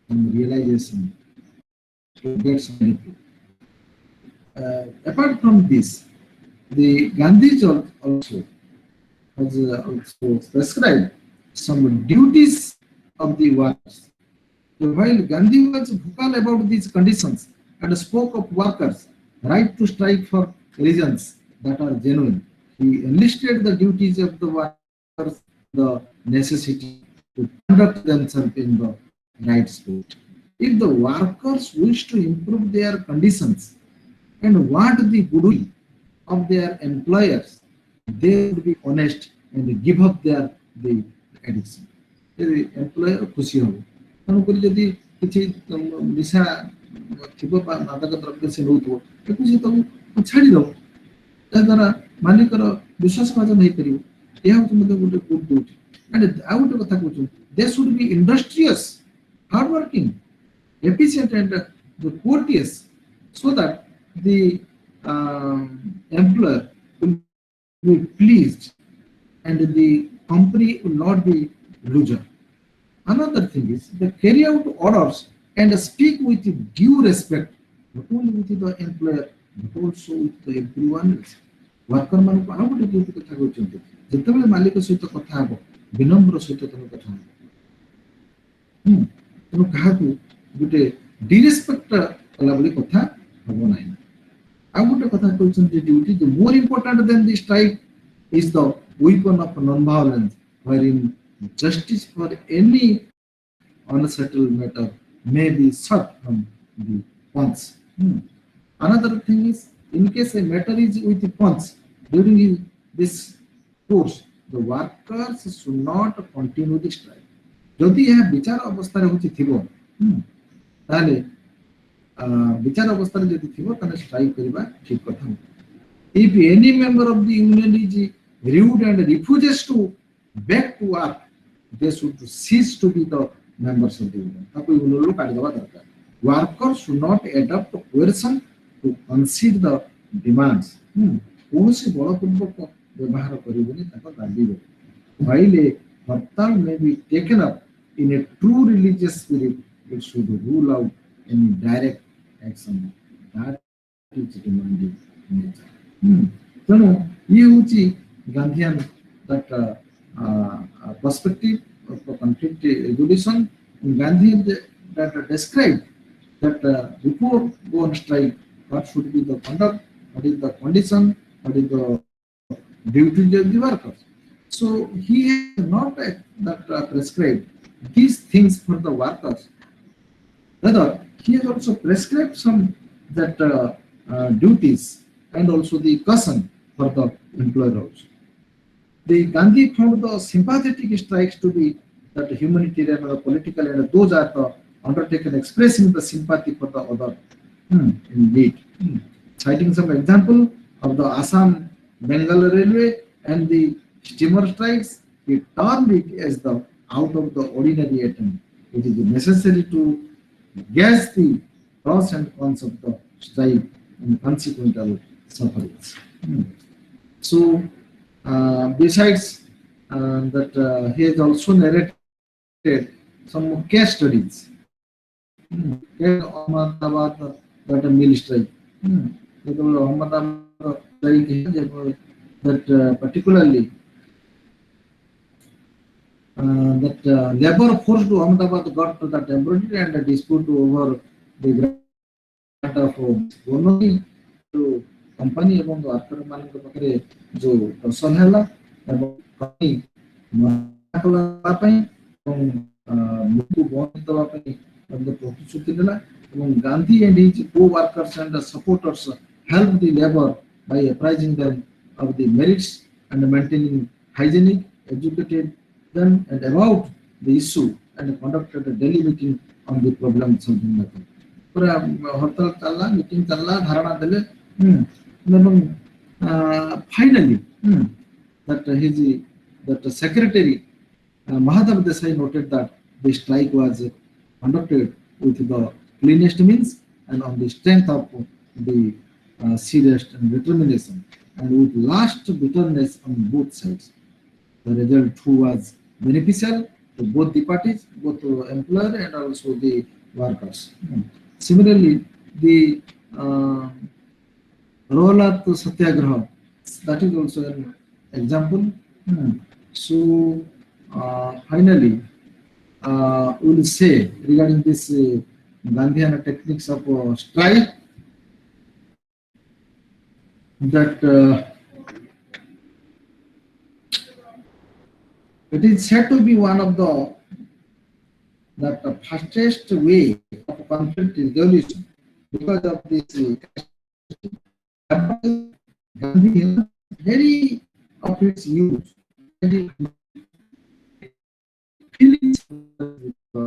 realization, to get some benefit. Apart from this, the Gandhiji also has also prescribed some duties of the workers. So while Gandhi was vocal about these conditions and spoke of workers' right to strike for reasons that are genuine, he enlisted the duties of the workers, the necessity to conduct themselves in the right spirit. If the workers wish to improve their conditions and want the goodwill of their employers, they would be honest and give up their the addiction. The employer खुशी हो. तेणुकरी जदि किसी निशा थिब मादक द्रव्य से नौथो ताकू से तो छाड़ी दो ताद्वारा मालिकर विश्वासभाजन नहीं करियो यह होत मते गोटे गुड ड्यूटी एंड आ गोटे कथा कहूँ they should be industrious hard working efficient and the courteous so that the employer will be pleased and the company will not be loser. Another thing is they carry out orders and speak with due respect, not only with the employer, but also with the everyone else. Worker man को आउ गोटे duty कथा कहउछन्ते जेतेबेले मालिक सहित कथा हबो विनम्र सहित तमे कथा हबो तनु काहाकू गोटे डिरेस्पेक्ट कला बली कथा हबो नाही. आउ गोटे कथा कहउछन्ते duty the more important than the strike is the weapon of non-violence, wherein justice for any unsettled matter may be sought from the punch. Another thing is, in case a matter is with the punch, during this course, the workers should not continue the strike. যদি ଏହା ବିଚାର ଅବସ୍ଥାରେ ହଉଛି ଥିବ ତାହେଲେ ବିଚାର ଅବସ୍ଥାରେ ଯଦି ଥିବ ତାହେଲେ ଷ୍ଟ୍ରାଇକ୍ କରିବା ଠିକ କଥା. If any member of the union is rude and refuses to back to work, they should cease to be the members of the union. ताको union रो काढ देबा दरकार. Workers should not adopt coercion to concede the demands. कौनसी बलपूर्वक व्यवहार करिबोनी ताको दाबी हो. While a hartal may be taken up in a true religious spirit, it should rule out any direct action that is demanded nature. ତେଣୁ ଇଏ ହେଉଛି ଗାନ୍ଧିଆନ that perspective of conflict resolution. Gandhi that described that before go on strike, what should be the conduct, what is the condition, what is the duties of the workers. So he has not prescribed these things for the workers. Rather, he has also prescribed some that duties and also the caution for the employer also. The Gandhi found the sympathetic strikes to be that humanitarian or political, and those are the undertaken expressing the sympathy for the other. Indeed. Citing some example of the Assam Bengal Railway and the steamer strikes, he termed it as the out of the ordinary attempt. It is necessary to gauge the pros and cons of the strike and consequential sufferings. So, besides that, he has also narrated some case studies. Ahmedabad, that a mill strike. Because Ahmedabad strike that particularly that labor force to Ahmedabad got to the temporary and a dispute over the grant of bonus to company ଏବଂ worker ମାନଙ୍କ ପାଖରେ ଯୋଉ ଦର୍ଶନ ହେଲା ଏବଂ କଲା ପାଇଁ ଏବଂ ମୃତ୍ୟୁ ବନ୍ଦ ଦେବା ପାଇଁ ମଧ୍ୟ ପ୍ରତିଶ୍ରୁତି ନେଲା ଏବଂ Gandhi and his co-workers and the supporters helped the labor by apprising them of the merits and maintaining hygienic, educated them and about the issue and conducted a daily meeting on the problem solving method. पूरा हड़ताल चलना meeting चलना धारणा देले এবং finally that his that the secretary Mahadev Desai noted that the strike was conducted with the cleanest means and on the strength of the serious and determination and with last bitterness on both sides. The result too was beneficial to both the parties, both the employer and also the workers. Similarly, the Rolat Satyagraha, that is also an example. So, finally, we will say regarding this Gandhiana techniques of strike that it is said to be one of the fastest way of conflict resolution because of this Gandhi very of its use very feelings the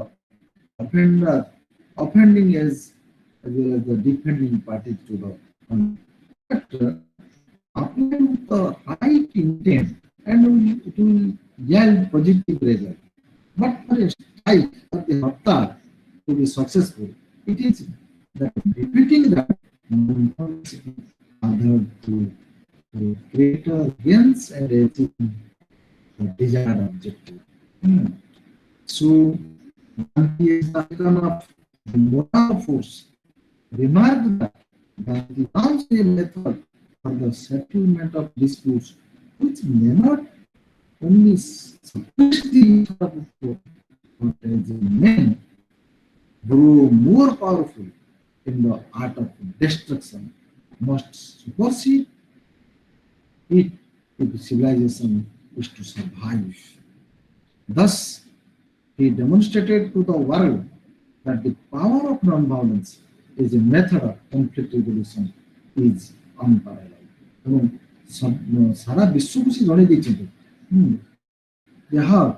offender offending as well as the defending party to the but applying the right intent and it will yield positive result. But for a strike or the hartal to be successful, it is that repeating that other to greater gains and achieving the desired objective. So, Gandhi is the icon of the moral force. Remark that Gandhi announced a method for the settlement of disputes which may not only suppress the but as men grow more powerful in the art of destruction must supersede it if civilization is to survive. Thus, he demonstrated to the world that the power of non-violence is a method of conflict resolution is unparalleled. ଏବଂ ସାରା ବିଶ୍ୱକୁ ସେ ଜଣେଇ ଦେଇଛନ୍ତି they have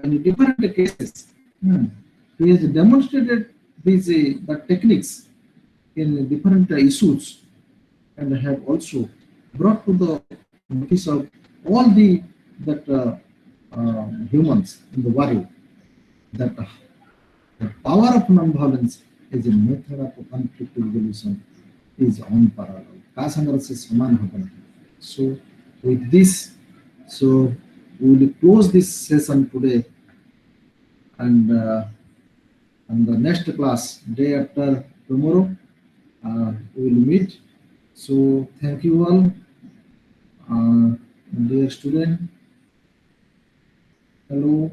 in different cases he has demonstrated these the techniques in different issues and have also brought to the notice of all the that humans in the world that the power of non-violence is a method of conflict resolution is unparalleled. का संघर्ष से समान होता है. So with this, so we will close this session today, and the next class day after tomorrow we will meet. So thank you all, dear student. Hello.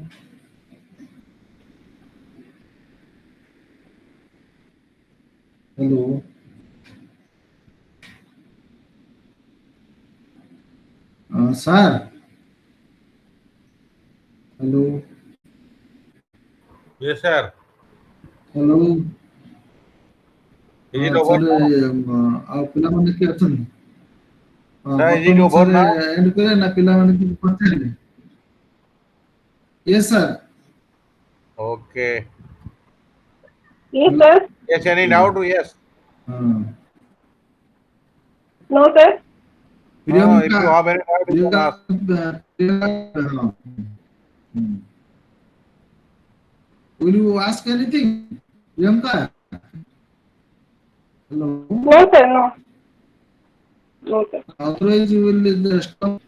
Hello. Sir. Hello. Yes, sir. Hello. Is it over Sir, now? ଆଉ ପିଲାମାନେ କିଏ ଅଛନ୍ତି? Sir, is it ବର୍ତ୍ତମାନ over sir now? And କରେ ନା ପିଲାମାନେ କିଛି ପଚାରିବେ? Yes, sir. Okay. Yes, sir. Yes, any Yeah. doubt? Yes. No, sir. If Priyanka, you have any doubt, you can Priyanka, ask. Priyanka, hmm. Will you ask anything? Priyanka? Hello? No, sir. No. No, sir. Otherwise, you will stop